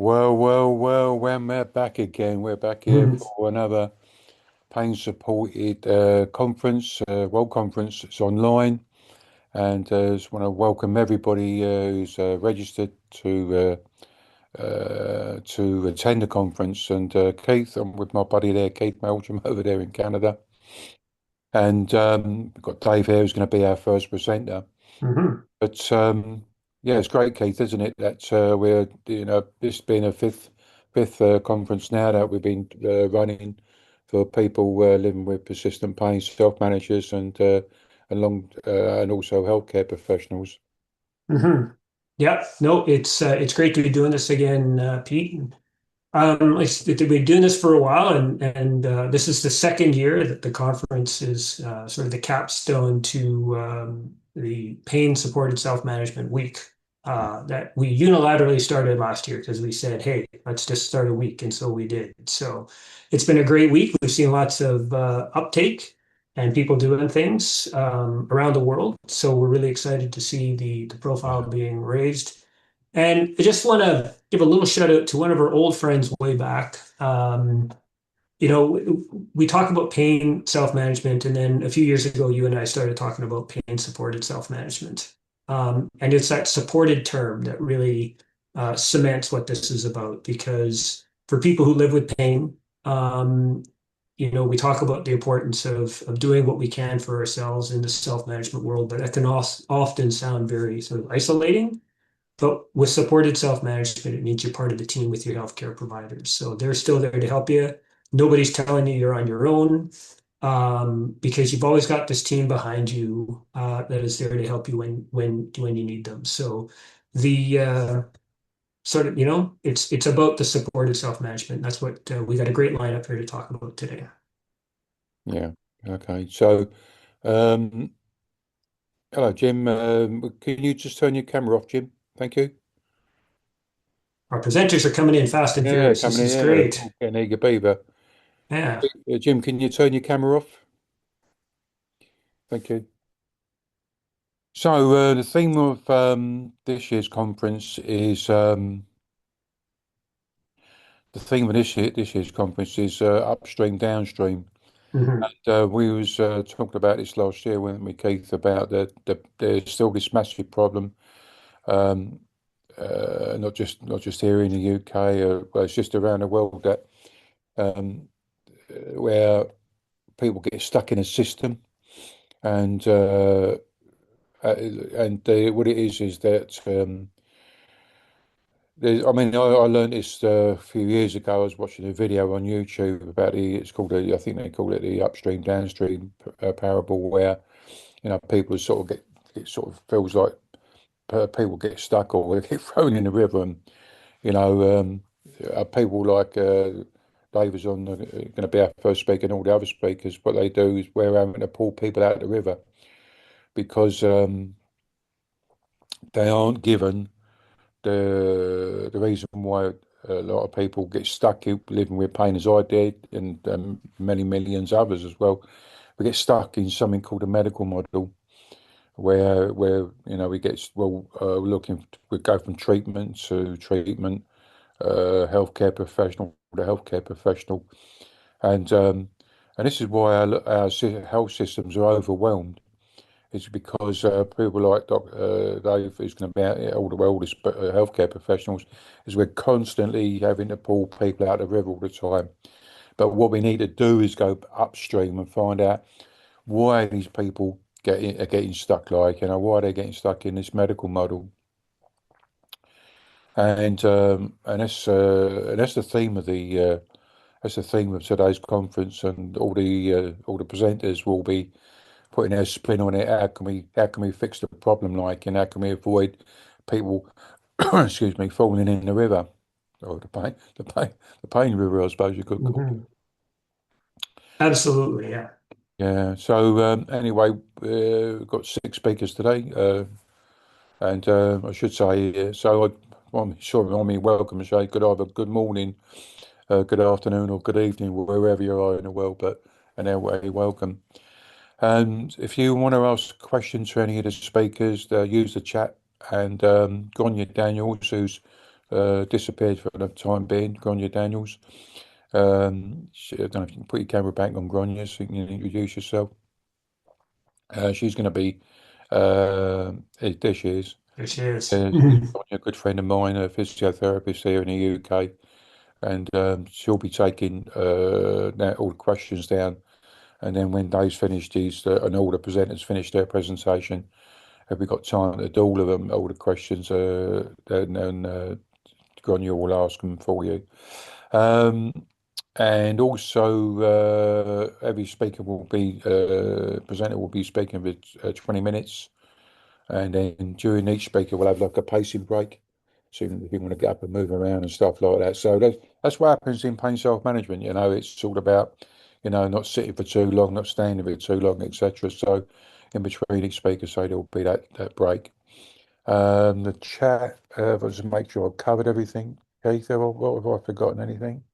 Well, we're back again. We're back here Mhm. for another pain-supported conference, World Conference. It's online, and just want to welcome everybody who's registered to attend the conference. And Keith, I'm with my buddy there, Keith Meldrum, over there in Canada. And we've got Dave here, who's going to be our first presenter. Mhm. But yeah, it's great, Keith, isn't it? That we're this being a fifth conference now that we've been running for people living with persistent pain, self-managers, and also healthcare professionals. Mhm. Yeah, no, it's great to be doing this again, Pete. We've been doing this for a while, and this is the second year that the conference is sort of the capstone to the Pain Supported Self-Management Week that we unilaterally started last year because we said, "Hey, let's just start a week," and so we did. So it's been a great week. We've seen lots of uptake and people doing things around the world. So we're really excited to see the profile Yeah, being raised. And I just want to give a little shout out to one of our old friends way back. We talk about pain self-management, and then a few years ago, you and I started talking about pain-supported self-management. And it's that supported term that really cements what this is about. Because for people who live with pain, we talk about the importance of doing what we can for ourselves in the self-management world, but that can also often sound very sort of isolating. But with supported self-management, it means you're part of the team with your healthcare providers. So they're still there to help you. Nobody's telling you you're on your own because you've always got this team behind you that is there to help you when you need them. So the sort of, it's about the supported self-management. That's what we got a great lineup here to talk about today. yeah. Okay. So, um, hello, Jim. Can you just turn your camera off, Jim? Thank you. Our presenters are coming in fast and Yeah, furious. This coming in. is Yeah, great. all getting eager beaver. Yeah. Jim, can you turn your camera off? Thank you. So, the theme of this year's conference is the theme of this year's conference is upstream, downstream. Mhm. We was talking about this last year, weren't we, Keith, about there's still this massive problem, um, not just here in the UK, but it's just around the world that um, where people get stuck in a system, and what it is that I mean, I learned this a few years ago. I was watching a video on YouTube about it's called I think they call it the upstream downstream parable, where people sort of it sort of feels like people get stuck or they get thrown in the river, and you know, people like Dave is on going to be our first speaker, and all the other speakers. What they do is we're having to pull people out of the river because they aren't given the reason why a lot of people get stuck living with pain as I did, and many millions others as well. We get stuck in something called a medical model, where we get looking we go from treatment to treatment, healthcare professional to healthcare professional, and this is why our health systems are overwhelmed. It's because people like Dave, who's going to be out here, all the oldest healthcare professionals, is we're constantly having to pull people out of the river all the time. But what we need to do is go upstream and find out why these people are getting stuck, like, why they're getting stuck in this medical model. And that's the theme of today's conference, and all the presenters will be putting their spin on it. How can we fix the problem, like, and how can we avoid people, excuse me, falling in the river, or the pain river, I suppose you could call it. Mhm. Absolutely. Yeah. Yeah. So anyway, we've got six speakers today, and I should say, welcome and say good morning, good afternoon, or good evening, wherever you are in the world. But anyway, welcome. And if you want to ask questions to any of the speakers, use the chat. And Gonya Daniels, who's disappeared for the time being, Grania Daniels. I don't know if you can put your camera back on Grania so you can introduce yourself. She's going to be, there she is. There she is. She's a good friend of mine, a physiotherapist here in the UK, and she'll be taking all the questions down. And then when Dave's finished his, and all the presenters finished their presentation, have we got time to do all of them, all the questions, then Grania will ask them for you. Um, and also, every speaker will be, presenter will be speaking for 20 minutes. And then during each speaker, we'll have like a pacing break. So if you want to get up and move around and stuff like that. So that's what happens in pain self-management. It's all about, not sitting for too long, not standing for too long, etc. So in between each speaker, so there'll be that break. The chat, just make sure I've covered everything. Keith, have I forgotten anything?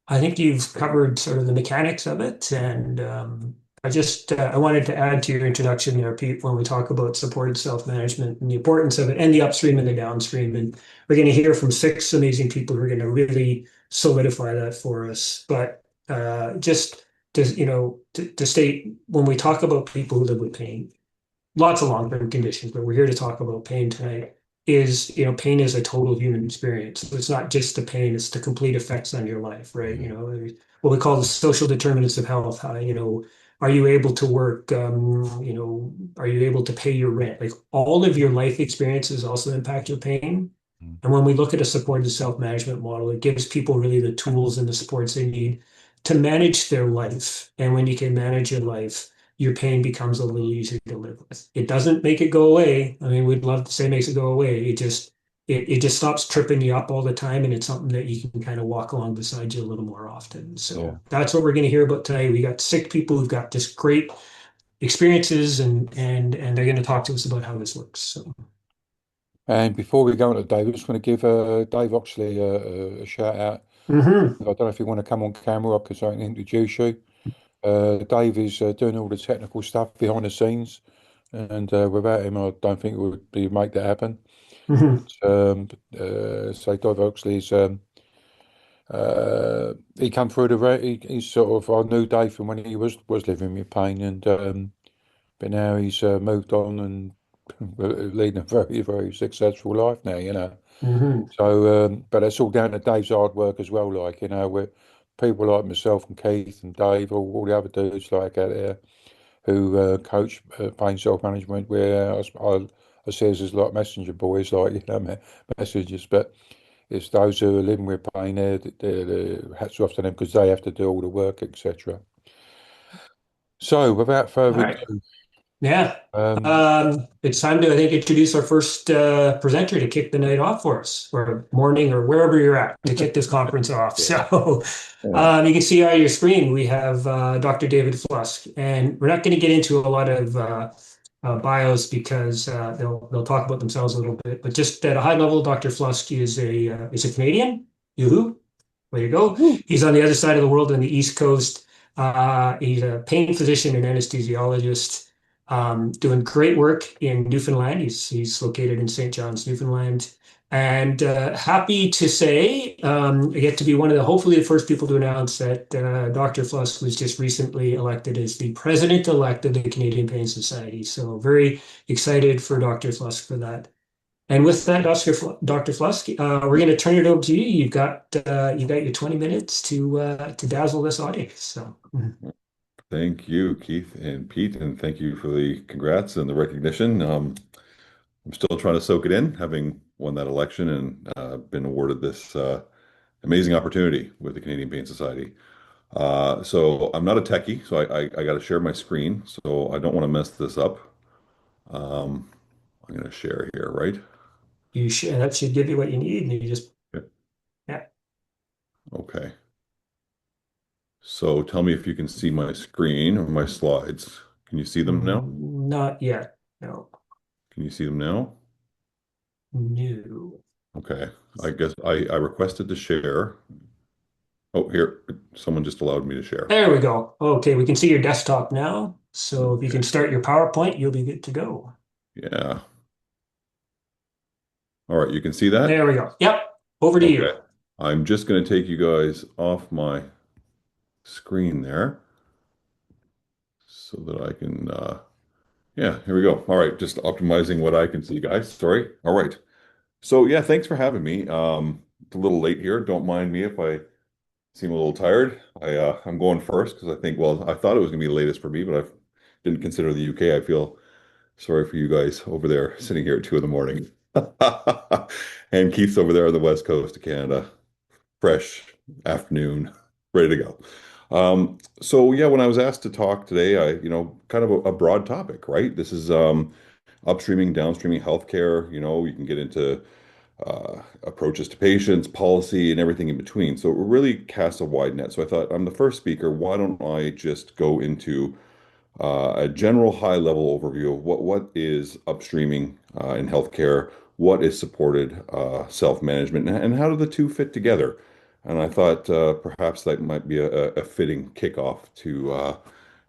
I think you've covered sort of the mechanics of it, and I wanted to add to your introduction there, Pete, when we talk about supported self-management and the importance of it, and the upstream and the downstream. And we're going to hear from six amazing people who are going to really solidify that for us. But just to state, when we talk about people who live with pain, lots of long-term conditions, but we're here to talk about pain tonight. Pain is a total human experience. So it's not just the pain, it's the complete effects on your life, right? Mm, What we call the social determinants of health. Are you able to work? Are you able to pay your rent? Like all of your life experiences also impact your pain. mm, And when we look at a supported self-management model, it gives people really the tools and the supports they need to manage their life. And when you can manage your life, your pain becomes a little easier to live with. It doesn't make it go away. I mean, we'd love to say it makes it go away. It just stops tripping you up all the time, and it's something that you can kind of walk along beside you a little more often. yeah. So that's what we're going to hear about today. We got sick people who've got just great experiences, and they're going to talk to us about how this works. So. And before we go on to Dave, I just want to give Dave Oxley a shout out. Hmm. I don't know if you want to come on camera because I can introduce you. Dave is doing all the technical stuff behind the scenes, and without him, I don't think we would be make that happen. Hmm. So Dave Oxley is he come through he's sort of I knew Dave from when he was living with pain, and but now he's moved on and leading a very very successful life now. Hmm. So, but it's all down to Dave's hard work as well. Like, with people like myself and Keith and Dave, all the other dudes like out there who coach pain self management. Where I says there's like messenger boys, like messages, but it's those who are living with pain. They're hats off to them because they have to do all the work, etc. So, without All further right. ado, Yeah. um, It's time to, I think, introduce our first presenter to kick the night off for us, or morning, or wherever you're at to kick this conference off. yeah, So yeah, you can see on your screen, we have Dr. David Flusk, and we're not going to get into a lot of bios because they'll talk about themselves a little bit. But just at a high level, Dr. Flusk is a Canadian. Yoo-hoo. Way to go. woo, He's on the other side of the world on the East Coast. He's a pain physician and anesthesiologist, doing great work in Newfoundland. He's located in St. John's, Newfoundland. And happy to say, I get to be one of hopefully the first people to announce that Dr. Flusk was just recently elected as the president-elect of the Canadian Pain Society. So very excited for Dr. Flusk for that. And with that, Dr. Flusk, we're going to turn it over to you. You've got your 20 minutes to dazzle this audience. So, Thank you, Keith and Pete, and thank you for the congrats and the recognition. I'm still trying to soak it in, having won that election and been awarded this amazing opportunity with the Canadian Pain Society. So I'm not a techie, so I got to share my screen, so I don't want to mess this up. Um, I'm going to share here, right? that should give you what you need, and you just Yeah. yeah. Okay. So tell me if you can see my screen or my slides. Can you see them now? Not yet. No, Can you see them now? no. Okay. I guess I requested to share. Oh, here, someone just allowed me to share. There we go. Okay, we can see your desktop now. So if you can Okay. start your PowerPoint, you'll be good to go. Yeah. All right, you can see that? There we go. Yep. Over to Okay. you. I'm just going to take you guys off my screen there so that I can, yeah, here we go. All right, just optimizing what I can see, guys. Sorry. All right. So yeah, thanks for having me. It's a little late here. Don't mind me if I seem a little tired. I'm going first because I think, well, I thought it was going to be the latest for me, but I didn't consider the UK. I feel sorry for you guys over there sitting here at 2 in the morning. And Keith's over there on the west coast of Canada. Fresh afternoon, ready to go. So yeah, when I was asked to talk today, kind of a broad topic, right? This is upstreaming, downstreaming healthcare. You can get into approaches to patients, policy, and everything in between. So it really casts a wide net. So I thought I'm the first speaker. Why don't I just go into a general high level overview of what is upstreaming in healthcare, what is supported self-management, and how do the two fit together? And I thought perhaps that might be a fitting kickoff to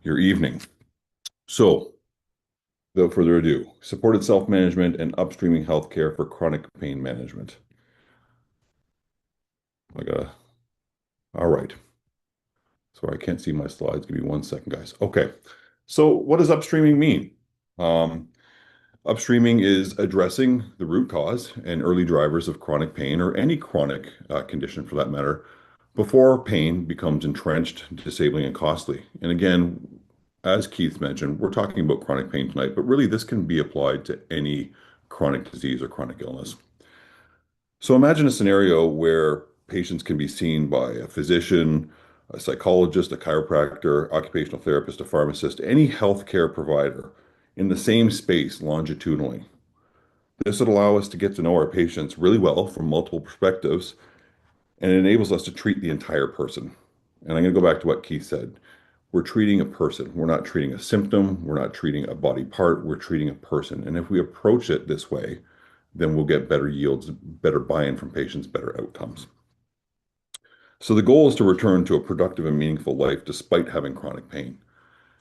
your evening. So, without further ado, supported self-management and upstreaming healthcare for chronic pain management. I gotta, all right. Sorry, I can't see my slides. Give me 1 second, guys. Okay. So, what does upstreaming mean? Um, Upstreaming is addressing the root cause and early drivers of chronic pain or any chronic condition for that matter before pain becomes entrenched, disabling, and costly. And again, as Keith mentioned, we're talking about chronic pain tonight, but really this can be applied to any chronic disease or chronic illness. So imagine a scenario where patients can be seen by a physician, a psychologist, a chiropractor, occupational therapist, a pharmacist, any healthcare provider in the same space longitudinally. This would allow us to get to know our patients really well from multiple perspectives, and it enables us to treat the entire person. And I'm going to go back to what Keith said. We're treating a person. We're not treating a symptom. We're not treating a body part. We're treating a person. And if we approach it this way, then we'll get better yields, better buy-in from patients, better outcomes. So the goal is to return to a productive and meaningful life despite having chronic pain.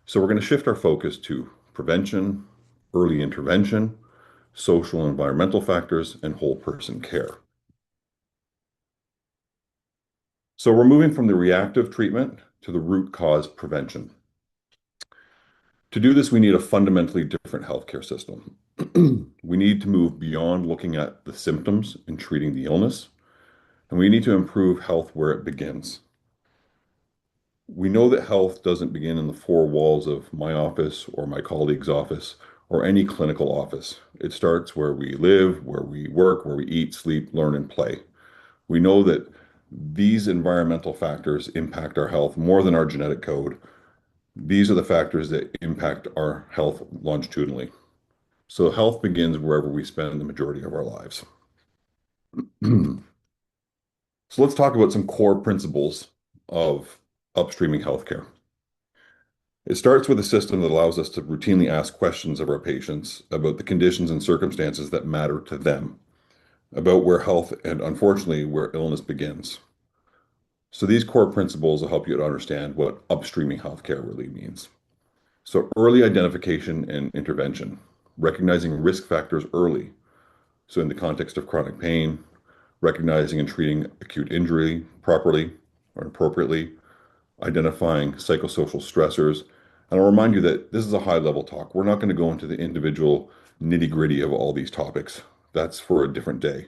So we're going to shift our focus to prevention, early intervention, social and environmental factors, and whole person care. So we're moving from the reactive treatment to the root cause prevention. To do this, we need a fundamentally different healthcare system. We need to move beyond looking at the symptoms and treating the illness, and we need to improve health where it begins. We know that health doesn't begin in the four walls of my office or my colleague's office or any clinical office. It starts where we live, where we work, where we eat, sleep, learn, and play. We know that these environmental factors impact our health more than our genetic code. These are the factors that impact our health longitudinally. So health begins wherever we spend the majority of our lives. So let's talk about some core principles of upstreaming healthcare. It starts with a system that allows us to routinely ask questions of our patients about the conditions and circumstances that matter to them, about where health and unfortunately where illness begins. So these core principles will help you to understand what upstreaming healthcare really means. So early identification and intervention, recognizing risk factors early. So in the context of chronic pain, recognizing and treating acute injury properly or appropriately, identifying psychosocial stressors. And I'll remind you that this is a high level talk. We're not going to go into the individual nitty gritty of all these topics. That's for a different day.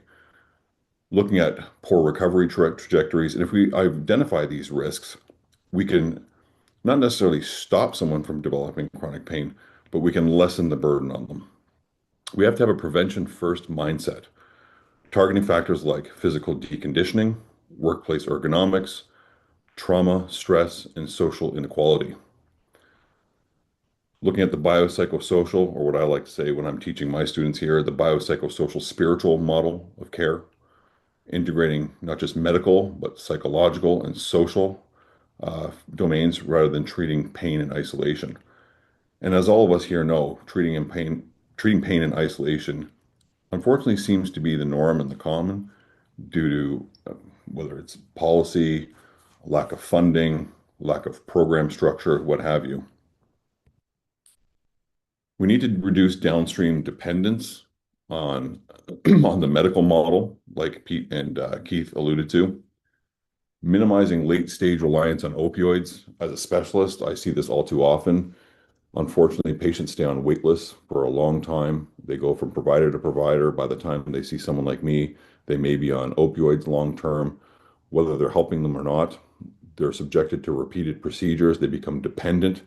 Looking at poor recovery trajectories. And if we identify these risks, we can not necessarily stop someone from developing chronic pain, but we can lessen the burden on them. We have to have a prevention first mindset, targeting factors like physical deconditioning, workplace ergonomics, trauma, stress, and social inequality. Looking at the biopsychosocial, or what I like to say when I'm teaching my students here, the biopsychosocial spiritual model of care, integrating not just medical, but psychological and social domains rather than treating pain in isolation. And as all of us here know, treating pain in isolation unfortunately seems to be the norm and the common due to whether it's policy, lack of funding, lack of program structure, what have you. We need to reduce downstream dependence on on the medical model like Pete and Keith alluded to. Minimizing late-stage reliance on opioids. As a specialist, I see this all too often. Unfortunately, patients stay on wait lists for a long time. They go from provider to provider. By the time they see someone like me, they may be on opioids long term. Whether they're helping them or not, they're subjected to repeated procedures. They become dependent,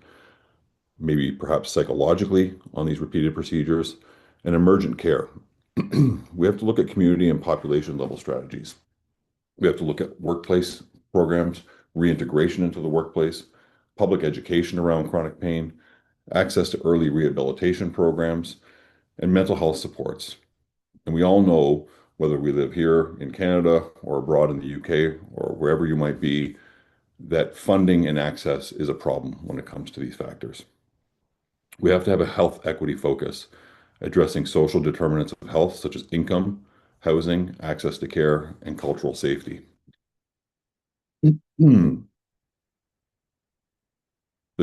maybe perhaps psychologically, on these repeated procedures. And emergent care. We have to look at community and population level strategies. We have to look at workplace programs, reintegration into the workplace, public education around chronic pain, access to early rehabilitation programs, and mental health supports. And we all know, whether we live here in Canada or abroad in the UK or wherever you might be, that funding and access is a problem when it comes to these factors. We have to have a health equity focus, addressing social determinants of health, such as income, housing, access to care, and cultural safety. The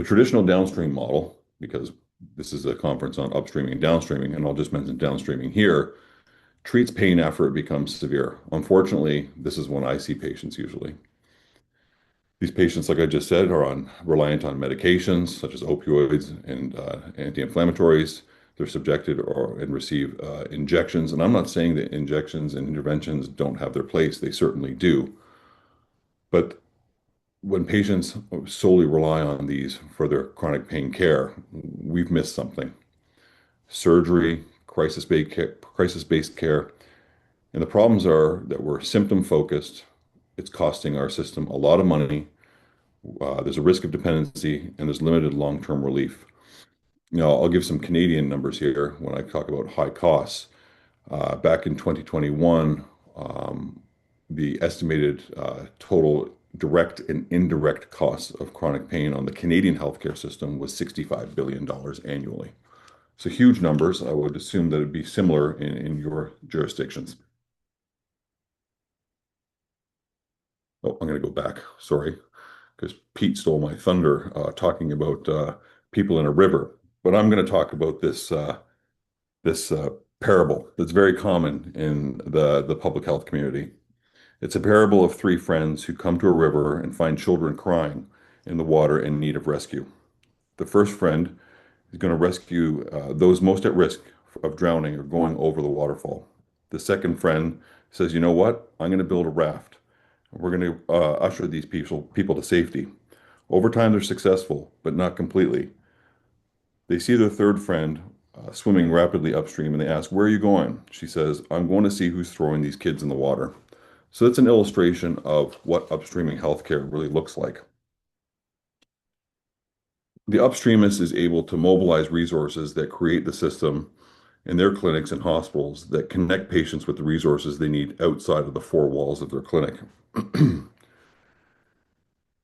traditional downstream model, because this is a conference on upstreaming and downstreaming, and I'll just mention downstreaming here, treats pain after it becomes severe. Unfortunately, this is when I see patients usually. These patients, like I just said, are reliant on medications such as opioids and anti-inflammatories. They're subjected and receive injections. And I'm not saying that injections and interventions don't have their place. They certainly do. But when patients solely rely on these for their chronic pain care, we've missed something. Surgery, crisis-based care, and the problems are that we're symptom focused. It's costing our system a lot of money. There's a risk of dependency, and there's limited long-term relief. I'll give some Canadian numbers here when I talk about high costs. Back in 2021, the estimated total direct and indirect costs of chronic pain on the Canadian healthcare system was $65 billion annually. So huge numbers. I would assume that it'd be similar in your jurisdictions. Oh, I'm going to go back. Sorry, because Pete stole my thunder talking about people in a river. But I'm going to talk about this parable that's very common in the public health community. It's a parable of three friends who come to a river and find children crying in the water in need of rescue. The first friend is going to rescue those most at risk of drowning or going over the waterfall. The second friend says, "You know what? I'm going to build a raft. We're going to usher these people to safety." Over time, they're successful, but not completely. They see their third friend swimming rapidly upstream and they ask, "Where are you going?" She says, "I'm going to see who's throwing these kids in the water." So that's an illustration of what upstreaming healthcare really looks like. The upstreamist is able to mobilize resources that create the system in their clinics and hospitals that connect patients with the resources they need outside of the four walls of their clinic.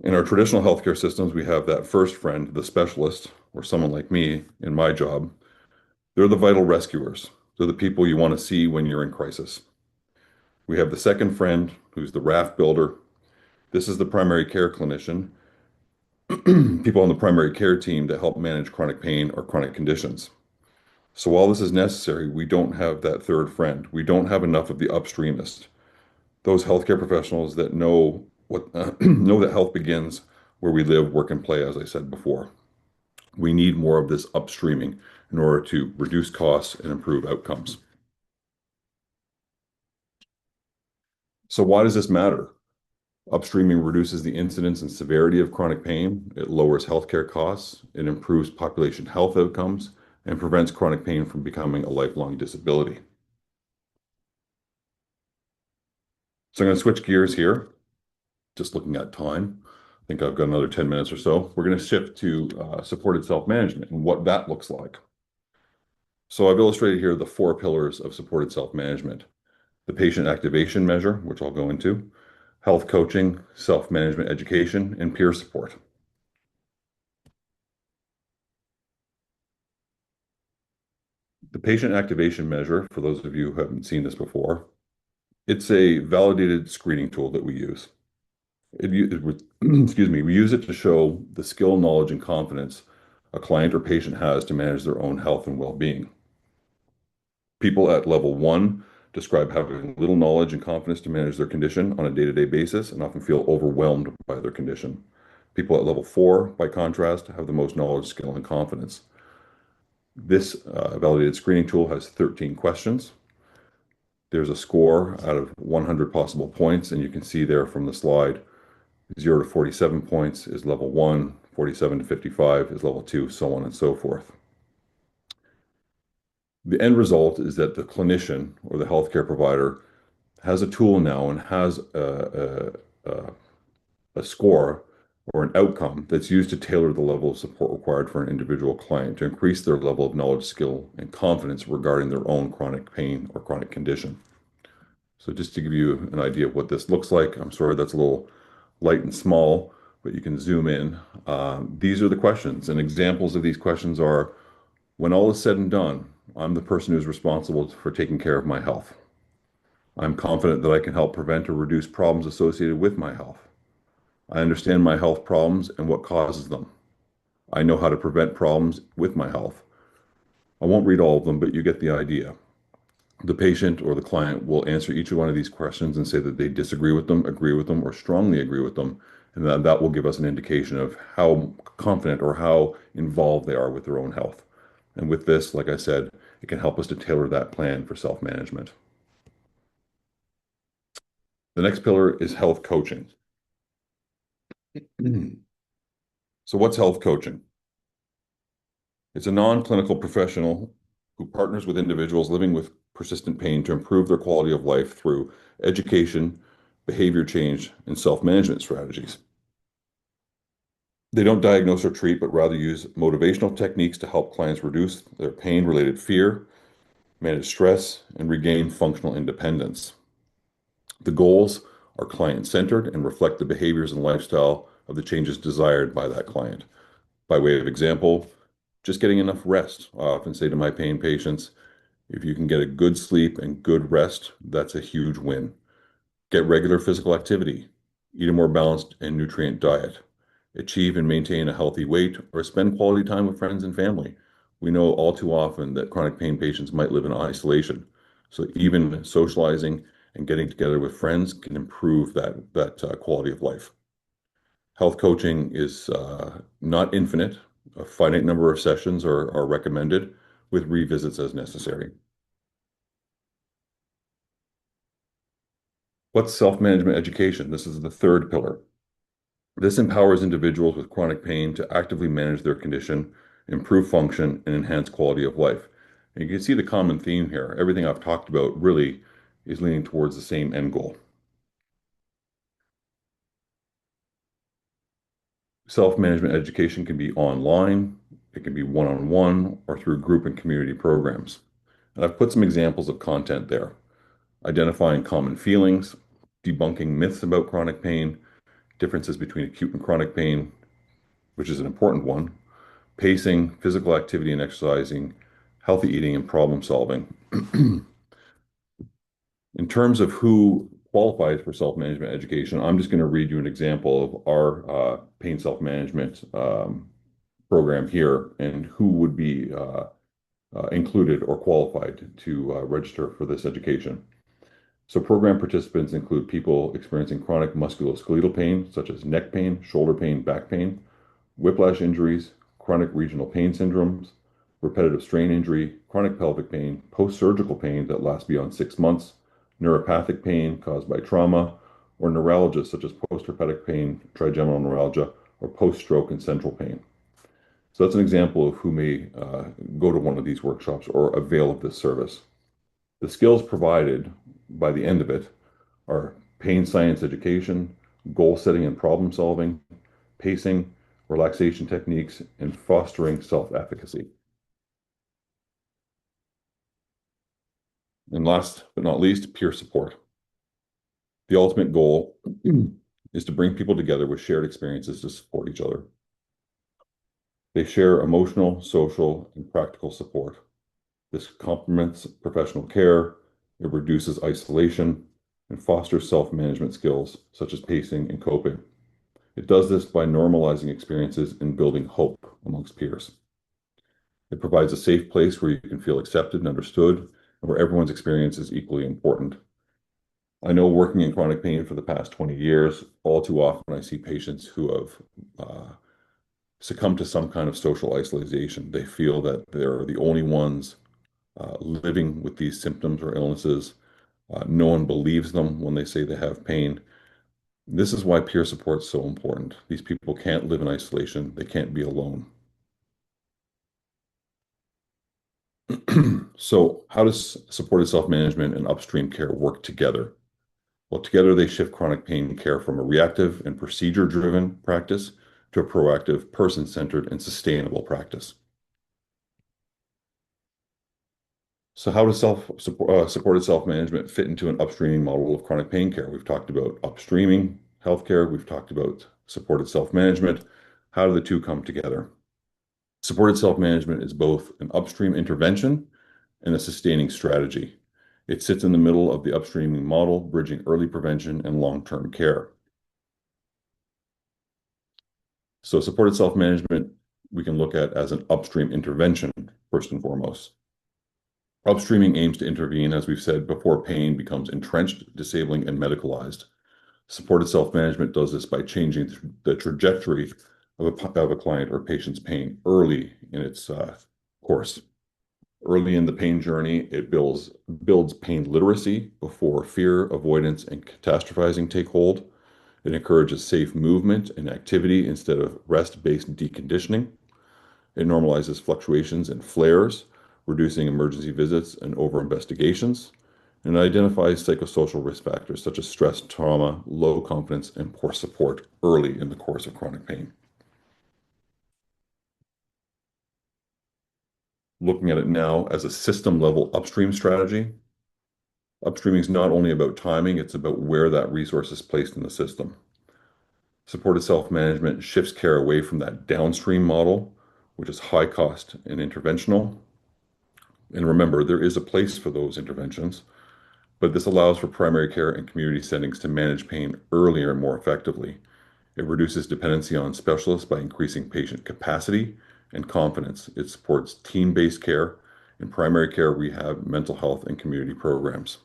In our traditional healthcare systems, we have that first friend, the specialist, or someone like me in my job. They're the vital rescuers. They're the people you want to see when you're in crisis. We have the second friend, who's the raft builder. This is the primary care clinician, people on the primary care team that help manage chronic pain or chronic conditions. So while this is necessary, we don't have that third friend. We don't have enough of the upstreamist, those healthcare professionals that know know that health begins where we live, work, and play, as I said before. We need more of this upstreaming in order to reduce costs and improve outcomes. So why does this matter? Upstreaming reduces the incidence and severity of chronic pain. It lowers healthcare costs. It improves population health outcomes and prevents chronic pain from becoming a lifelong disability. So I'm going to switch gears here, just looking at time. I think I've got another 10 minutes or so. We're going to shift to supported self-management and what that looks like. So I've illustrated here the four pillars of supported self-management: the patient activation measure, which I'll go into, health coaching, self-management education, and peer support. The patient activation measure, for those of you who haven't seen this before, it's a validated screening tool that we use. Excuse me, we use it to show the skill, knowledge, and confidence a client or patient has to manage their own health and well-being. People at level 1 describe having little knowledge and confidence to manage their condition on a day-to-day basis and often feel overwhelmed by their condition. People at level 4, by contrast, have the most knowledge, skill, and confidence. This validated screening tool has 13 questions. There's a score out of 100 possible points, and you can see there from the slide, 0 to 47 points is level 1, 47 to 55 is level 2, so on and so forth. The end result is that the clinician or the healthcare provider has a tool now and has a score or an outcome that's used to tailor the level of support required for an individual client to increase their level of knowledge, skill, and confidence regarding their own chronic pain or chronic condition. So just to give you an idea of what this looks like, I'm sorry that's a little light and small, but you can zoom in. These are the questions, and examples of these questions are, when all is said and done, I'm the person who's responsible for taking care of my health. I'm confident that I can help prevent or reduce problems associated with my health. I understand my health problems and what causes them. I know how to prevent problems with my health. I won't read all of them, but you get the idea. The patient or the client will answer each one of these questions and say that they disagree with them, agree with them, or strongly agree with them. And that will give us an indication of how confident or how involved they are with their own health. And with this, like I said, it can help us to tailor that plan for self-management. The next pillar is health coaching. So what's health coaching? It's a non-clinical professional who partners with individuals living with persistent pain to improve their quality of life through education, behavior change, and self-management strategies. They don't diagnose or treat, but rather use motivational techniques to help clients reduce their pain-related fear, manage stress, and regain functional independence. The goals are client-centered and reflect the behaviors and lifestyle of the changes desired by that client. By way of example, just getting enough rest. I often say to my pain patients, if you can get a good sleep and good rest, that's a huge win. Get regular physical activity, eat a more balanced and nutrient diet, achieve and maintain a healthy weight, or spend quality time with friends and family. We know all too often that chronic pain patients might live in isolation. So even socializing and getting together with friends can improve that quality of life. Health coaching is not infinite. A finite number of sessions are recommended with revisits as necessary. What's self-management education? This is the third pillar. This empowers individuals with chronic pain to actively manage their condition, improve function, and enhance quality of life. And you can see the common theme here. Everything I've talked about really is leaning towards the same end goal. Self-management education can be online, it can be one-on-one, or through group and community programs. And I've put some examples of content there. Identifying common feelings, debunking myths about chronic pain, differences between acute and chronic pain, which is an important one, pacing, physical activity and exercising, healthy eating, and problem solving. In terms of who qualifies for self-management education, I'm just going to read you an example of our pain self-management program here and who would be included or qualified to register for this education. So program participants include people experiencing chronic musculoskeletal pain, such as neck pain, shoulder pain, back pain, whiplash injuries, chronic regional pain syndromes, repetitive strain injury, chronic pelvic pain, post-surgical pain that lasts beyond 6 months, neuropathic pain caused by trauma, or neuralgia such as post-herpetic pain, trigeminal neuralgia, or post-stroke and central pain. So that's an example of who may go to one of these workshops or avail of this service. The skills provided by the end of it are pain science education, goal setting and problem solving, pacing, relaxation techniques, and fostering self-efficacy. And last but not least, peer support. The ultimate goal is to bring people together with shared experiences to support each other. They share emotional, social, and practical support. This complements professional care, it reduces isolation, and fosters self-management skills such as pacing and coping. It does this by normalizing experiences and building hope amongst peers. It provides a safe place where you can feel accepted and understood where everyone's experience is equally important. I know working in chronic pain for the past 20 years, all too often I see patients who have succumbed to some kind of social isolation. They feel that they're the only ones living with these symptoms or illnesses. No one believes them when they say they have pain. This is why peer support is so important. These people can't live in isolation. They can't be alone. So, how does supported self-management and upstream care work together? Well, together they shift chronic pain care from a reactive and procedure-driven practice to a proactive, person-centered, and sustainable practice. So, how does supported self-management fit into an upstreaming model of chronic pain care? We've talked about upstreaming healthcare. We've talked about supported self-management. How do the two come together? Supported self-management is both an upstream intervention and a sustaining strategy. It sits in the middle of the upstreaming model, bridging early prevention and long-term care. So supported self-management we can look at as an upstream intervention, first and foremost. Upstreaming aims to intervene, as we've said, before pain becomes entrenched, disabling, and medicalized. Supported self-management does this by changing the trajectory of a client or patient's pain early in its course. Early in the pain journey, it builds pain literacy before fear, avoidance, and catastrophizing take hold. It encourages safe movement and activity instead of rest-based deconditioning. It normalizes fluctuations and flares, reducing emergency visits and over-investigations. And it identifies psychosocial risk factors such as stress, trauma, low confidence, and poor support early in the course of chronic pain. Looking at it now as a system-level upstream strategy, upstreaming is not only about timing, it's about where that resource is placed in the system. Supported self-management shifts care away from that downstream model, which is high cost and interventional. And remember, there is a place for those interventions, but this allows for primary care and community settings to manage pain earlier and more effectively. It reduces dependency on specialists by increasing patient capacity and confidence. It supports team-based care in primary care, rehab, mental health, and community programs.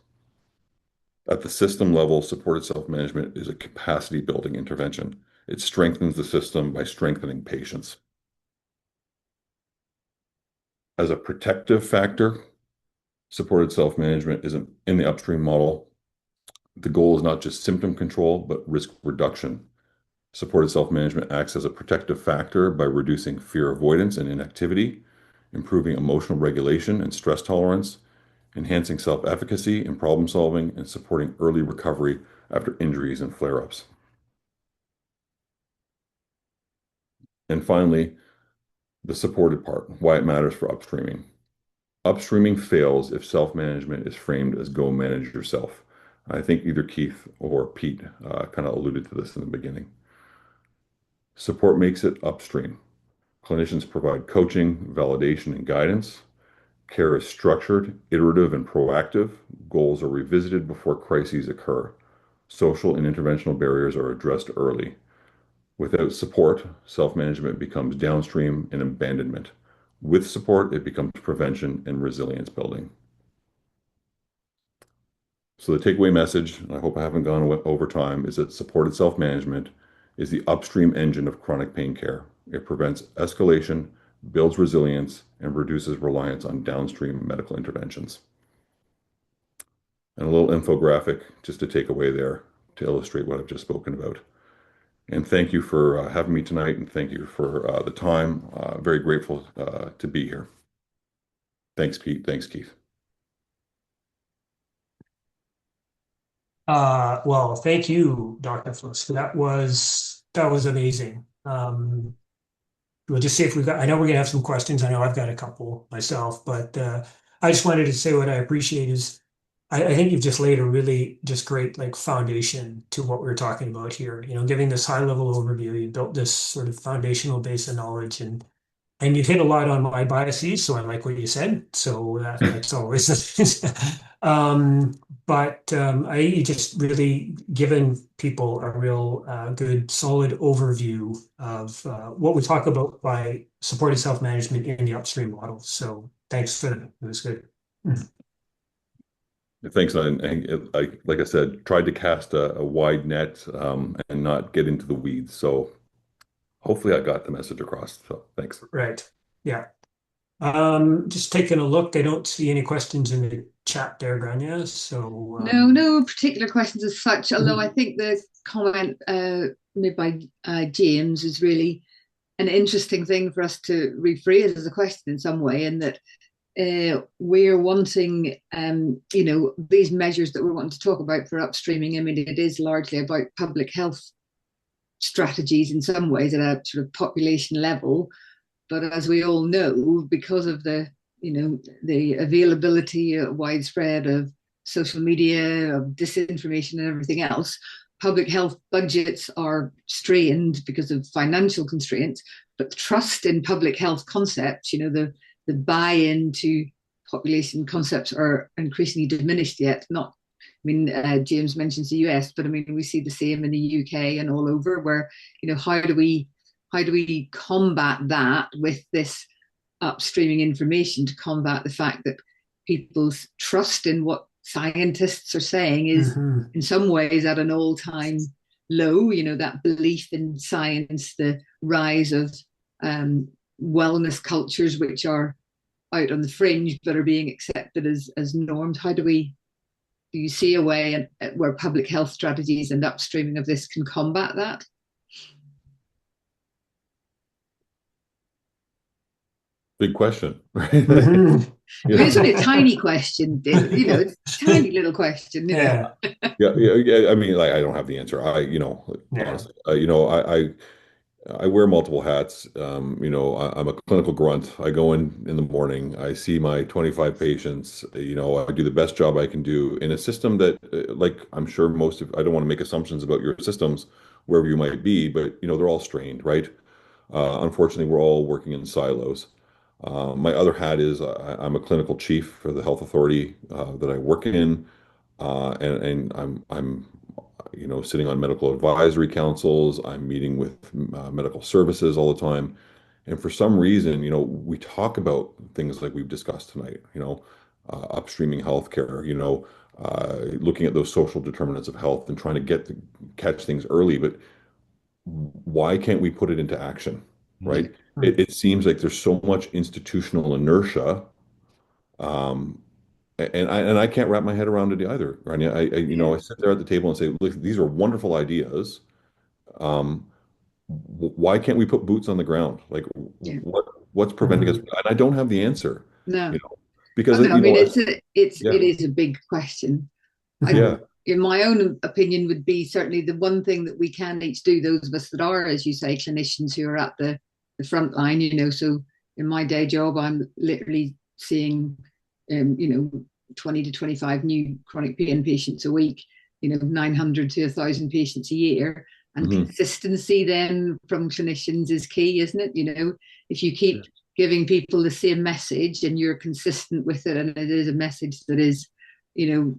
At the system level, supported self-management is a capacity-building intervention. It strengthens the system by strengthening patients. As a protective factor, supported self-management is in the upstream model. The goal is not just symptom control, but risk reduction. Supported self-management acts as a protective factor by reducing fear avoidance and inactivity, improving emotional regulation and stress tolerance, enhancing self-efficacy and problem solving, and supporting early recovery after injuries and flare-ups. And finally, the supported part, why it matters for upstreaming. Upstreaming fails if self-management is framed as go manage yourself. I think either Keith or Pete kind of alluded to this in the beginning. Support makes it upstream. Clinicians provide coaching, validation, and guidance. Care is structured, iterative, and proactive. Goals are revisited before crises occur. Social and interventional barriers are addressed early. Without support, self-management becomes downstream and abandonment. With support, it becomes prevention and resilience building. So the takeaway message, and I hope I haven't gone over time, is that supported self-management is the upstream engine of chronic pain care. It prevents escalation, builds resilience, and reduces reliance on downstream medical interventions. And a little infographic just to take away there to illustrate what I've just spoken about. And thank you for having me tonight, and thank you for the time. Very grateful to be here. Thanks, Pete. Thanks, Keith. Well, thank you, Dr. Flusk. That was amazing. We'll just see if we've got, I know we're gonna have some questions. I know I've got a couple myself, but I just wanted to say what I appreciate is I think you've just laid a really just great like foundation to what we're talking about here. Giving this high level overview, you built this sort of foundational base of knowledge and you hit a lot on my biases, so I like what you said. So that's always. You just really given people a real good, solid overview of what we talk about by supported self-management in the upstream model. So thanks for that. It was good. Thanks. Like I said, tried to cast a wide net and not get into the weeds. So hopefully I got the message across. So thanks. Right. Yeah. Just taking a look. I don't see any questions in the chat there, Grania. So No particular questions as such, although I mhm. think the comment made by James is really an interesting thing for us to rephrase as a question in some way, in that we're wanting, these measures that we're wanting to talk about for upstreaming. I mean, it is largely about public health strategies in some ways at a sort of population level. But as we all know, because of the availability widespread of social media, of disinformation, and everything else, public health budgets are strained because of financial constraints. But trust in public health concepts, the buy-in to population concepts are increasingly diminished yet. Not, I mean, James mentions the US, but I mean, we see the same in the UK and all over, where, how do we combat that with this upstreaming information to combat the fact that people's trust in what scientists are saying is Mhm. in some ways at an all-time low, that belief in science, the rise of wellness cultures which are out on the fringe but are being accepted as norms. Do you see a way where public health strategies and upstreaming of this can combat that? Big question, right? Mhm. I mean, it's only a tiny question, David. It's a tiny little question. Yeah. Yeah. I mean, like, I don't have the answer. Yeah. Honestly, I wear multiple hats. I'm a clinical grunt. I go in the morning. I see my 25 patients. I do the best job I can do in a system that, like, I'm sure I don't want to make assumptions about your systems wherever you might be, but they're all strained, right? Unfortunately, we're all working in silos. My other hat is I'm a clinical chief for the health authority that I work in, and I'm sitting on medical advisory councils. I'm meeting with medical services all the time, and for some reason, we talk about things like we've discussed tonight. Upstreaming healthcare. Looking at those social determinants of health and trying to catch things early, but why can't we put it into action, right? It seems like there's so much institutional inertia, um, and I can't wrap my head around it either, Rania. Yeah, I sit there at the table and say, look, these are wonderful ideas. Um, why can't we put boots on the ground? Like, yeah. what's preventing us? Mhm. And I don't have the answer, No, you know, because I know. I mean, yeah, it is a big question. I, yeah, Mhm. in my own opinion, would be certainly the one thing that we can each do. Those of us that are, as you say, clinicians who are at the front line. So in my day job, I'm literally seeing, 20 to 25 new chronic pain patients a week. 900 to 1,000 patients a year. And hmm consistency then from clinicians is key, isn't it? If you keep giving people the same message and you're consistent with it, and it is a message that is, you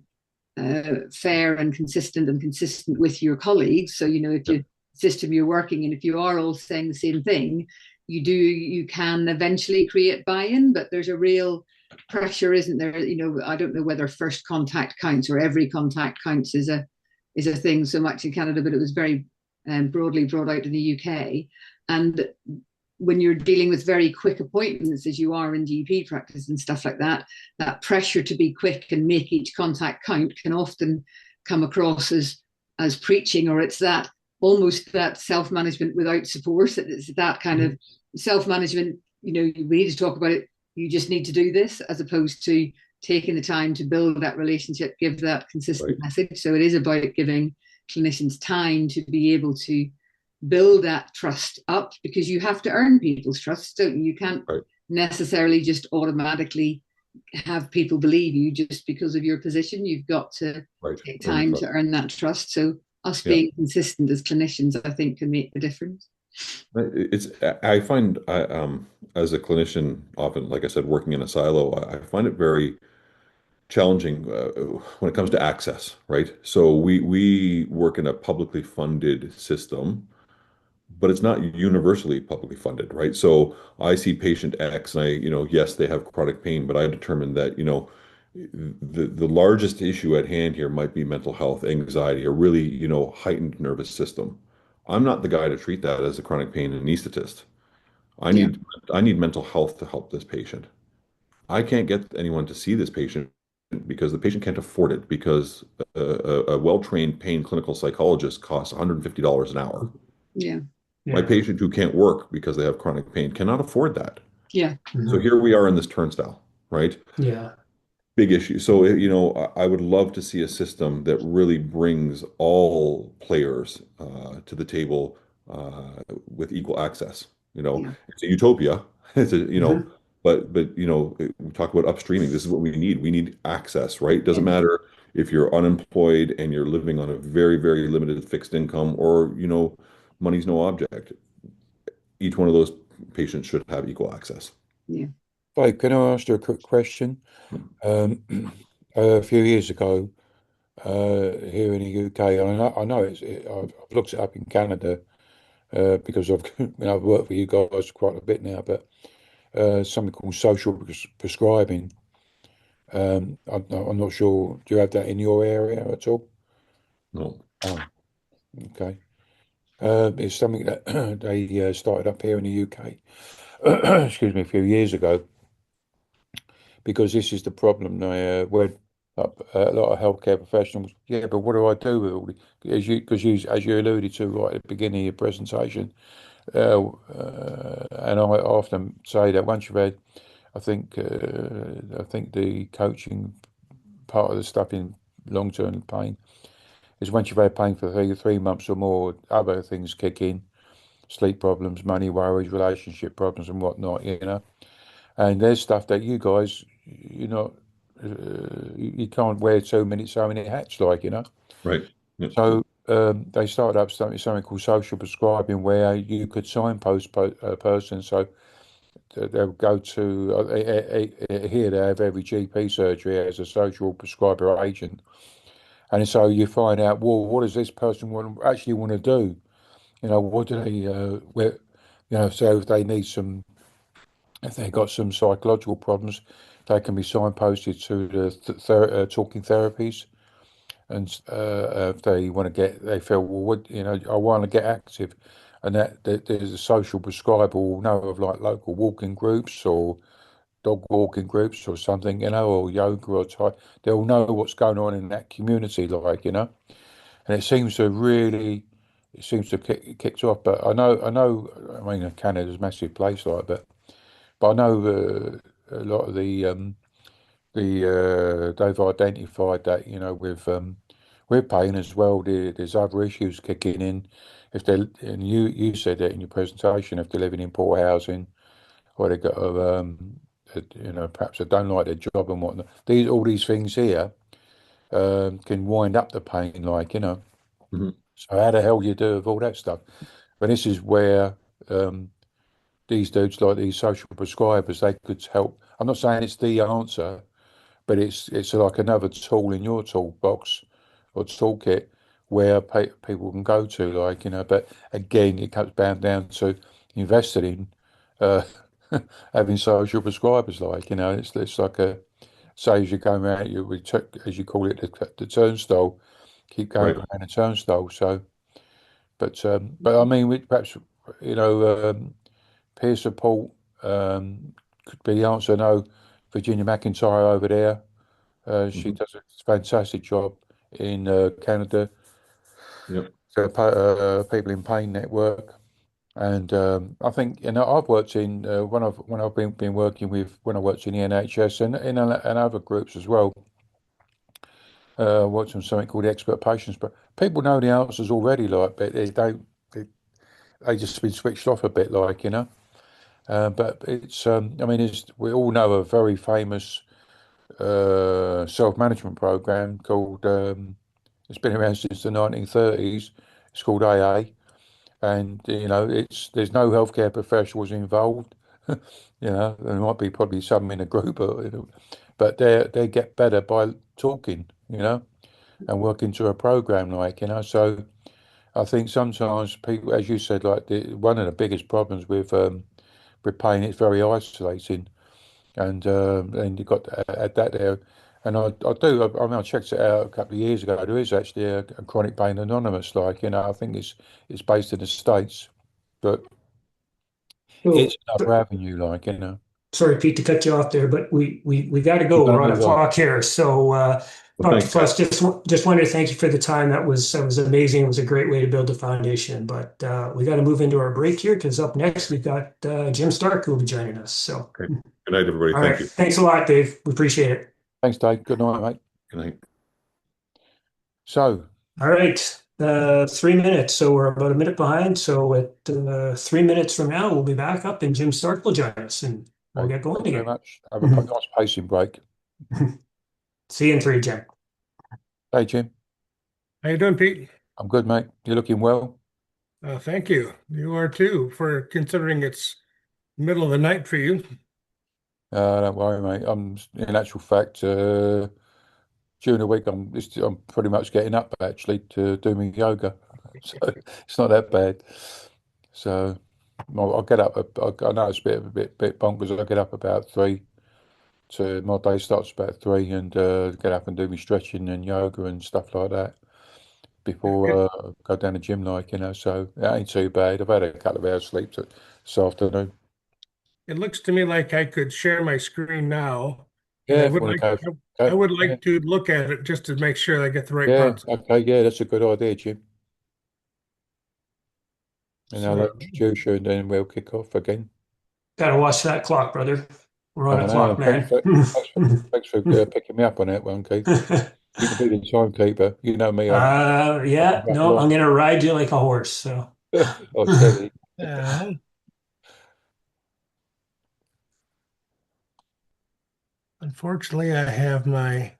fair and consistent with your colleagues. So, if yeah, you system you're working in, if you are all saying the same thing, you can eventually create buy-in, but there's a real pressure, isn't there? I don't know whether first contact counts or every contact counts is a thing so much in Canada, but it was very broadly brought out in the UK. And when you're dealing with very quick appointments, as you are in GP practice and stuff like that, that pressure to be quick and make each contact count can often come across as preaching, or it's that almost that self-management without support. It's that kind of self-management. We need to talk about it. You just need to do this, as opposed to taking the time to build that relationship, give that consistent right, message. So it is about giving clinicians time to be able to build that trust up, because you have to earn people's trust, don't you? You can't right, necessarily just automatically have people believe you just because of your position. You've got to right. take Earn time to trust. earn that trust. So us Yeah. being consistent as clinicians, I think, can make the difference. I find as a clinician, often, like I said, working in a silo, I find it very challenging when it comes to access, right? So we work in a publicly funded system, but it's not universally publicly funded, right? So I see patient X, and yes, they have chronic pain, but I determined that, the largest issue at hand here might be mental health, anxiety, a really, heightened nervous system. I'm not the guy to treat that as a chronic pain anesthetist. I Yeah. need I need mental health to help this patient. I can't get anyone to see this patient because the patient can't afford it because a well-trained pain clinical psychologist costs $150 an hour. Yeah. My Yeah. patient who can't work because they have chronic pain cannot afford that. Yeah. So Mhm. here we are in this turnstile, right? Yeah. Big issue. So, I would love to see a system that really brings all players to the table with equal access. Yeah. It's a utopia. It's a, Mhm. but we talk about upstreaming. This is what we need. We need access, right? It doesn't Yeah. matter if you're unemployed and you're living on a very, very limited fixed income or, money's no object. Each one of those patients should have equal access. Yeah. Hey, can I ask you a quick question? Um, a few years ago, here in the UK, and I know I've looked it up in Canada because I've worked for you guys quite a bit now, but something called social prescribing. I'm not sure. Do you have that in your area at all? No. Oh, okay. It's something that they started up here in the UK, excuse me, a few years ago, because this is the problem. Where a lot of healthcare professionals, yeah, but what do I do with all the, as you alluded to right at the beginning of your presentation, and I often say that once you've had, I think the coaching part of the stuff in long-term pain is once you've had pain for 3 months or more, other things kick in, sleep problems, money worries, relationship problems, and whatnot. And there's stuff that you guys, you can't wear so many hats, like. Right. Yep. So they started up something called social prescribing, where you could signpost a person. So they'll go to here. They have every GP surgery as a social prescriber agent, and so you find out, well, what does this person actually want to do? What do they, so if they need if they've got some psychological problems, they can be signposted to the talking therapies. And if they want to they feel, well, I want to get active. And that there's a social prescriber will know of like local walking groups or dog walking groups or something, or yoga or they'll know what's going on in that community, and it seems to kicked off. But I mean, Canada's a massive place, but I know a lot of they've identified that with pain as well. There's other issues kicking in. If they and you said that in your presentation, if they're living in poor housing or they got perhaps they don't like their job and whatnot. All these things here can wind up the pain, Mhm. So how the hell do you do with all that stuff? But this is where these dudes, like these social prescribers, they could help. I'm not saying it's the answer, but it's like another tool in your toolbox or toolkit where people can go to, But again, it comes down to investing in uh, having social prescribers, it's like say as you go around, as you call it, the turnstile, keep going Right. around the turnstile. So, but I mean, perhaps you know. Peer support could be the answer. I know Virginia McIntyre over there. She Mhm. does a fantastic job in Canada. Yep. So, People in Pain Network, and I think I've worked in when I've been working with when I worked in the NHS and other groups as well. Worked on something called expert patients, but people know the answers already, but they don't. They just been switched off a bit, But it's, I mean, we all know a very famous self-management program called, it's been around since the 1930s. It's called AA, and there's no healthcare professionals involved. There might be probably some in a group, but they get better by talking, and working to a program, So I think sometimes people, as you said, one of the biggest problems with pain, it's very isolating, and you've got to add that there. And I do. I mean, I checked it out a couple of years ago. There is actually a chronic pain anonymous, like I think it's based in the States, but So, it's another avenue, sorry, Pete, to cut you off there, but we got to We've go. got to We're on a move on. clock here. So, Well, Dr. thanks, guys. Flusk, just wanted to thank you for the time. That was amazing. It was a great way to build a foundation. But we got to move into our break here because up next we've got Jim Stark who will be joining us. So, Okay. Good night, everybody. all Thank right, you. thanks a lot, Dave. We appreciate it. Thanks, Dave. Good night, mate. Good night. So, All right, 3 minutes. So we're about a minute behind. So at 3 minutes from now, we'll be back up, and Jim Stark will join us, and we'll okay, get going thank you very again. much. Have a nice pacing break. See you in three, Jim. Hey, Jim. How you doing, Pete? I'm good, mate. You're looking well. Thank you. You are too, for considering it's middle of the night for you. Don't worry, mate. In actual fact, during the week, I'm pretty much getting up actually to do my yoga, so it's not that bad. So I'll get up. I know it's a bit bonkers. I get up about 3. To my day starts about 3, and get up and do my stretching and yoga and stuff like that It, before I go down the gym, So it ain't too bad. I've had a couple of hours sleep this afternoon. it looks to me like I could share my screen now, and Yeah, if you want to go, I would yeah, like to look at it just to make sure I get the right yeah, parts. okay, yeah, that's a good idea, Jim. And I'll So, introduce you, and then we'll kick off again. Gotta watch that clock, brother. We're on I a know. clock, man. Thanks for picking me up on that one, Keith. You can be the timekeeper. You know me. I can Yeah, rattle no, I'm on. gonna ride you like a horse. So, Oh, steady. uh, unfortunately, I have my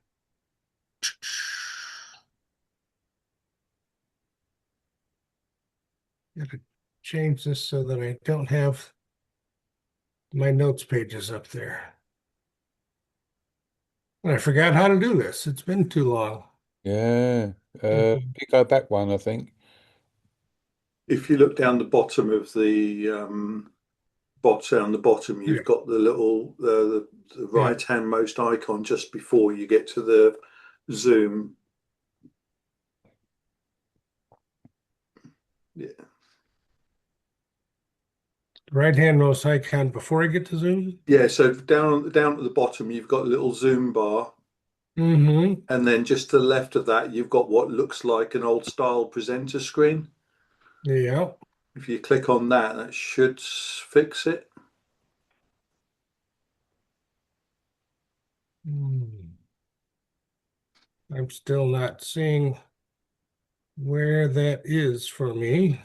got to change this so that I don't have my notes pages up there. And I forgot how to do this. It's been too long. Yeah. Mhm. You go back one, I think. If you look down the bottom of the box, on the bottom, Yeah, you've got the little the yeah. right hand most icon just before you get to the zoom. Yeah, Right hand mouse icon before I get to Zoom. yeah. So down at the bottom, you've got a little zoom bar, Mm-hmm. and then just to the left of that, you've got what looks like an old style presenter screen. Yeah. If you click on that, that should fix it. Hmm. I'm still not seeing where that is for me.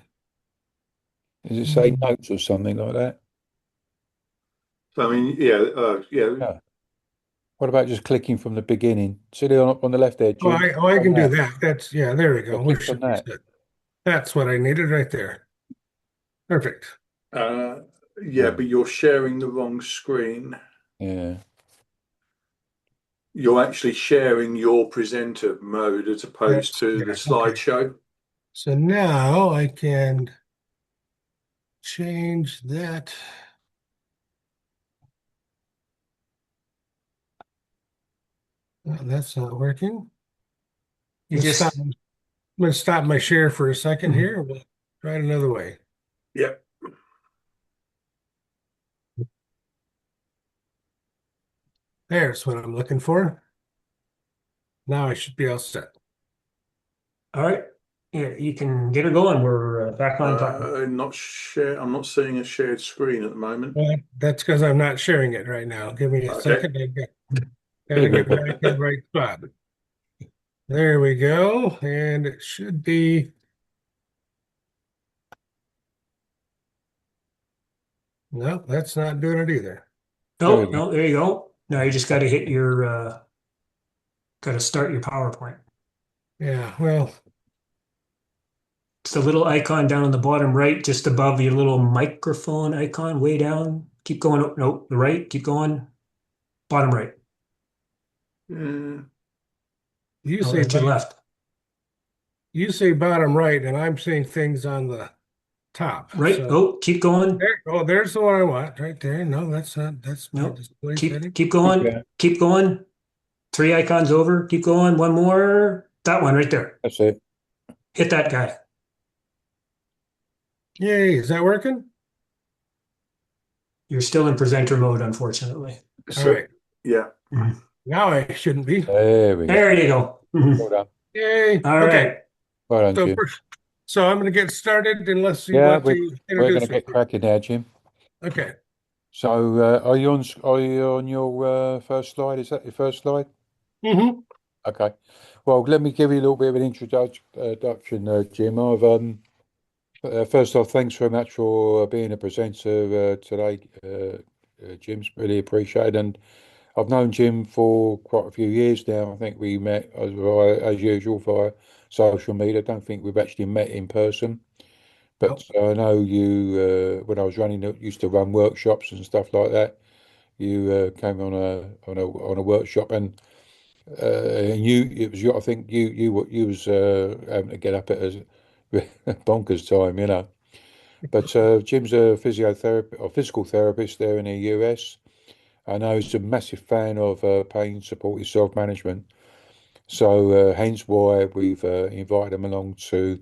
Does it say Hmm. notes or something like that? So I mean, yeah, yeah. Yeah. What about just clicking from the beginning? See there on the left there, Oh, Jim? I On can do that. that. That's yeah, there we Yeah, go. We click on should be that. set. That's what I needed right there. Perfect. Uh, yeah, Yeah. but you're sharing the wrong screen. Yeah. You're actually sharing your presenter mode as opposed That's to yeah, the okay. slideshow. So now I can change that. Oh, that's not working. you Let's stop. just I'm going to stop my share for a second here. We'll try it another way. Yep. There's what I'm looking for. Now I should be all set. all right. Yeah, you can get her going. We're back on time. I'm not seeing a shared screen at the moment. Well, that's because I'm not sharing it right now. Give me a Okay. second. Got to get back in the right spot. There we go. And it should be. No, that's not doing it either. There we No, go. no, there you go. Now you just got to hit your, got to start your PowerPoint. Yeah, well, It's the little icon down on the bottom right, just above your little microphone icon, way down. Keep going. Oh, no, the right. Keep going. Bottom right. Uh, you Oh, say that's your left. you say bottom right, and I'm seeing things on the top. Right. So Oh, keep going. there's the one I want right there. No, that's not. That's my No, display keep setting. keep going. Yeah. Keep going. 3 icons over. Keep going. One more. That one right there. That's it. Hit that guy. Yay, is that working? You're still in presenter mode, unfortunately. All So, right. yeah. Now I shouldn't be. There we go. There you go. Well done. Yay. All Okay. right. Well done, So Jim. so I'm going to get started unless you Yeah, want to we're going introduce to me. get cracking now, Jim. Okay. So, are you on your first slide? Is that your first slide? Mm-hmm. Okay. Well, let me give you a little bit of an introduction, Jim. First off, thanks very much for being a presenter today, Jim's really appreciated. And I've known Jim for quite a few years now. I think we met as usual via social media. I don't think we've actually met in person, but I know you when I was used to run workshops and stuff like that. You came on a workshop and it was I think you was having to get up at a bonkers time, you know. But Jim's a physiotherapist or physical therapist there in the US. I know he's a massive fan of pain supported self-management. So hence why we've invited him along to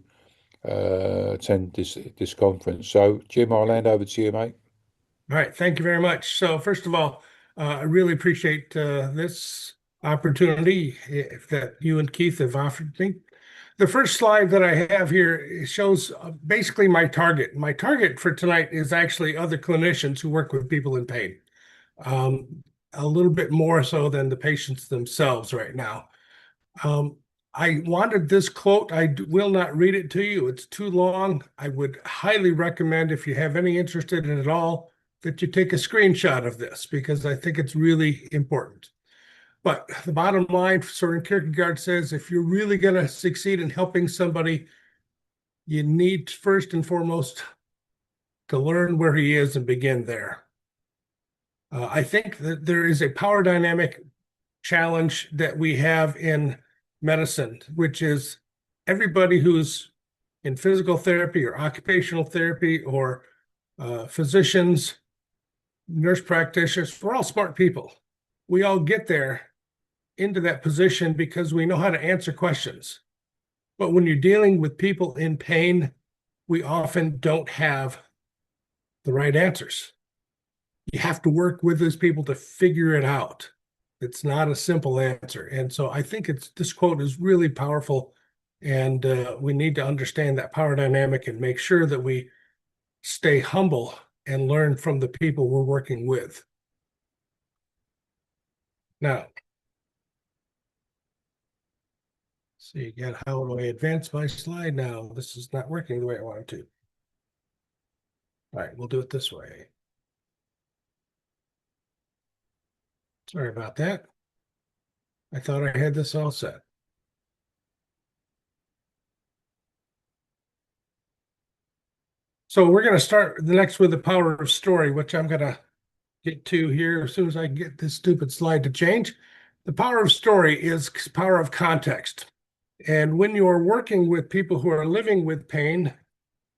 attend this conference. So Jim, I'll hand over to you, mate. All right. Thank you very much. So first of all, I really appreciate this opportunity that you and Keith have offered me. The first slide that I have here shows basically my target. My target for tonight is actually other clinicians who work with people in pain, a little bit more so than the patients themselves right now. I wanted this quote. I will not read it to you. It's too long. I would highly recommend, if you have any interest in it at all, that you take a screenshot of this because I think it's really important. But the bottom line, Soren Kierkegaard says, if you're really going to succeed in helping somebody, you need first and foremost to learn where he is and begin there. I think that there is a power dynamic challenge that we have in medicine, which is everybody who's in physical therapy or occupational therapy or physicians, nurse practitioners, we're all smart people. We all get there into that position because we know how to answer questions. But when you're dealing with people in pain, we often don't have the right answers. You have to work with those people to figure it out. It's not a simple answer. And so I think this quote is really powerful, and we need to understand that power dynamic and make sure that we stay humble and learn from the people we're working with. Now, see again, how do I advance my slide now? This is not working the way I want it to. All right, we'll do it this way. Sorry about that. I thought I had this all set. So we're going to start the next with the power of story, which I'm going to get to here as soon as I get this stupid slide to change. The power of story is power of context. And when you are working with people who are living with pain,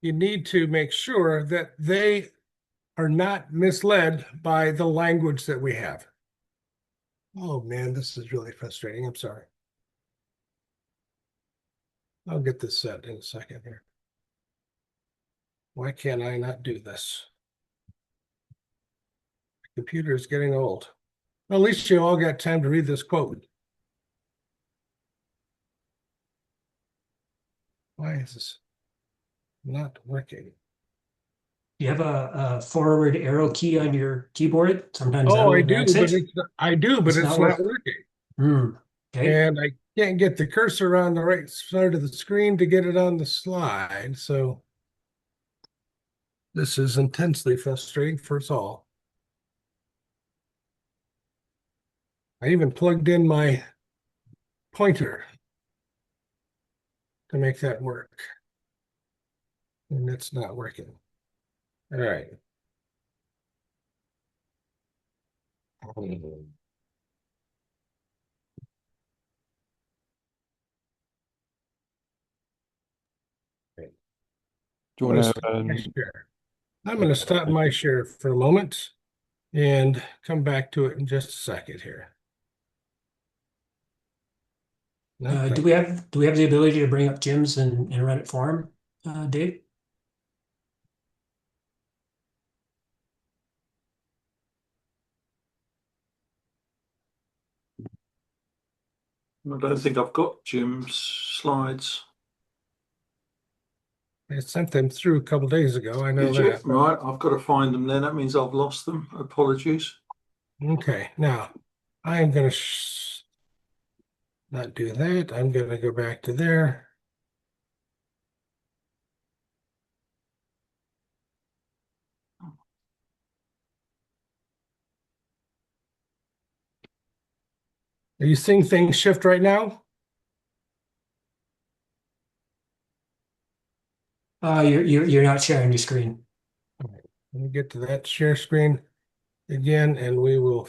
you need to make sure that they are not misled by the language that we have. Oh man, this is really frustrating. I'm sorry. I'll get this set in a second here. Why can't I not do this? The computer is getting old. Well, at least you all got time to read this quote. Why is this not working? You have a forward arrow key on your keyboard. Sometimes Oh, that'll I do, advance but it. it's not working. Okay. And I can't get the cursor on the right side of the screen to get it on the slide. So this is intensely frustrating for us all. I even plugged in my pointer to make that work. And it's not working. All right. Do you want to? I'm going to stop my share for a moment and come back to it in just a second here. Do we have the ability to bring up Jim's and run it for him, Dave? I don't think I've got Jim's slides. I sent them through a couple days ago. I know Did you? that. Right, I've got to find them then. That means I've lost them. Apologies. Okay, now I am going to not do that. I'm going to go back to there. Are you seeing things shift right now? You're not sharing your screen. All right, let me get to that share screen again, and we will.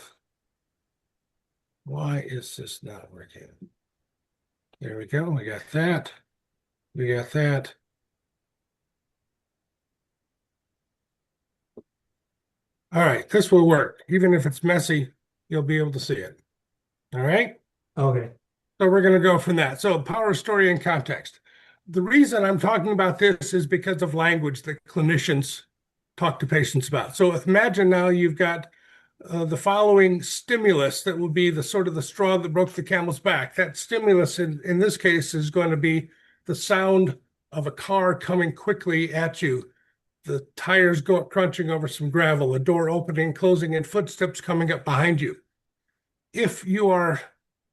Why is this not working? There we go. We got that. We got that. All right, this will work. Even if it's messy, you'll be able to see it. All right? Okay. So we're going to go from that. So power of story and context. The reason I'm talking about this is because of language that clinicians talk to patients about. So imagine now you've got the following stimulus that will be the sort of the straw that broke the camel's back. That stimulus in this case is going to be the sound of a car coming quickly at you, the tires go crunching over some gravel, a door opening, closing, and footsteps coming up behind you. If you are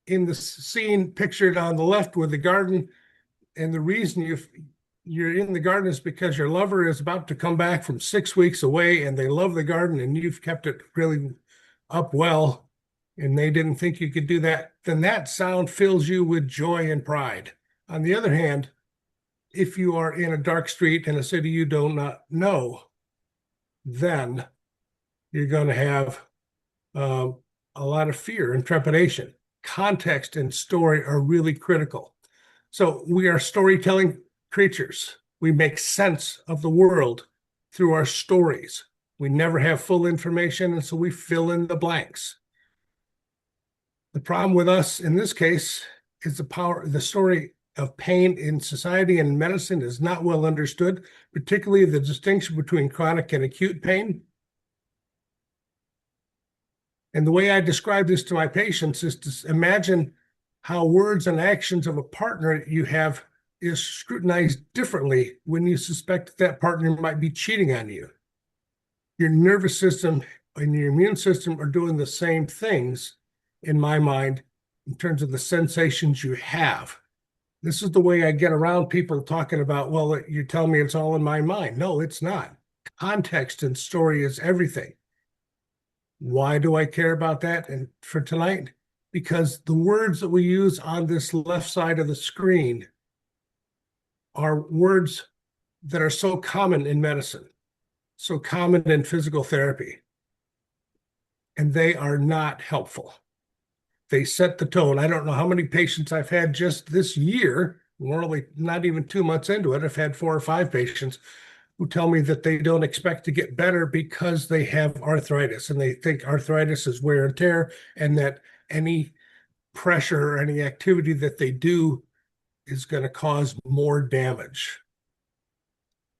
in the scene pictured on the left with the garden, and the reason you're in the garden is because your lover is about to come back from 6 weeks away and they love the garden and you've kept it really up well and they didn't think you could do that, then that sound fills you with joy and pride. On the other hand, if you are in a dark street in a city you do not know, then you're going to have a lot of fear and trepidation. Context and story are really critical. So we are storytelling creatures. We make sense of the world through our stories. We never have full information, and so we fill in the blanks. The problem with us in this case is the story of pain in society and medicine is not well understood, particularly the distinction between chronic and acute pain. And the way I describe this to my patients is to imagine how words and actions of a partner you have is scrutinized differently when you suspect that partner might be cheating on you. Your nervous system and your immune system are doing the same things, in my mind, in terms of the sensations you have. This is the way I get around people talking about, well, you tell me it's all in my mind. No, it's not. Context and story is everything. Why do I care about that? And for tonight, because the words that we use on this left side of the screen are words that are so common in medicine, so common in physical therapy, and they are not helpful. They set the tone. I don't know how many patients I've had just this year, we're only not even 2 months into it. I've had 4 or 5 patients who tell me that they don't expect to get better because they have arthritis and they think arthritis is wear and tear and that any pressure or any activity that they do is going to cause more damage.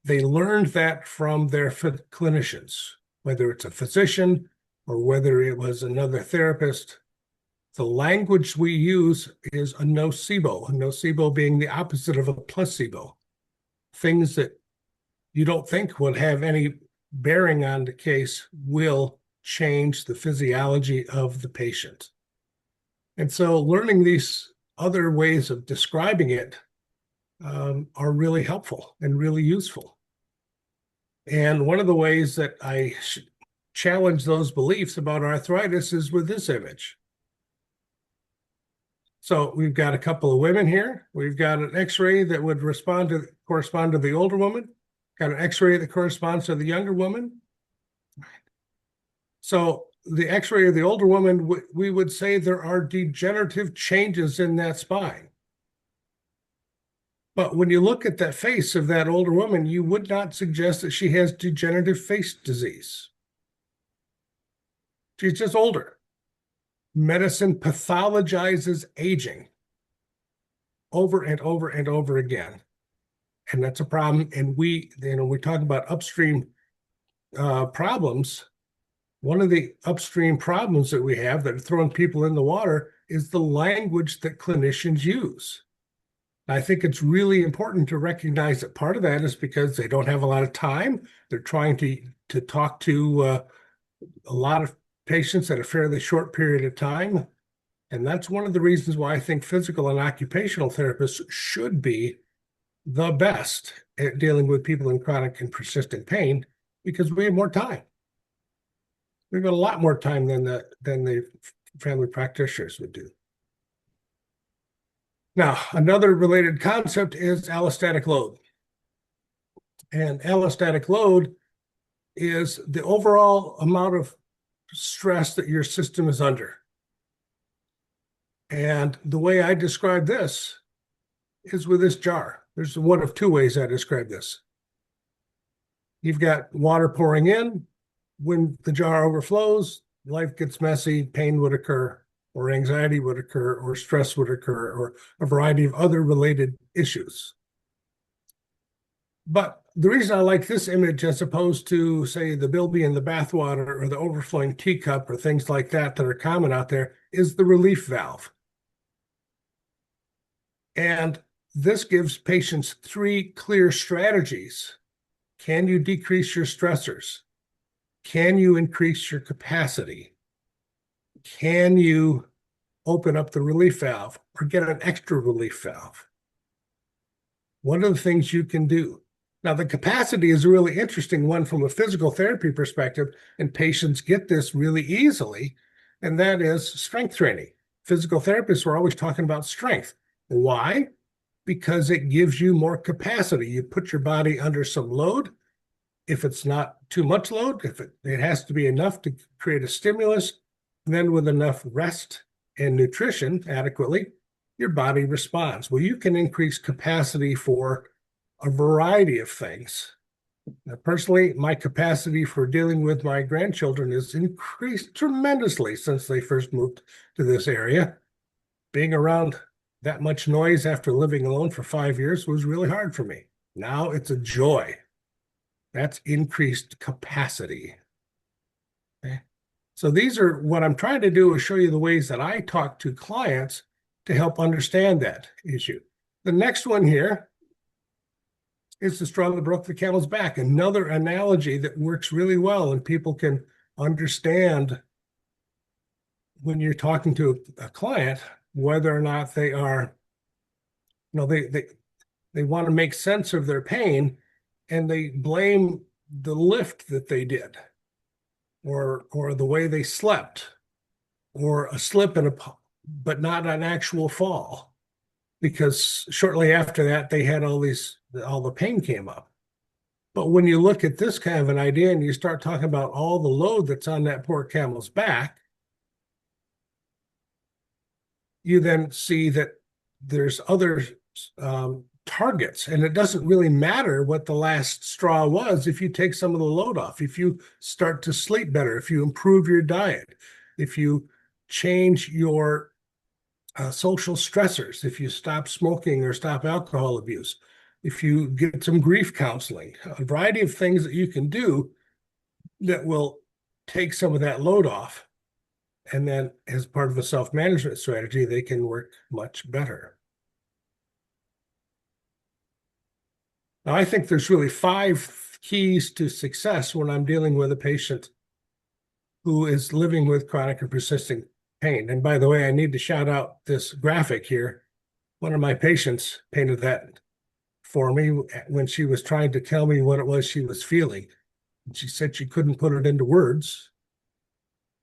They learned that from their clinicians, whether it's a physician or whether it was another therapist. The language we use is a nocebo being the opposite of a placebo. Things that you don't think will have any bearing on the case will change the physiology of the patient. And so learning these other ways of describing it are really helpful and really useful. And one of the ways that I challenge those beliefs about arthritis is with this image. So we've got a couple of women here. We've got an x-ray that would correspond to the older woman. Got an x-ray that corresponds to the younger woman. So the x-ray of the older woman, we would say there are degenerative changes in that spine. But when you look at that face of that older woman, you would not suggest that she has degenerative face disease. She's just older. Medicine pathologizes aging. over and over and over again. And that's a problem. And we talk about upstream problems. One of the upstream problems that we have that are throwing people in the water is the language that clinicians use. I think it's really important to recognize that part of that is because they don't have a lot of time. They're trying to talk to a lot of patients at a fairly short period of time. And that's one of the reasons why I think physical and occupational therapists should be the best at dealing with people in chronic and persistent pain, because we have more time. We've got a lot more time than the family practitioners would do. Now, another related concept is allostatic load. And allostatic load is the overall amount of stress that your system is under. And the way I describe this is with this jar. There's one of two ways I describe this. You've got water pouring in. When the jar overflows, life gets messy, pain would occur, or anxiety would occur, or stress would occur, or a variety of other related issues. But the reason I like this image as opposed to, say, the Bilby in the bathwater or the overflowing teacup or things like that that are common out there is the relief valve. And this gives patients three clear strategies. Can you decrease your stressors? Can you increase your capacity? Can you open up the relief valve or get an extra relief valve? One of the things you can do. Now, the capacity is a really interesting one from a physical therapy perspective, and patients get this really easily, and that is strength training. Physical therapists are always talking about strength. Why? Because it gives you more capacity. You put your body under some load. If it's not too much load, if it has to be enough to create a stimulus, then with enough rest and nutrition adequately, your body responds. Well, you can increase capacity for a variety of things. Now, personally, my capacity for dealing with my grandchildren has increased tremendously since they first moved to this area. Being around that much noise after living alone for 5 years was really hard for me. Now it's a joy. That's increased capacity. Okay. So these are what I'm trying to do is show you the ways that I talk to clients to help understand that issue. The next one here is the straw that broke the camel's back. Another analogy that works really well and people can understand when you're talking to a client, whether or not they are, they want to make sense of their pain and they blame the lift that they did or the way they slept or a slip but not an actual fall, because shortly after that they had all the pain came up. But when you look at this kind of an idea and you start talking about all the load that's on that poor camel's back, you then see that there's other targets, and it doesn't really matter what the last straw was if you take some of the load off, if you start to sleep better, if you improve your diet, if you change your social stressors, if you stop smoking or stop alcohol abuse, if you get some grief counseling, a variety of things that you can do that will take some of that load off. And then as part of a self-management strategy, they can work much better. Now, I think there's really 5 keys to success when I'm dealing with a patient who is living with chronic and persistent pain. And by the way, I need to shout out this graphic here. One of my patients painted that for me when she was trying to tell me what it was she was feeling. And she said she couldn't put it into words,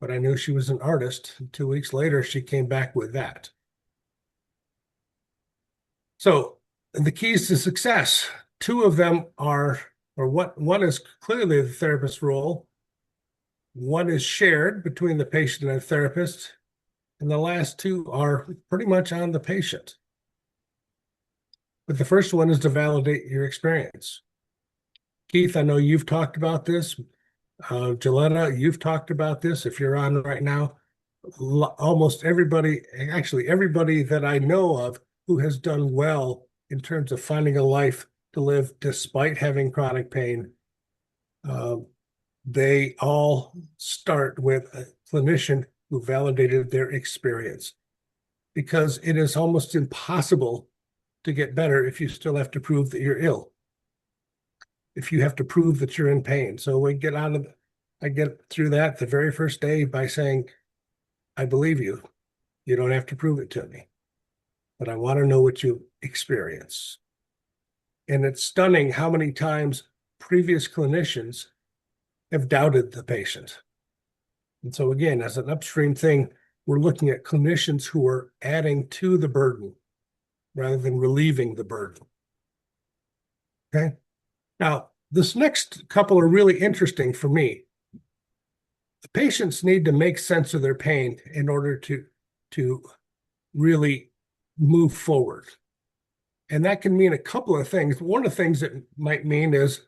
but I knew she was an artist. And 2 weeks later, she came back with that. So the keys to success, 2 of them are, one is clearly the therapist's role. One is shared between the patient and the therapist. And the last 2 are pretty much on the patient. But the first one is to validate your experience. Keith, I know you've talked about this. Joletta, you've talked about this. If you're on right now, almost everybody, actually everybody that I know of who has done well in terms of finding a life to live despite having chronic pain, they all start with a clinician who validated their experience, because it is almost impossible to get better if you still have to prove that you're ill, if you have to prove that you're in pain. So I get through that the very first day by saying, I believe you. You don't have to prove it to me, but I want to know what you experience. And it's stunning how many times previous clinicians have doubted the patient. And so again, as an upstream thing, we're looking at clinicians who are adding to the burden rather than relieving the burden. Okay. Now, this next couple are really interesting for me. The patients need to make sense of their pain in order to really move forward. And that can mean a couple of things. One of the things it might mean is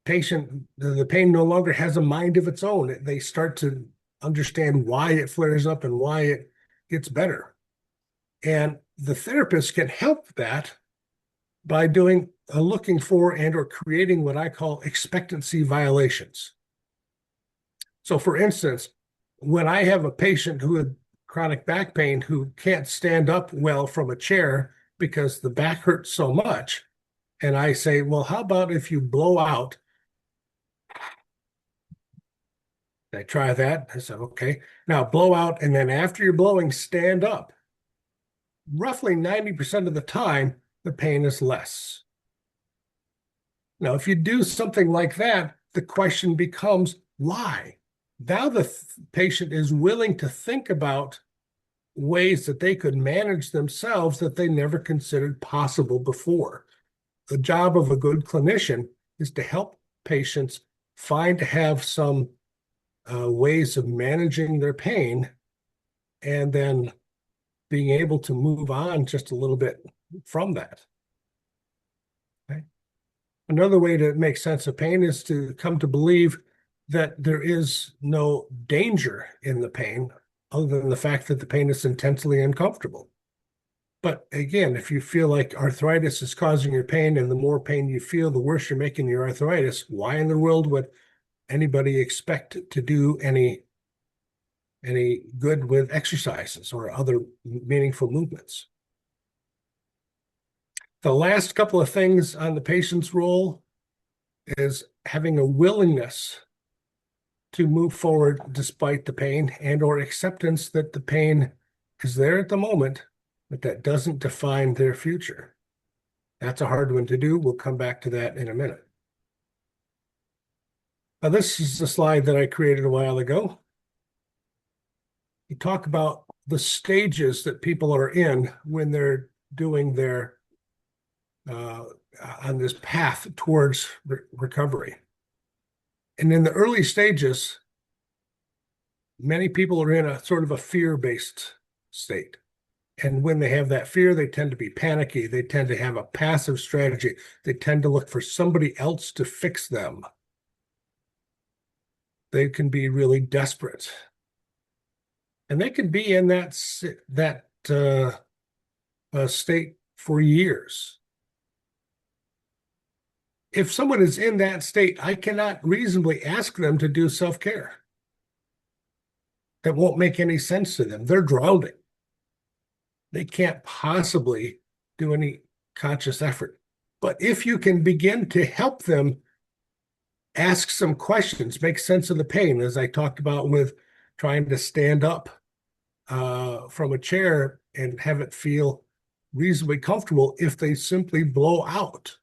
the pain no longer has a mind of its own. They start to understand why it flares up and why it gets better. And the therapist can help that by doing looking for and or creating what I call expectancy violations. So for instance, when I have a patient who had chronic back pain who can't stand up well from a chair because the back hurts so much, and I say, well, how about if you blow out? I try that. I said, okay, now blow out, and then after you're blowing, stand up. Roughly 90% of the time, the pain is less. Now, if you do something like that, the question becomes why? Now the patient is willing to think about ways that they could manage themselves that they never considered possible before. The job of a good clinician is to help patients have some ways of managing their pain and then being able to move on just a little bit from that. Okay. Another way to make sense of pain is to come to believe that there is no danger in the pain other than the fact that the pain is intensely uncomfortable. But again, if you feel like arthritis is causing your pain and the more pain you feel, the worse you're making your arthritis, why in the world would anybody expect to do any good with exercises or other meaningful movements? The last couple of things on the patient's role is having a willingness to move forward despite the pain and or acceptance that the pain is there at the moment, but that doesn't define their future. That's a hard one to do. We'll come back to that in a minute. Now, this is a slide that I created a while ago. You talk about the stages that people are in when they're doing their on this path towards recovery. And in the early stages, many people are in a sort of a fear-based state. And when they have that fear, they tend to be panicky. They tend to have a passive strategy. They tend to look for somebody else to fix them. They can be really desperate. And they can be in that state for years. If someone is in that state, I cannot reasonably ask them to do self-care. That won't make any sense to them. They're drowning. They can't possibly do any conscious effort. But if you can begin to help them ask some questions, make sense of the pain, as I talked about with trying to stand up from a chair and have it feel reasonably comfortable if they simply blow out.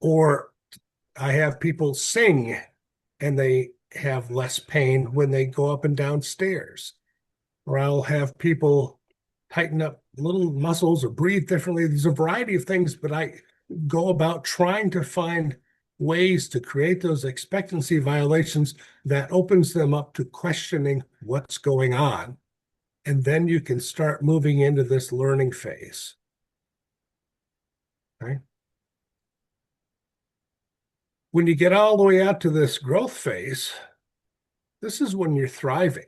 Or I have people sing and they have less pain when they go up and down stairs. Or I'll have people tighten up little muscles or breathe differently. There's a variety of things, but I go about trying to find ways to create those expectancy violations that opens them up to questioning what's going on. And then you can start moving into this learning phase. Okay. When you get all the way out to this growth phase, this is when you're thriving,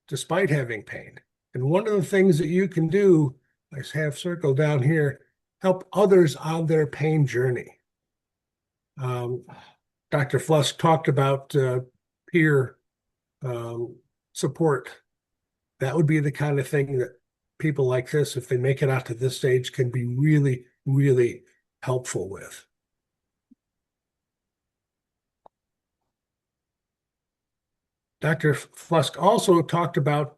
despite having pain. And one of the things that you can do I have circled down here, help others on their pain journey. Dr. Flusk talked about peer support. That would be the kind of thing that people like this, if they make it out to this stage, can be really, really helpful with. Dr. Flusk also talked about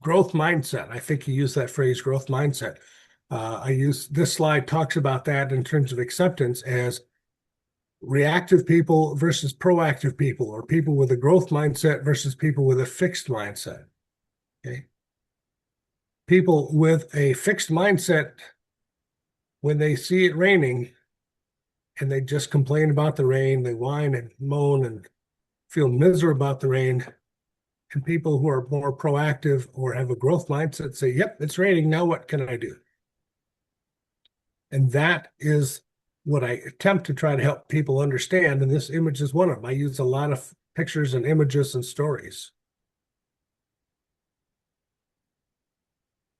growth mindset. I think he used that phrase, growth mindset. This slide talks about that in terms of acceptance as reactive people versus proactive people, or people with a growth mindset versus people with a fixed mindset. Okay. People with a fixed mindset, when they see it raining and they just complain about the rain, they whine and moan and feel miserable about the rain. And people who are more proactive or have a growth mindset say, yep, it's raining. Now what can I do? And that is what I attempt to try to help people understand. And this image is one of them. I use a lot of pictures and images and stories.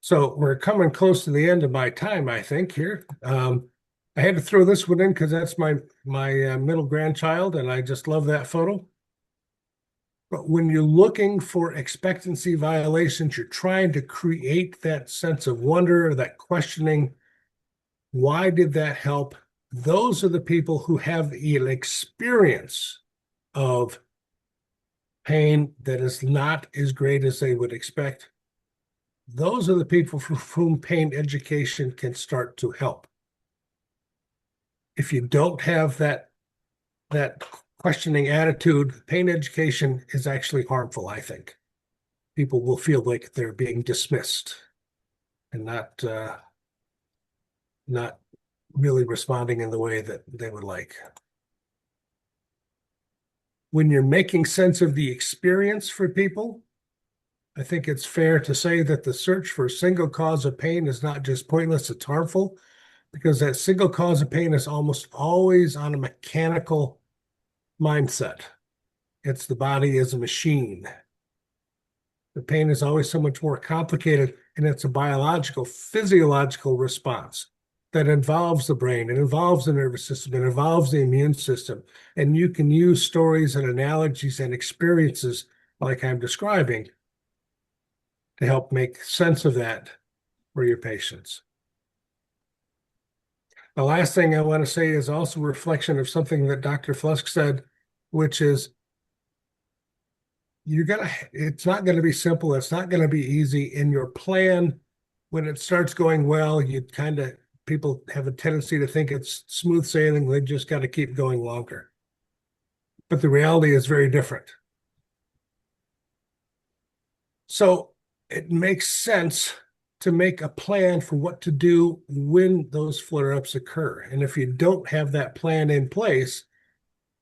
So we're coming close to the end of my time, I think, here. I had to throw this one in because that's my middle grandchild, and I just love that photo. But when you're looking for expectancy violations, you're trying to create that sense of wonder, that questioning. Why did that help? Those are the people who have an experience of pain that is not as great as they would expect. Those are the people for whom pain education can start to help. If you don't have that questioning attitude, pain education is actually harmful, I think. People will feel like they're being dismissed and not really responding in the way that they would like. When you're making sense of the experience for people, I think it's fair to say that the search for a single cause of pain is not just pointless, it's harmful, because that single cause of pain is almost always on a mechanical mindset. It's the body as a machine. The pain is always so much more complicated, and it's a biological, physiological response that involves the brain, it involves the nervous system, it involves the immune system. And you can use stories and analogies and experiences like I'm describing to help make sense of that for your patients. The last thing I want to say is also a reflection of something that Dr. Flusk said, which is it's not going to be simple. It's not going to be easy. In your plan, when it starts going well, people have a tendency to think it's smooth sailing. They just got to keep going longer. But the reality is very different. So it makes sense to make a plan for what to do when those flare-ups occur. And if you don't have that plan in place,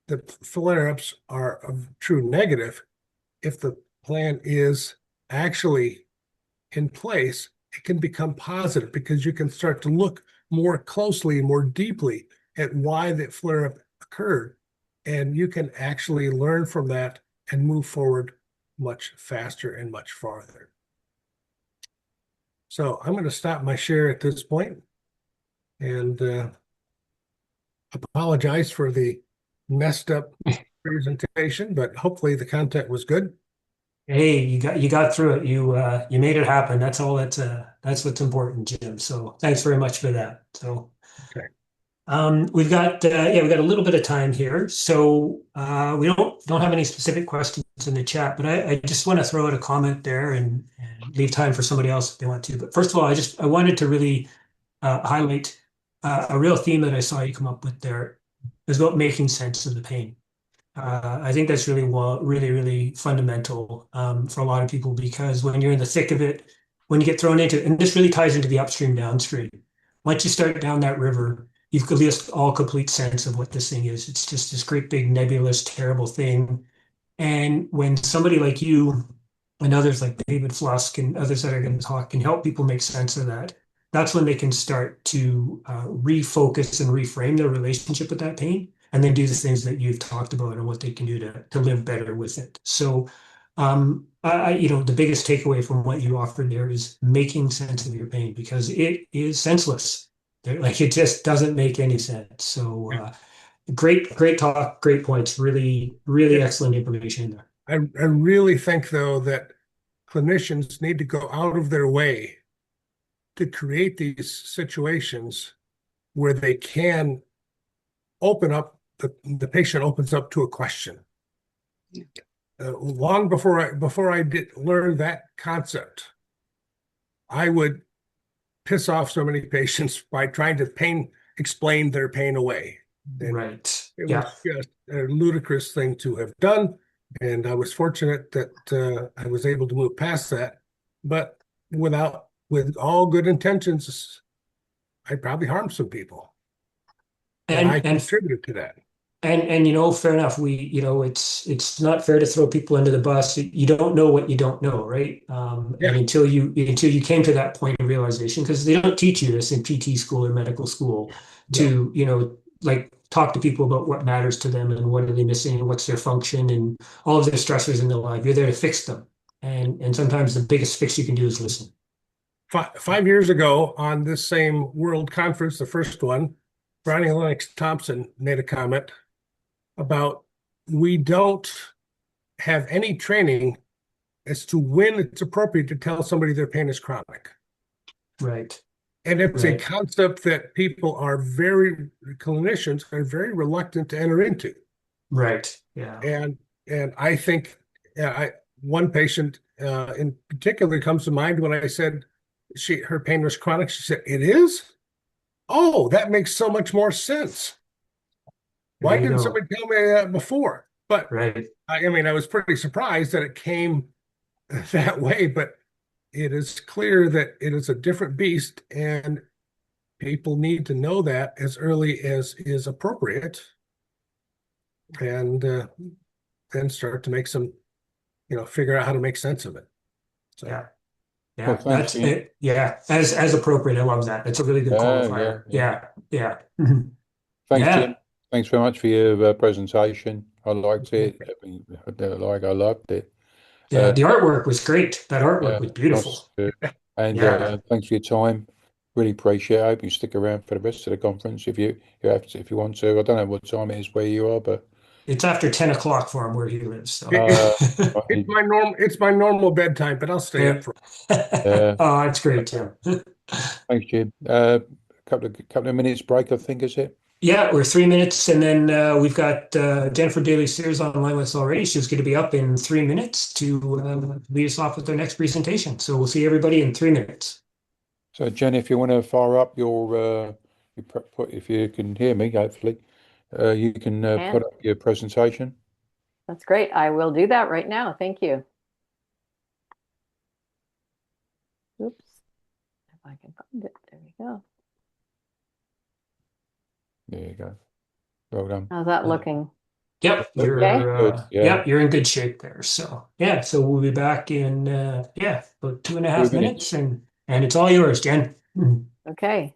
the flare-ups are a true negative. If the plan is actually in place, it can become positive because you can start to look more closely and more deeply at why that flare-up occurred. And you can actually learn from that and move forward much faster and much farther. So I'm going to stop my share at this point and apologize for the messed up presentation, but hopefully the content was good. Hey, you got through it. You made it happen. That's all. That's what's important, Jim. So thanks very much for that. So okay. We've got a little bit of time here. So we don't have any specific questions in the chat, but I just want to throw out a comment there and leave time for somebody else if they want to. But first of all, I wanted to really highlight a real theme that I saw you come up with there is about making sense of the pain. I think that's really fundamental for a lot of people, because when you're in the thick of it, when you get thrown into it, and this really ties into the upstream downstream. Once you start down that river, you've got this all complete sense of what this thing is. It's just this great big nebulous, terrible thing. And when somebody like you and others like David Flusk and others that are going to talk can help people make sense of that, that's when they can start to refocus and reframe their relationship with that pain, and then do the things that you've talked about and what they can do to live better with it. So The biggest takeaway from what you offered there is making sense of your pain because it is senseless. Like it just doesn't make any sense. So great talk, great points. Really, really Yeah. excellent information there. I really think, though, that clinicians need to go out of their way to create these situations where they can open up, the patient opens up to a question. Long before I did learn that concept, I would piss off so many patients by trying to explain their pain away. And Right. it Yeah. was just a ludicrous thing to have done. And I was fortunate that I was able to move past that. But with all good intentions, I probably harmed some people. And I And contributed to that. fair enough. It's not fair to throw people under the bus. You don't know what you don't know, right? Yeah. And until you came to that point of realization, because they don't teach you this in PT school or medical school to, like talk to people about what matters to them and what are they missing and what's their function and all of their stressors in their life. You're there to fix them. And sometimes the biggest fix you can do is listen. 5 years ago on this same World Conference, the first one, Brownie Lennox Thompson made a comment about we don't have any training as to when it's appropriate to tell somebody their pain is chronic. Right. And it's a Right. concept that clinicians are very reluctant to enter into. Right. Yeah. And I think one patient in particular comes to mind when I said her pain was chronic. She said, "It is? Oh, that makes so much more sense. Why There you didn't go. somebody tell me that before?" But Right. I mean, I was pretty surprised that it came that way, but it is clear that it is a different beast, and people need to know that as early as is appropriate, and then start to make some, figure out how to make sense of it. So, Yeah. Well, Yeah, thanks that's for you. it. Yeah, as appropriate. I love that. It's a really good Yeah. qualifier. Yeah, yeah. Mhm. Thanks, Yeah, Jim. Thanks very much for your presentation. I liked it. I mean, I loved it. yeah. Uh, The artwork was great. That artwork yeah, was nice. beautiful. And Yeah, thanks for your time. Really appreciate it. I hope you stick around for the rest of the conference if you want to. I don't know what time it is where you are, but it's after 10 o'clock for him where he lives. So, it, right, it's my normal bedtime, but I'll stay yeah. up for. yeah. Oh, that's great, Tim. Thanks, Jim. Couple of minutes break, I think, is it? Yeah, we're 3 minutes, and then we've got Jennifer Daly-Cyr online with us already. She's going to be up in 3 minutes to lead us off with their next presentation. So we'll see everybody in 3 minutes. So, Jen, if you want to fire up if you can hear me, hopefully, you can put And up your presentation. that's great. I will do that right now. Thank you. Oops. If I can find it. There we go. There you go. Well done. How's that looking? Yep, you're Okay. Good. Yeah. yep, you're in good shape there. So yeah, so we'll be back in about two and a half 2 minutes. minutes, and it's all yours, Jen. Okay.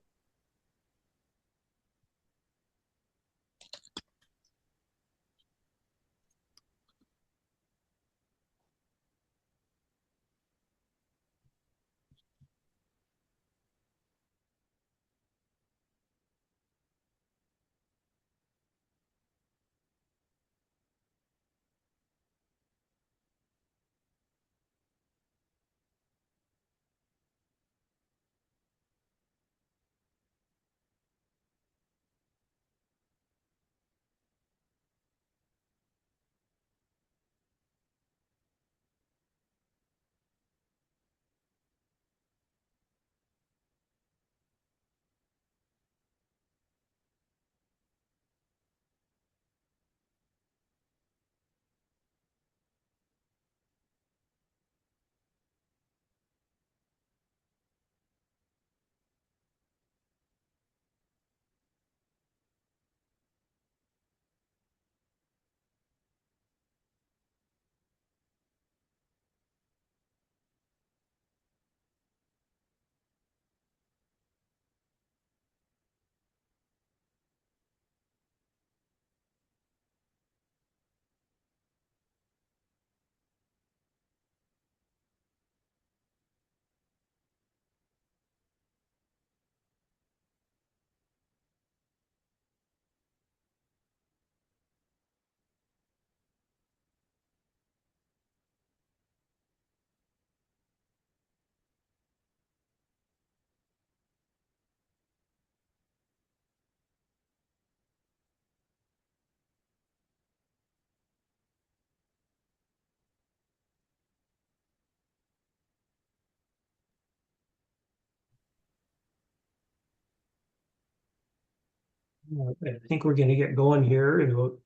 I think we're going to get going here in about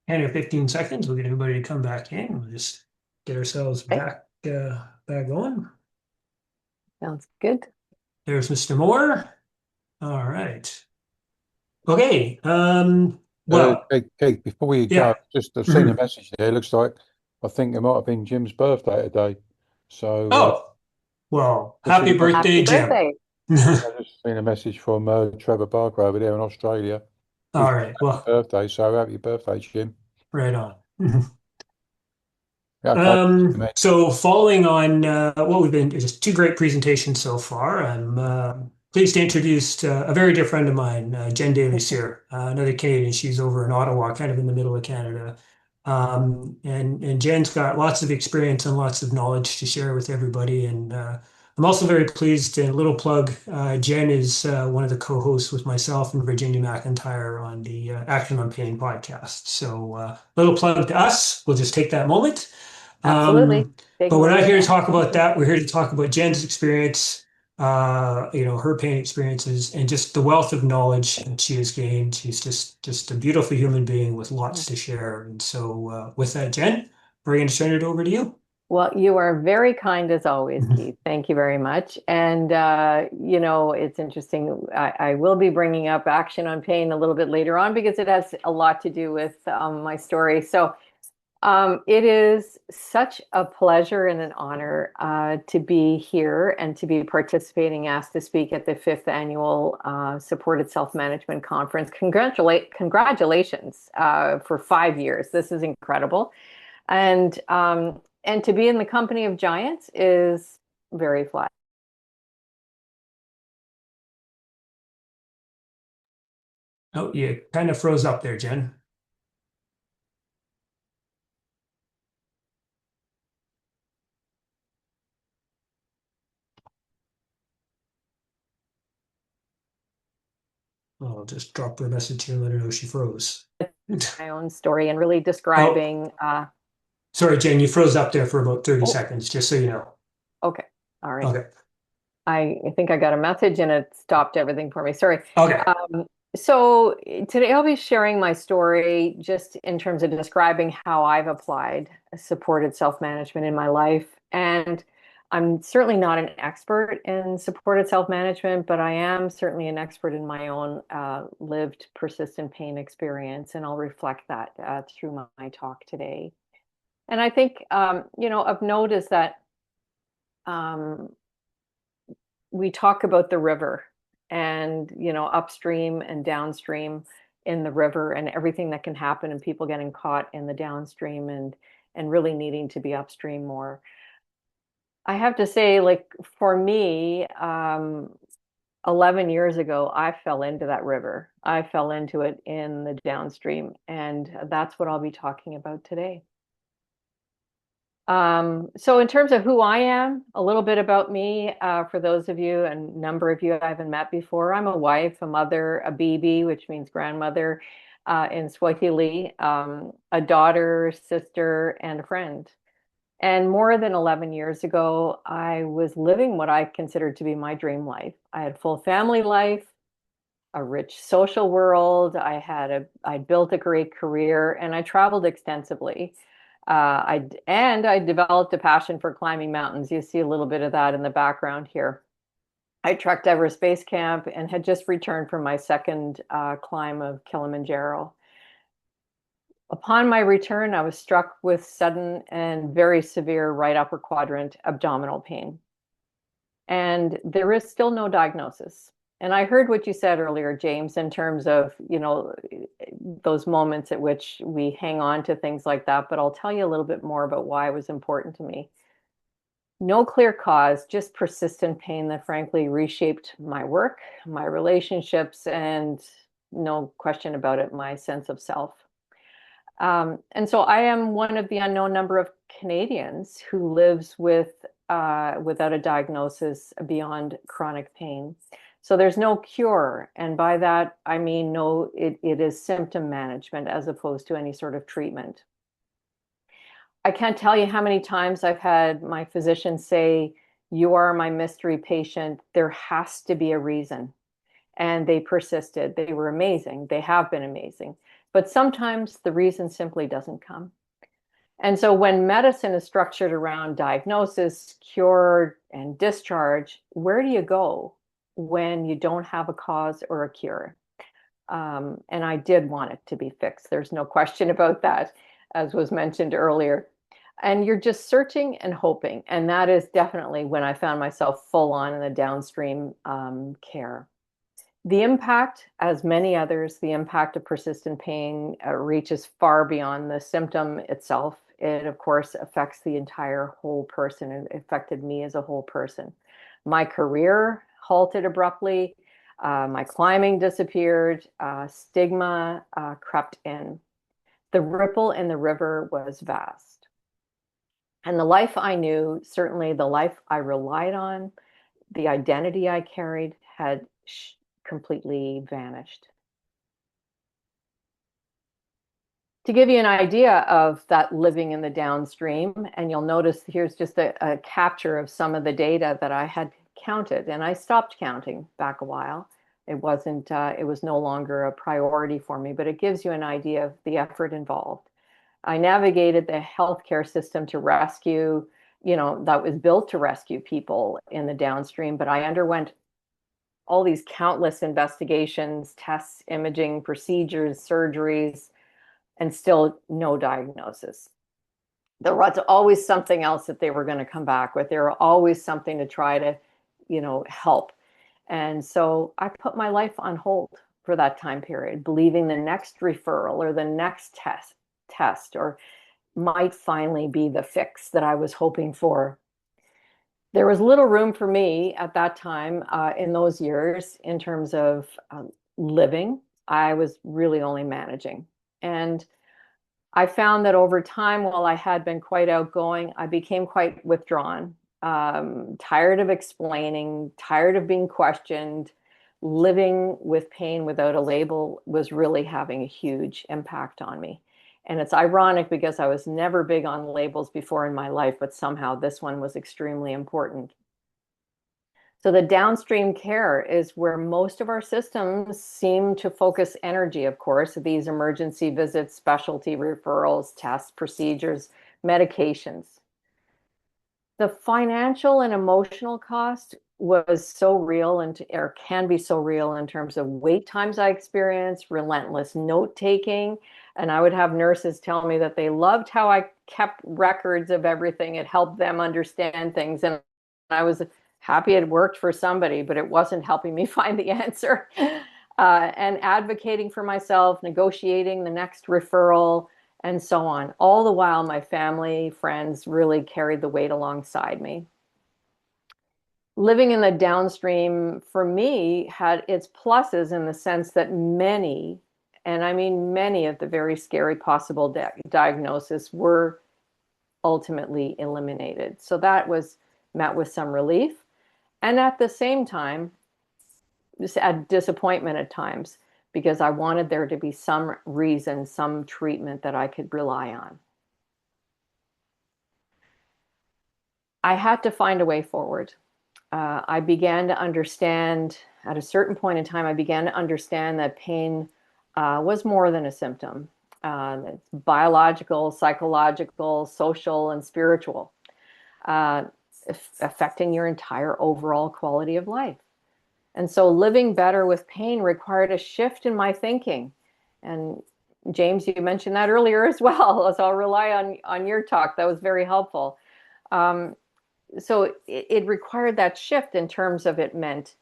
10 or 15 seconds. We'll get everybody to come back in. We'll just get ourselves Okay. back going. Sounds good. There's Mr. Moore. All right. Okay. Well, Keith, before we yeah. go, just I've seen a Mhm. message there. It looks like I think it might have been Jim's birthday today. So Oh, well, just seen happy a message, birthday, Happy Jim. birthday. I just seen a message from Trevor Barker over there in Australia. All Wish right. happy Well, birthday. So happy birthday, Jim. right on. Yeah, okay, mate. So following on what we've been, just two great presentations so far. I'm pleased to introduce a very dear friend of mine, Jen Daly-Cyr, another Canadian. She's over in Ottawa, kind of in the middle of Canada. And Jen's got lots of experience and lots of knowledge to share with everybody. And I'm also very pleased, and a little plug, Jen is one of the co-hosts with myself and Virginia McIntyre on the Action on Pain podcast. So little plug to us. We'll just take that moment. Absolutely. Big But we're not moment. here to talk about that. We're here to talk about Jen's experience, her pain experiences, and just the wealth of knowledge that she has gained. She's just a beautiful human being with lots to share. And so, with that, Jen, we're going to turn it over to you. Well, you are very kind as always, Keith. Thank you very much. And, it's interesting. I will be bringing up Action on Pain a little bit later on because it has a lot to do with my story. So it is such a pleasure and an honor to be here and to be participating, asked to speak at the fifth annual Supported Self-Management Conference. Congratulations for 5 years. This is incredible. And to be in the company of giants is very flattering. Oh, you kind of froze up there, Jen. I'll just drop her a message here and let her know she froze. My own story and really Oh, describing. sorry, Jen, you froze up there for about 30 Oh, seconds, just so you know. okay. All right. Okay. I think I got a message and it stopped everything for me. Sorry. Okay. So today I'll be sharing my story just in terms of describing how I've applied supported self-management in my life. And I'm certainly not an expert in supported self-management, but I am certainly an expert in my own lived persistent pain experience. And I'll reflect that through my talk today. And I think, of note is that um, we talk about the river and upstream and downstream in the river and everything that can happen and people getting caught in the downstream and really needing to be upstream more. I have to say, like, for me, 11 years ago, I fell into that river. I fell into it in the downstream, and that's what I'll be talking about today. So in terms of who I am, a little bit about me, for those of you, and a number of you I haven't met before, I'm a wife, a mother, a bibi, which means grandmother, in Swahili, a daughter, sister, and a friend. And more than 11 years ago, I was living what I considered to be my dream life. I had full family life, a rich social world. I built a great career, and I traveled extensively. I developed a passion for climbing mountains. You see a little bit of that in the background here. I trekked Everest Base Camp and had just returned from my second climb of Kilimanjaro. Upon my return, I was struck with sudden and very severe right upper quadrant abdominal pain. And there is still no diagnosis. And I heard what you said earlier, James, in terms of, those moments at which we hang on to things like that. But I'll tell you a little bit more about why it was important to me. No clear cause, just persistent pain that frankly reshaped my work, my relationships, and no question about it, my sense of self. And so I am one of the unknown number of Canadians who lives without a diagnosis beyond chronic pain. So there's no cure. And by that, I mean, it is symptom management as opposed to any sort of treatment. I can't tell you how many times I've had my physician say, "You are my mystery patient. There has to be a reason." and they persisted. They were amazing. They have been amazing. But sometimes the reason simply doesn't come. And so when medicine is structured around diagnosis, cure, and discharge, where do you go when you don't have a cause or a cure? And I did want it to be fixed. There's no question about that, as was mentioned earlier. And you're just searching and hoping. And that is definitely when I found myself full on in the downstream care. The impact, as many others, the impact of persistent pain reaches far beyond the symptom itself. It, of course, affects the entire whole person. It affected me as a whole person. My career halted abruptly. My climbing disappeared. Stigma crept in. The ripple in the river was vast. And the life I knew, certainly the life I relied on, the identity I carried had completely vanished. To give you an idea of that living in the downstream, and you'll notice here's just a capture of some of the data that I had counted, and I stopped counting back a while. It was no longer a priority for me, but it gives you an idea of the effort involved. I navigated the healthcare system to rescue, that was built to rescue people in the downstream, but I underwent all these countless investigations, tests, imaging, procedures, surgeries, and still no diagnosis. There was always something else that they were going to come back with. There were always something to try to, help. And so I put my life on hold for that time period, believing the next referral or the next test or might finally be the fix that I was hoping for. There was little room for me at that time in those years in terms of living. I was really only managing. And I found that over time, while I had been quite outgoing, I became quite withdrawn, tired of explaining, tired of being questioned. Living with pain without a label was really having a huge impact on me. And it's ironic because I was never big on labels before in my life, but somehow this one was extremely important. So the downstream care is where most of our systems seem to focus energy, of course, these emergency visits, specialty referrals, tests, procedures, medications. The financial and emotional cost was so real or can be so real in terms of wait times I experienced, relentless note taking. And I would have nurses tell me that they loved how I kept records of everything. It helped them understand things. And I was happy it worked for somebody, but it wasn't helping me find the answer. And advocating for myself, negotiating the next referral, and so on. All the while, my family, friends really carried the weight alongside me. Living in the downstream, for me, had its pluses in the sense that many, and I mean many of the very scary possible diagnoses were ultimately eliminated. So that was met with some relief. And at the same time, just a disappointment at times, because I wanted there to be some reason, some treatment that I could rely on. I had to find a way forward. I began to understand, at a certain point in time, I began to understand that pain was more than a symptom. It's biological, psychological, social, and spiritual, affecting your entire overall quality of life. And so living better with pain required a shift in my thinking. And James, you mentioned that earlier as well. So I'll rely on your talk. That was very helpful. So it required that shift in terms of it meant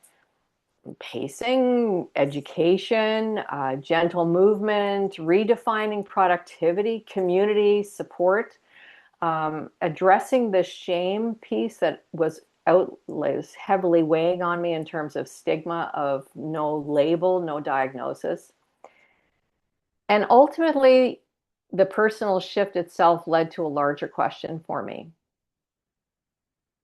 pacing, education, gentle movement, redefining productivity, community support, addressing the shame piece that was heavily weighing on me in terms of stigma of no label, no diagnosis. And ultimately, the personal shift itself led to a larger question for me.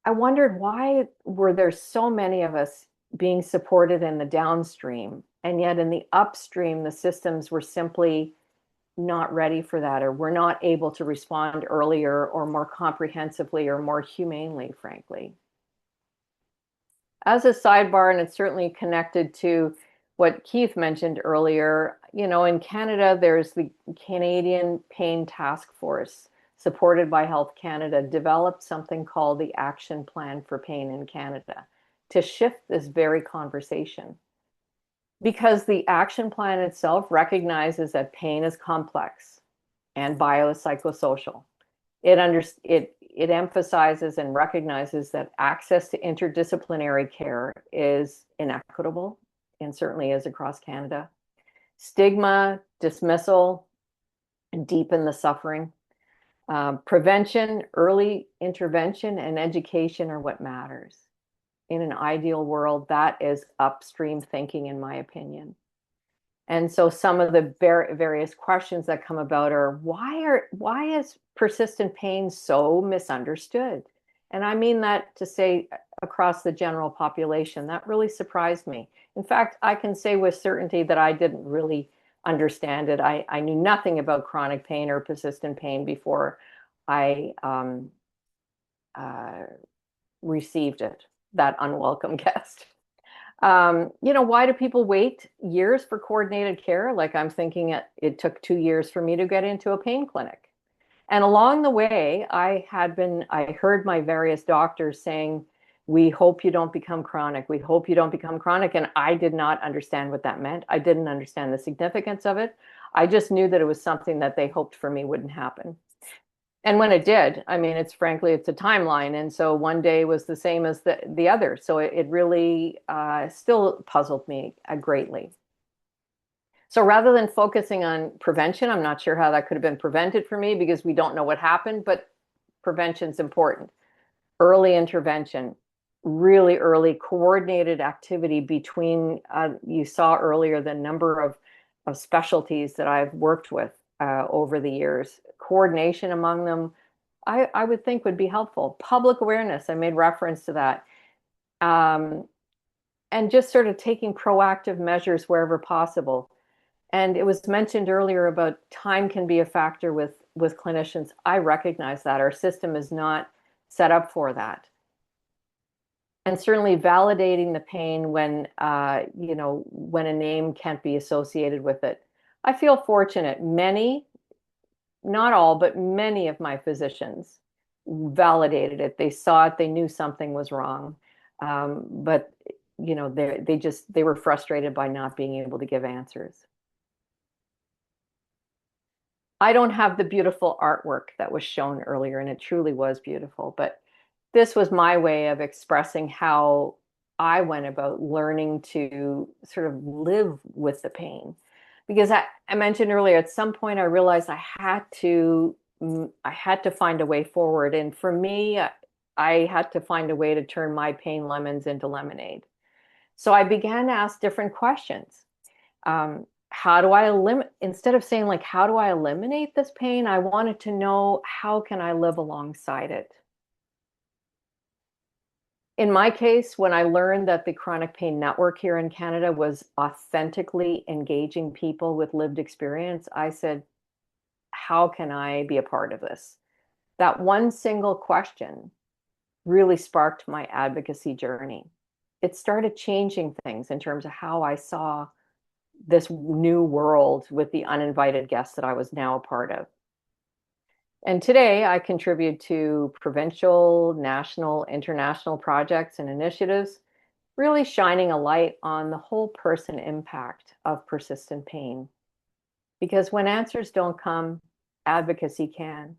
I wondered, why were there so many of us being supported in the downstream, and yet in the upstream, the systems were simply not ready for that, or were not able to respond earlier or more comprehensively or more humanely, frankly. As a sidebar, and it's certainly connected to what Keith mentioned earlier, in Canada, there's the Canadian Pain Task Force, supported by Health Canada, developed something called the Action Plan for Pain in Canada to shift this very conversation. Because the action plan itself recognizes that pain is complex and biopsychosocial. It emphasizes and recognizes that access to interdisciplinary care is inequitable, and certainly is across Canada. Stigma, dismissal, deepen the suffering. Prevention, early intervention, and education are what matters. In an ideal world, that is upstream thinking, in my opinion. And so some of the various questions that come about are, why is persistent pain so misunderstood? And I mean that to say across the general population. That really surprised me. In fact, I can say with certainty that I didn't really understand it. I knew nothing about chronic pain or persistent pain before I received it, that unwelcome guest. Why do people wait years for coordinated care? Like, I'm thinking it took 2 years for me to get into a pain clinic. And along the way, I heard my various doctors saying, we hope you don't become chronic. We hope you don't become chronic. And I did not understand what that meant. I didn't understand the significance of it. I just knew that it was something that they hoped for me wouldn't happen. And when it did, I mean, it's a timeline. And so one day was the same as the other. So it really still puzzled me greatly. So rather than focusing on prevention, I'm not sure how that could have been prevented for me because we don't know what happened, but prevention's important. Early intervention, really early coordinated activity between, you saw earlier the number of specialties that I've worked with over the years. Coordination among them, I would think would be helpful. Public awareness, I made reference to that. And just sort of taking proactive measures wherever possible. And it was mentioned earlier about time can be a factor with clinicians. I recognize that our system is not set up for that. And certainly validating the pain when a name can't be associated with it. I feel fortunate. Many, not all, but many of my physicians validated it. They saw it. They knew something was wrong. But they were frustrated by not being able to give answers. I don't have the beautiful artwork that was shown earlier, and it truly was beautiful, but this was my way of expressing how I went about learning to sort of live with the pain. Because I mentioned earlier, at some point I realized I had to find a way forward. And for me, I had to find a way to turn my pain lemons into lemonade. So I began to ask different questions. How do I instead of saying like, how do I eliminate this pain? I wanted to know, how can I live alongside it? In my case, when I learned that the Chronic Pain Network here in Canada was authentically engaging people with lived experience, I said, how can I be a part of this? That one single question really sparked my advocacy journey. It started changing things in terms of how I saw this new world with the uninvited guests that I was now a part of. And today I contribute to provincial, national, international projects and initiatives, really shining a light on the whole person impact of persistent pain. Because when answers don't come, advocacy can.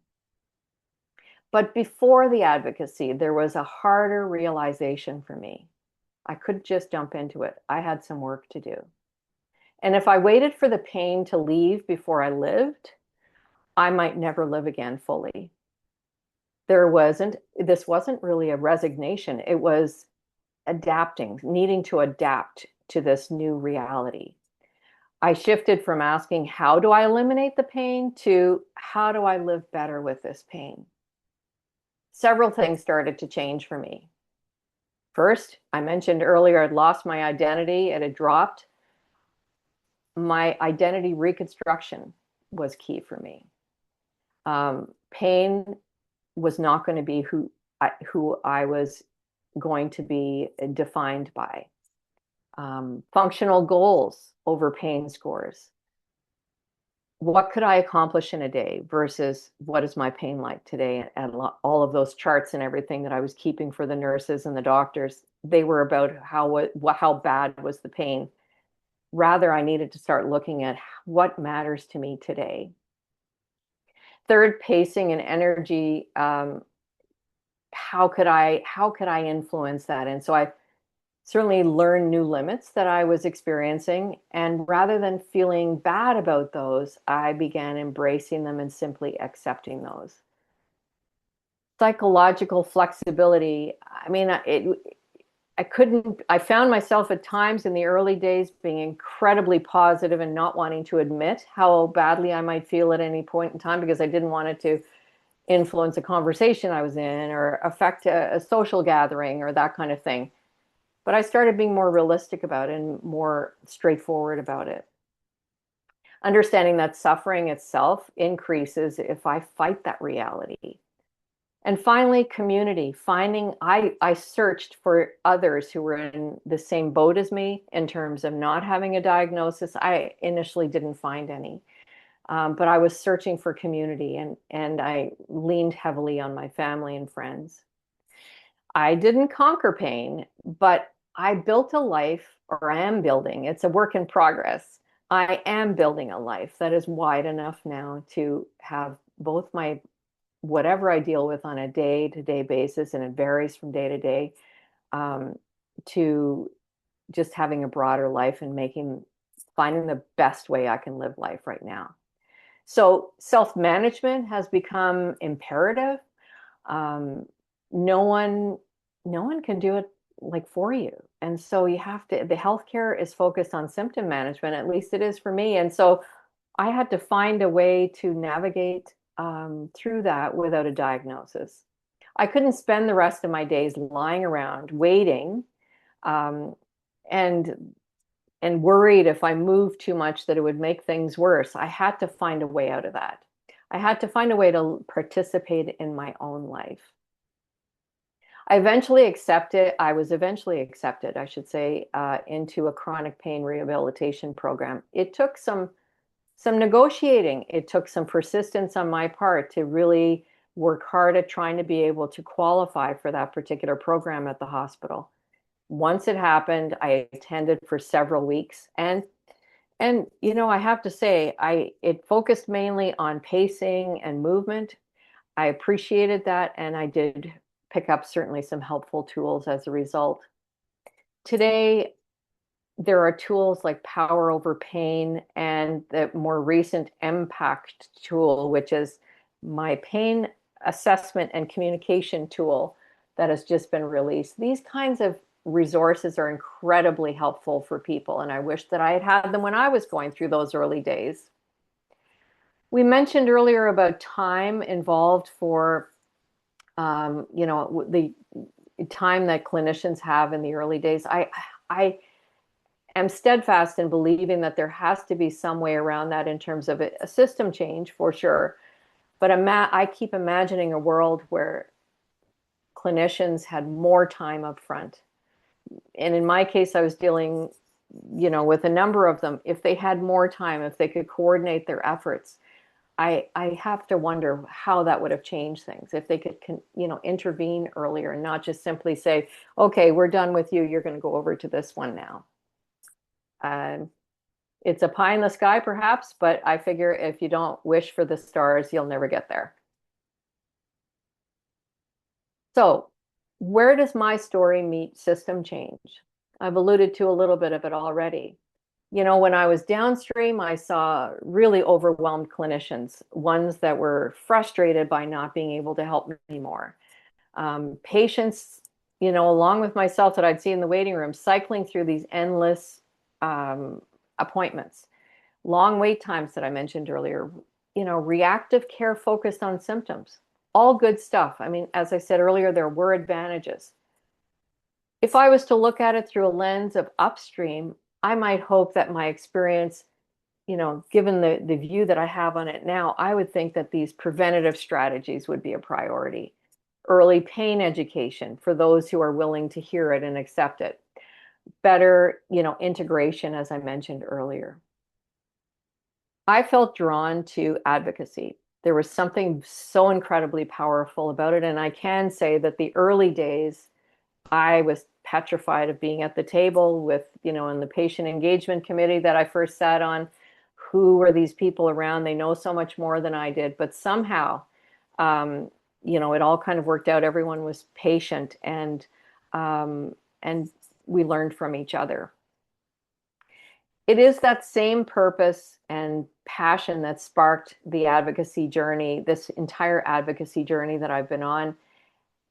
But before the advocacy, there was a harder realization for me. I couldn't just jump into it. I had some work to do. And if I waited for the pain to leave before I lived, I might never live again fully. This wasn't really a resignation. It was adapting, needing to adapt to this new reality. I shifted from asking, how do I eliminate the pain, to how do I live better with this pain? Several things started to change for me. First, I mentioned earlier, I'd lost my identity. It had dropped. My identity reconstruction was key for me. Pain was not going to be who I was going to be defined by. functional goals over pain scores. What could I accomplish in a day versus what is my pain like today? And all of those charts and everything that I was keeping for the nurses and the doctors, they were about how bad was the pain. Rather, I needed to start looking at what matters to me today. Third, pacing and energy. How could I influence that? And so I certainly learned new limits that I was experiencing. And rather than feeling bad about those, I began embracing them and simply accepting those. Psychological flexibility. I mean, I found myself at times in the early days being incredibly positive and not wanting to admit how badly I might feel at any point in time because I didn't want it to influence a conversation I was in or affect a social gathering or that kind of thing. But I started being more realistic about it and more straightforward about it. Understanding that suffering itself increases if I fight that reality. And finally, community. I searched for others who were in the same boat as me in terms of not having a diagnosis. I initially didn't find any, but I was searching for community and I leaned heavily on my family and friends. I didn't conquer pain, but I built a life, or I am building, it's a work in progress. I am building a life that is wide enough now to have both my whatever I deal with on a day-to-day basis, and it varies from day to day, to just having a broader life and finding the best way I can live life right now. So self-management has become imperative. No one can do it like for you. And so the healthcare is focused on symptom management, at least it is for me. And so I had to find a way to navigate through that without a diagnosis. I couldn't spend the rest of my days lying around waiting and worried if I moved too much that it would make things worse. I had to find a way out of that. I had to find a way to participate in my own life. I was eventually accepted, I should say, into a chronic pain rehabilitation program. It took some negotiating. It took some persistence on my part to really work hard at trying to be able to qualify for that particular program at the hospital. Once it happened, I attended for several weeks, and I have to say, it focused mainly on pacing and movement. I appreciated that, and I did pick up certainly some helpful tools as a result. Today, there are tools like Power Over Pain and the more recent Impact tool, which is my pain assessment and communication tool that has just been released. These kinds of resources are incredibly helpful for people, and I wish that I had had them when I was going through those early days. We mentioned earlier about time involved for the time that clinicians have in the early days. I am steadfast in believing that there has to be some way around that in terms of a system change for sure. But I keep imagining a world where clinicians had more time up front. And in my case, I was dealing, with a number of them. If they had more time, if they could coordinate their efforts, I have to wonder how that would have changed things. If they could, intervene earlier and not just simply say, okay, we're done with you. You're going to go over to this one now. It's a pie in the sky, perhaps, but I figure if you don't wish for the stars, you'll never get there. So where does my story meet system change? I've alluded to a little bit of it already. When I was downstream, I saw really overwhelmed clinicians, ones that were frustrated by not being able to help me anymore. Patients, along with myself that I'd see in the waiting room, cycling through these endless appointments, long wait times that I mentioned earlier, reactive care focused on symptoms, all good stuff. I mean, as I said earlier, there were advantages. If I was to look at it through a lens of upstream, I might hope that my experience, given the view that I have on it now, I would think that these preventative strategies would be a priority. Early pain education for those who are willing to hear it and accept it. better, integration, as I mentioned earlier. I felt drawn to advocacy. There was something so incredibly powerful about it. And I can say that the early days, I was petrified of being at the table with, in the patient engagement committee that I first sat on. Who were these people around? They know so much more than I did. But somehow, it all kind of worked out. Everyone was patient, and we learned from each other. It is that same purpose and passion that sparked the advocacy journey, this entire advocacy journey that I've been on,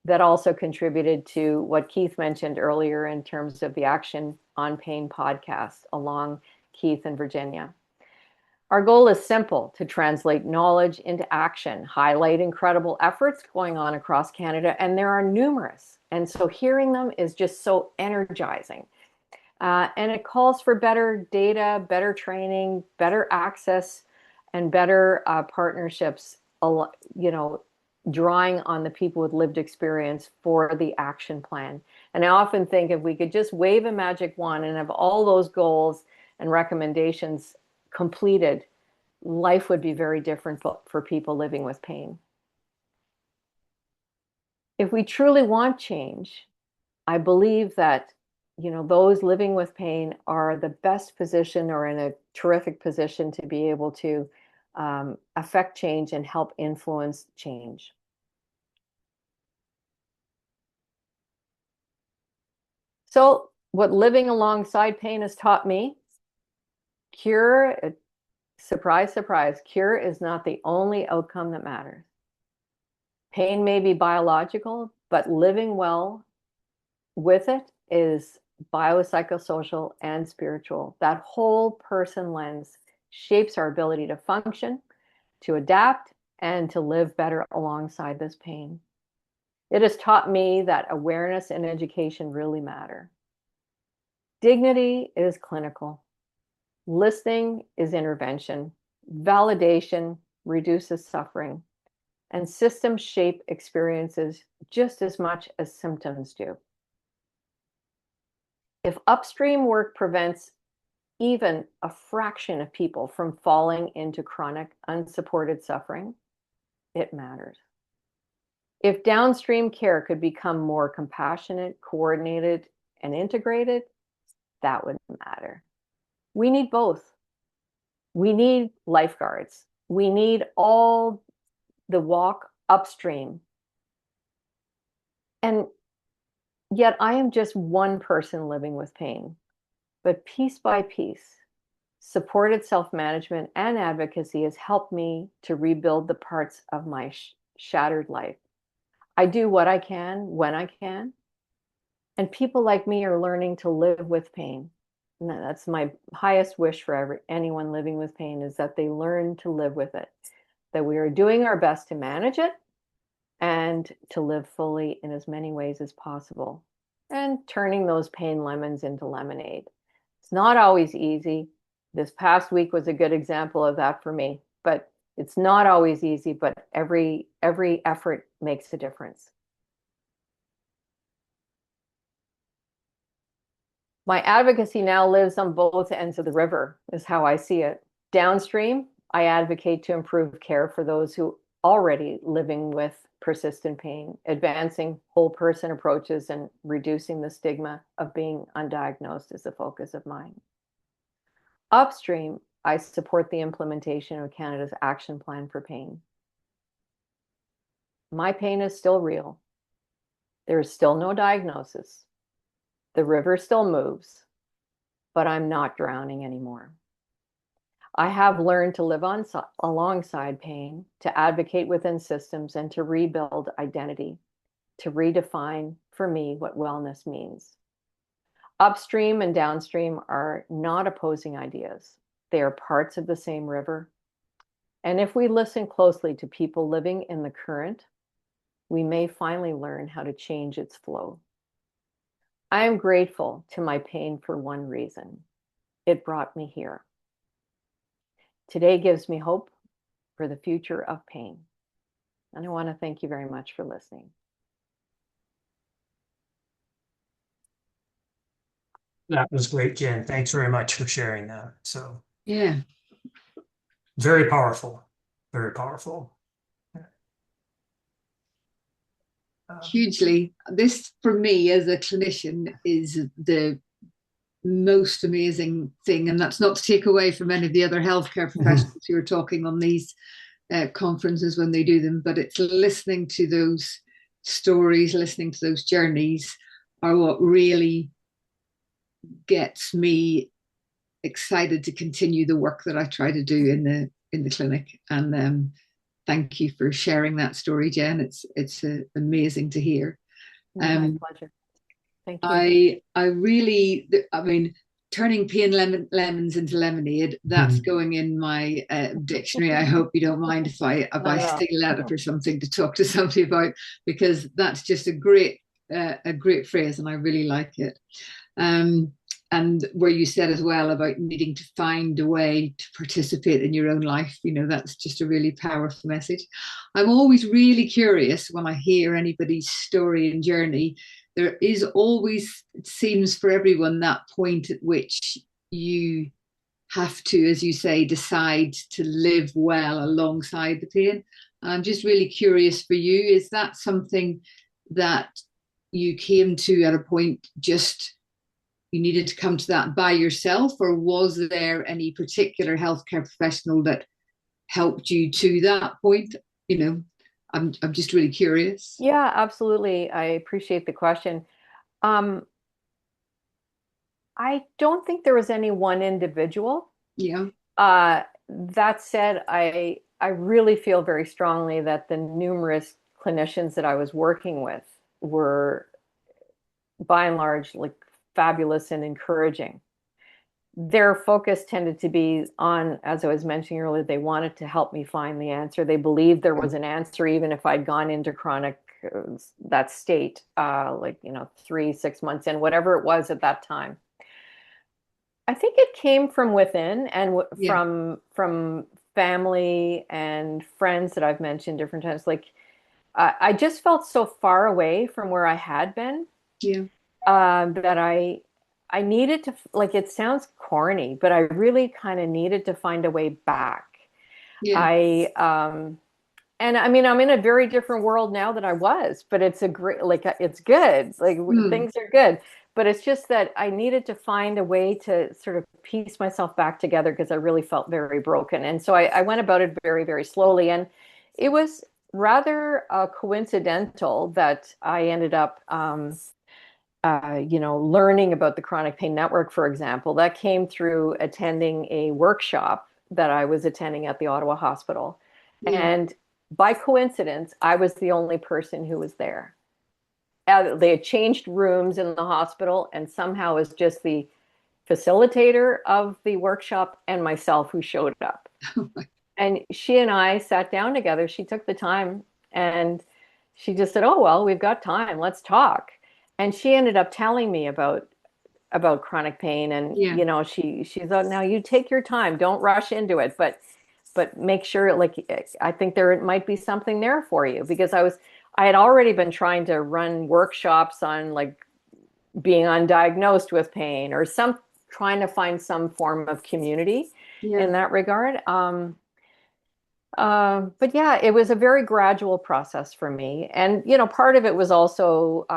that also contributed to what Keith mentioned earlier in terms of the Action on Pain podcast along Keith and Virginia. Our goal is simple: to translate knowledge into action, highlight incredible efforts going on across Canada, and there are numerous. And so hearing them is just so energizing. And it calls for better data, better training, better access, and better partnerships, drawing on the people with lived experience for the action plan. And I often think if we could just wave a magic wand and have all those goals and recommendations completed, life would be very different for people living with pain. If we truly want change, I believe that those living with pain are the best position, or in a terrific position, to be able to affect change and help influence change. So what living alongside pain has taught me: cure, surprise, surprise, cure is not the only outcome that matters. Pain may be biological, but living well with it is biopsychosocial and spiritual. That whole person lens shapes our ability to function, to adapt, and to live better alongside this pain. It has taught me that awareness and education really matter. Dignity is clinical. Listening is intervention. Validation reduces suffering. And systems shape experiences just as much as symptoms do. If upstream work prevents even a fraction of people from falling into chronic unsupported suffering, it matters. If downstream care could become more compassionate, coordinated, and integrated, that would matter. We need both. We need lifeguards. We need all the walk upstream. And yet I am just one person living with pain. But piece by piece, supported self-management and advocacy has helped me to rebuild the parts of my shattered life. I do what I can when I can. And people like me are learning to live with pain. And that's my highest wish for anyone living with pain, is that they learn to live with it, that we are doing our best to manage it and to live fully in as many ways as possible, and turning those pain lemons into lemonade. It's not always easy. This past week was a good example of that for me, but it's not always easy, but every effort makes a difference. My advocacy now lives on both ends of the river, is how I see it. Downstream, I advocate to improve care for those who already living with persistent pain, advancing whole person approaches and reducing the stigma of being undiagnosed is the focus of mine. Upstream, I support the implementation of Canada's Action Plan for Pain. My pain is still real. There is still no diagnosis. The river still moves, but I'm not drowning anymore. I have learned to live alongside pain, to advocate within systems, and to rebuild identity, to redefine for me what wellness means. Upstream and downstream are not opposing ideas. They are parts of the same river. And if we listen closely to people living in the current, we may finally learn how to change its flow. I am grateful to my pain for one reason. It brought me here. Today gives me hope for the future of pain. And I want to thank you very much for listening. That was great, Jen. Thanks very much for sharing that. So Yeah. very powerful, very powerful. Hugely. This, for me, as a clinician, is the most amazing thing. And that's not to take away from any of the other healthcare professionals who are talking on these conferences when they do them, but it's listening to those stories, listening to those journeys are what really gets me excited to continue the work that I try to do in the clinic. And thank you for sharing that story, Jen. It's amazing to hear. My pleasure. Thank you. I really, I mean, turning pain lemons into lemonade, that's going in my dictionary. I hope you don't mind if I steal that or something to talk to somebody about, because that's just a great phrase, and I really like it. And where you said as well about needing to find a way to participate in your own life, that's just a really powerful message. I'm always really curious when I hear anybody's story and journey. There is always, it seems for everyone, that point at which you have to, as you say, decide to live well alongside the pain. I'm just really curious for you, is that something that you came to at a point just you needed to come to that by yourself, or was there any particular healthcare professional that helped you to that point? I'm just really curious. Yeah, absolutely. I appreciate the question. I don't think there was any one individual. Yeah. That said, I really feel very strongly that the numerous clinicians that I was working with were, by and large, like fabulous and encouraging. Their focus tended to be on, as I was mentioning earlier, they wanted to help me find the answer. They believed there was an answer, even if I'd gone into chronic, that state, 3-6 months in, whatever it was at that time. I think it came from within and from family and friends that I've mentioned different times. Like, I just felt so far away from where I had been. Yeah. That I needed to, like, it sounds corny, but I really kind of needed to find a way back. Yeah. And I mean, I'm in a very different world now than I was, but it's a great, like, it's good. Like, things are good, but it's just that I needed to find a way to sort of piece myself back together because I really felt very broken. And so I went about it very, very slowly. And it was rather coincidental that I ended up, learning about the Chronic Pain Network, for example. That came through attending a workshop that I was attending at the Ottawa Hospital. Yeah. And by coincidence, I was the only person who was there. They had changed rooms in the hospital, and somehow it was just the facilitator of the workshop and myself who showed up. And she and I sat down together. She took the time and she just said, "Oh, well, we've got time. Let's talk." And she ended up telling me about chronic pain. And, she thought, now you take your time, don't rush into it, but make sure, like, I think there might be something there for you, because I had already been trying to run workshops on, like, being undiagnosed with pain or trying to find some form of community in that regard. But yeah, it was a very gradual process for me. And, part of it was also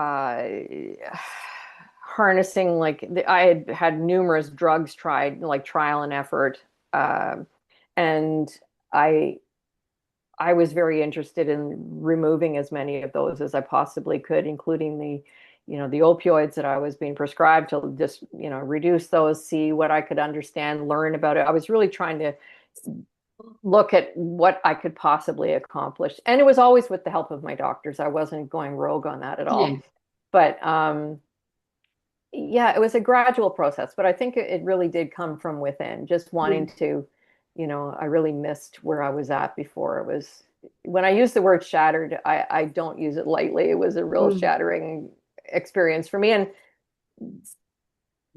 harnessing, like, I had numerous drugs tried, like trial and effort. And I was very interested in removing as many of those as I possibly could, including the opioids that I was being prescribed, to just, reduce those, see what I could understand, learn about it. I was really trying to look at what I could possibly accomplish. And it was always with the help of my doctors. I wasn't going rogue on that at all. Yeah. But it was a gradual process, but I think it really did come from within, just wanting to, I really missed where I was at before. It was, when I use the word shattered, I don't use it lightly. It was a real shattering experience for me. And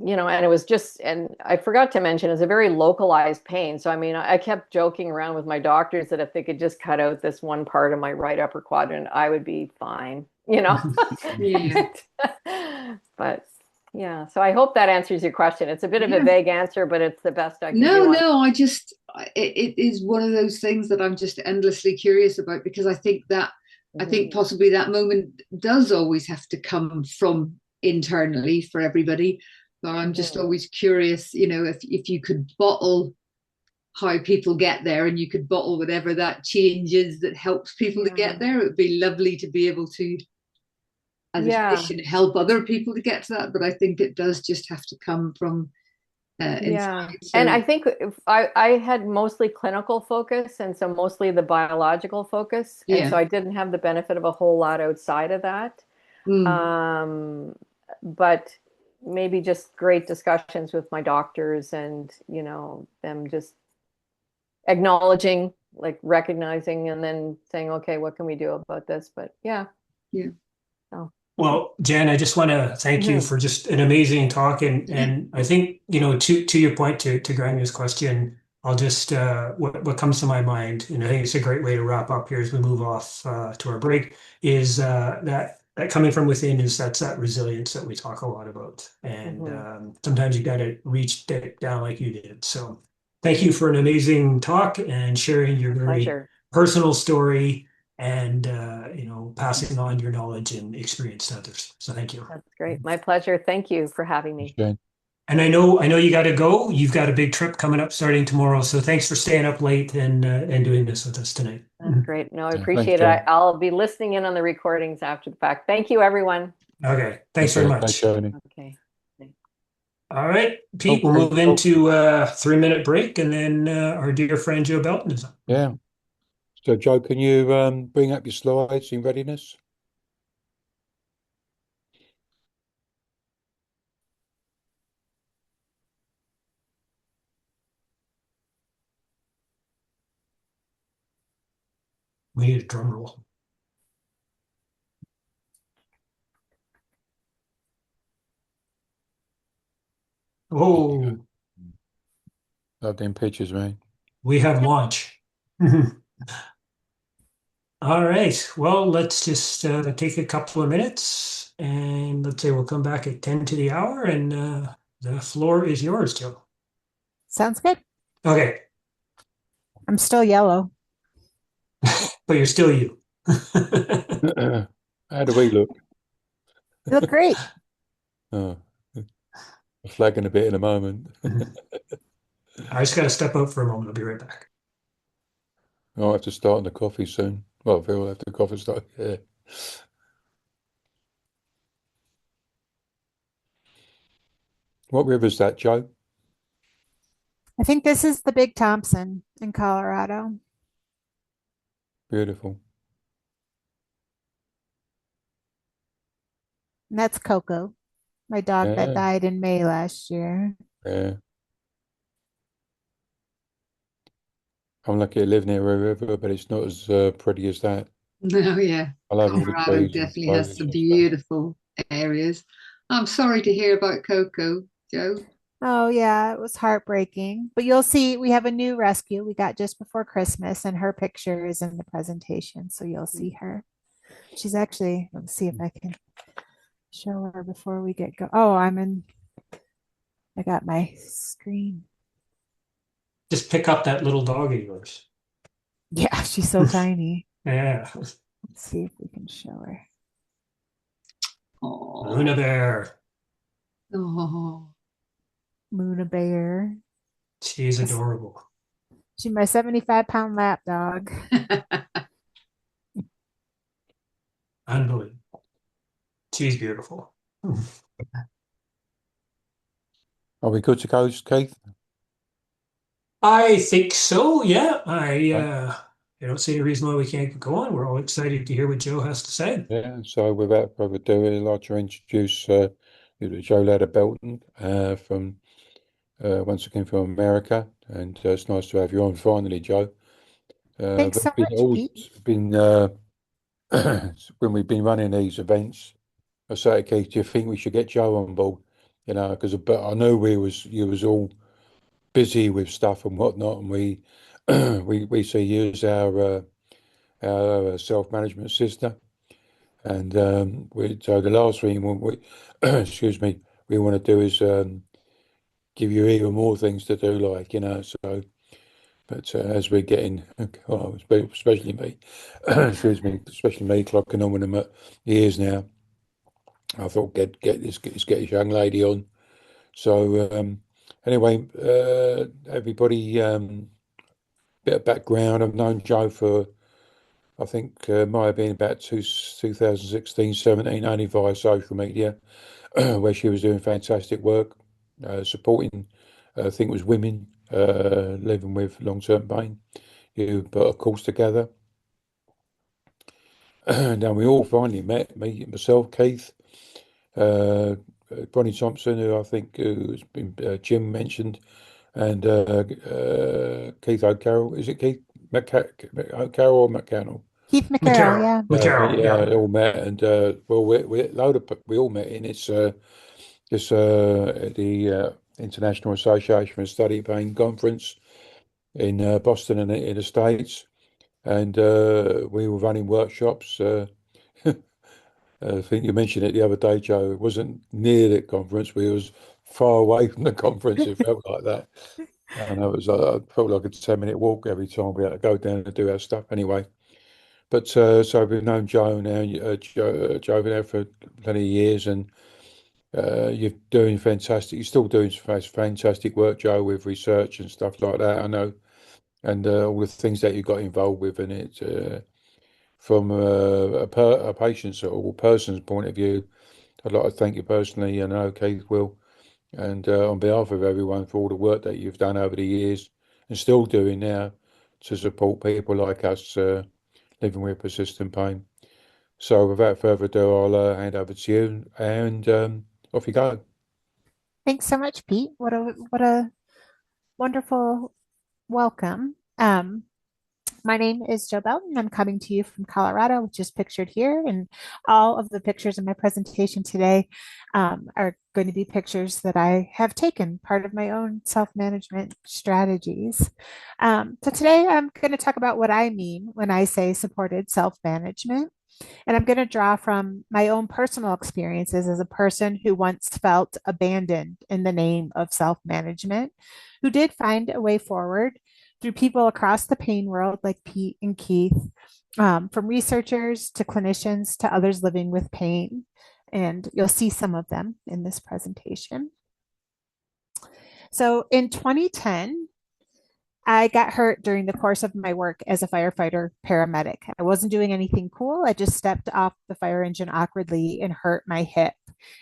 and it was just, and I forgot to mention, it's a very localized pain. So, I mean, I kept joking around with my doctors that if they could just cut out this one part of my right upper quadrant, I would be fine, Yeah. But Yeah. So I hope that answers your question. It's a bit of a Yeah. vague answer, but it's the best I can No, do. no, it is one of those things that I'm just endlessly curious about, because I think possibly that moment does always have to come from internally for everybody. But I'm just always curious, if you could bottle how people get there, and you could bottle whatever that change is that helps people to get there, it would be lovely to be able to, as a tradition, help other people to get to that. But I think it does just have to come from inside. So, And I think I had mostly clinical focus, and so mostly the biological focus. And so I didn't have the benefit of a whole lot outside of that. But maybe just great discussions with my doctors, and, them just acknowledging, like recognizing, and then saying, okay, what can we do about this? But yeah. So. Well, Jen, I just want to thank you for just an amazing talk. And I think, to your point, to Granya's question, I'll just, what comes to my mind, and I think it's a great way to wrap up here as we move off to our break, is that coming from within that's that resilience that we talk a lot about. And sometimes you got to reach down like you did. So thank you for an amazing talk and sharing your very personal story, and passing on your knowledge and experience to others. So thank you. That's great. My pleasure. Thank you for having me. And I know you got to go. You've got a big trip coming up starting tomorrow. So thanks for staying up late and doing this with us tonight. That's great. No, I appreciate it. I'll be listening in on the recordings after the fact. Thank you, everyone. Okay. Thanks very much. Okay. All right, Pete, we'll move into a 3-minute break, and then our dear friend Joe Belton is up. Yeah. So, Joe, can you bring up your slides in readiness? We need a drum roll. Oh, Love them pictures, man. We have launch. All right. Well, let's just take a couple of minutes, and let's say we'll come back at 10 to the hour, and the floor is yours, Joe. Sounds good. Okay. I'm still yellow. But you're still you. How do we look? You look great. Oh, flagging a bit in a moment. I just got to step out for a moment. I'll be right back. I'll have to start on the coffee soon. Well, Phil will have the coffee start. Yeah. What river's that, Joe? I think this is the Big Thompson in Colorado. Beautiful. And that's Coco, my dog that died in May last year. Yeah. I'm lucky to live near a river, but it's not as pretty as that. No, yeah. I love all the Colorado trees definitely and has some beautiful areas. I'm sorry to hear about Coco, Joe. Oh, yeah, it was heartbreaking. But you'll see, we have a new rescue we got just before Christmas, and her picture is in the presentation. So you'll see her. She's actually, let's see if I can show her before we get go. Oh, I got my screen. Just pick up that little dog of yours. Yeah, she's so tiny. Yeah. Let's see if we can show her. Oh, Luna Bear. Oh, Luna Bear. She's adorable. She's my 75-pound lap dog. Unbelievable. She's beautiful. Are we good to go, Keith? I think so. Yeah. I don't see any reason why we can't go on. We're all excited to hear what Joe has to say. Yeah. So without further ado, I'd like to introduce Joletta Belton from once again from America, and it's nice to have you on finally, Joe. Thanks so much, Pete. When we've been running these events, I say to Keith, do you think we should get Joe on board? Because I know you was all busy with stuff and whatnot, and we we see you as our self-management sister. And so the last thing, excuse me, we want to do is give you even more things to do, like, so. But as we're getting, well, especially me, excuse me, especially me, clocking on with them at years now, I thought get this young lady on. So anyway, everybody, bit of background. I've known Jo for, I think, might have been about 2016, 17, only via social media, where she was doing fantastic work, supporting, I think it was women living with long-term pain. You put a course together. Now we all finally met, me, myself, Keith, uh, Bonnie Thompson, who I think has been Jim mentioned, and Keith O'Carroll. Is it Keith O'Carroll or McCannell? Keith McCarroll, McCarroll, yeah. McCarroll, Yeah, yeah. all met, and well, we all met in the International Association for Study Pain Conference in Boston in the States, and we were running workshops. I think you mentioned it the other day, Joe. It wasn't near the conference. We was far away from the conference. It felt like that. And I felt like a 10-minute walk every time we had to go down and do our stuff anyway. But so we've known Joe now, Joe been there for plenty of years, and you're doing fantastic. You're still doing fantastic work, Joe, with research and stuff like that. I know, and all the things that you got involved with in it, from a patient's or person's point of view. I'd like to thank you personally, and Keith will, and on behalf of everyone for all the work that you've done over the years and still doing now to support people like us living with persistent pain. So without further ado, I'll hand over to you, and off you go. Thanks so much, Pete. What a wonderful welcome. My name is Jo Belton. I'm coming to you from Colorado, which is pictured here. And all of the pictures in my presentation today are going to be pictures that I have taken, part of my own self-management strategies. So today I'm going to talk about what I mean when I say supported self-management. And I'm going to draw from my own personal experiences as a person who once felt abandoned in the name of self management, who did find a way forward through people across the pain world like Pete and Keith, from researchers to clinicians to others living with pain. And you'll see some of them in this presentation. So in 2010, I got hurt during the course of my work as a firefighter paramedic. I wasn't doing anything cool. I just stepped off the fire engine awkwardly and hurt my hip.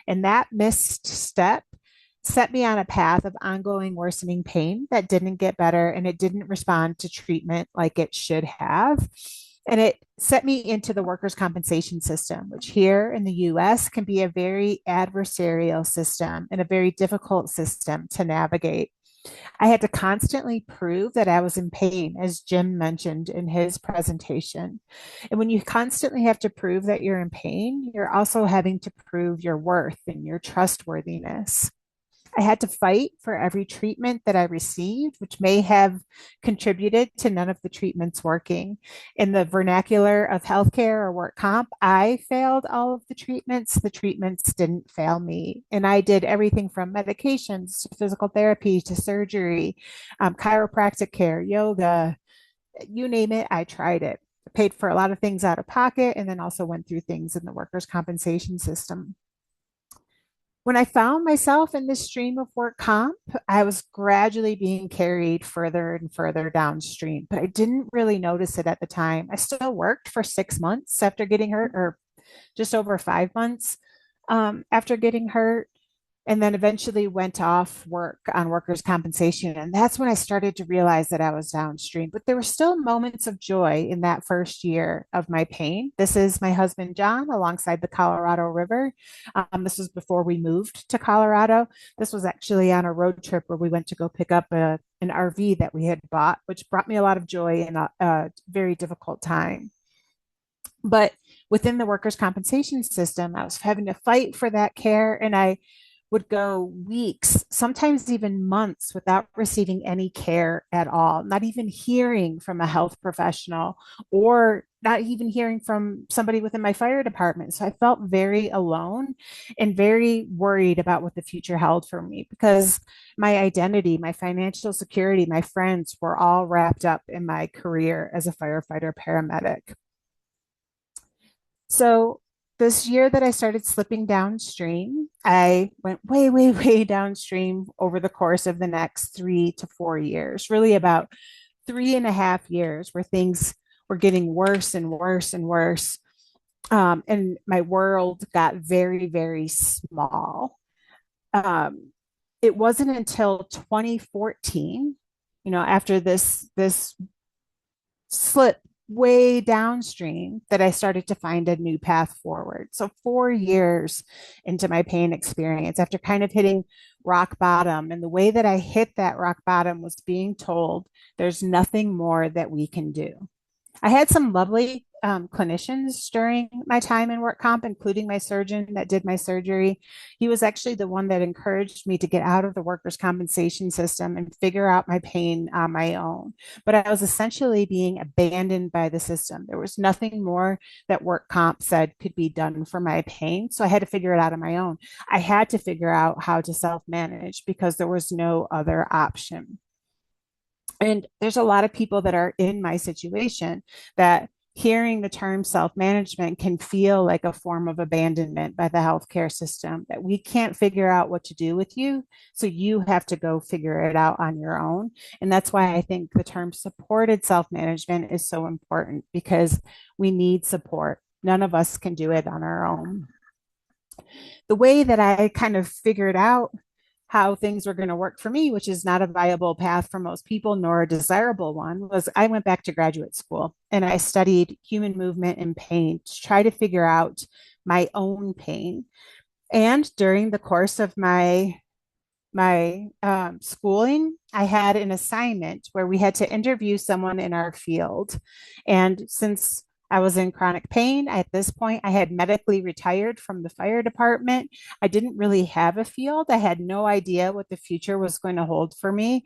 And that missed step set me on a path of ongoing worsening pain that didn't get better, and it didn't respond to treatment like it should have. And it set me into the workers' compensation system, which here in the US can be a very adversarial system and a very difficult system to navigate. I had to constantly prove that I was in pain, as Jim mentioned in his presentation. And when you constantly have to prove that you're in pain, you're also having to prove your worth and your trustworthiness. I had to fight for every treatment that I received, which may have contributed to none of the treatments working. In the vernacular of healthcare or work comp, I failed all of the treatments. The treatments didn't fail me. And I did everything from medications to physical therapy to surgery, chiropractic care, yoga, you name it, I tried it. I paid for a lot of things out of pocket and then also went through things in the workers' compensation system. When I found myself in this stream of work comp, I was gradually being carried further and further downstream, but I didn't really notice it at the time. I still worked for 6 months after getting hurt, or just over 5 months after getting hurt, and then eventually went off work on workers' compensation. And that's when I started to realize that I was downstream. But there were still moments of joy in that first year of my pain. This is my husband, John, alongside the Colorado River. This was before we moved to Colorado. This was actually on a road trip where we went to go pick up an RV that we had bought, which brought me a lot of joy in a very difficult time. But within the workers' compensation system, I was having to fight for that care. And I would go weeks, sometimes even months without receiving any care at all, not even hearing from a health professional or not even hearing from somebody within my fire department. So I felt very alone and very worried about what the future held for me because my identity, my financial security, my friends were all wrapped up in my career as a firefighter paramedic. So this year that I started slipping downstream, I went way, way, way downstream over the course of the next 3 to 4 years, really about 3.5 years where things were getting worse and worse and worse. And my world got very, very small. Um, it wasn't until 2014, after this slip way downstream that I started to find a new path forward. So 4 years into my pain experience, after kind of hitting rock bottom, and the way that I hit that rock bottom was being told there's nothing more that we can do. I had some lovely clinicians during my time in work comp, including my surgeon that did my surgery. He was actually the one that encouraged me to get out of the workers' compensation system and figure out my pain on my own. But I was essentially being abandoned by the system. There was nothing more that work comp said could be done for my pain. So I had to figure it out on my own. I had to figure out how to self manage because there was no other option. And there's a lot of people that are in my situation that hearing the term self management can feel like a form of abandonment by the healthcare system, that we can't figure out what to do with you. So you have to go figure it out on your own. And that's why I think the term supported self management is so important because we need support. None of us can do it on our own. The way that I kind of figured out how things were going to work for me, which is not a viable path for most people, nor a desirable one, was I went back to graduate school and I studied human movement and pain to try to figure out my own pain. And during the course of my schooling, I had an assignment where we had to interview someone in our field. And since I was in chronic pain, at this point, I had medically retired from the fire department. I didn't really have a field. I had no idea what the future was going to hold for me.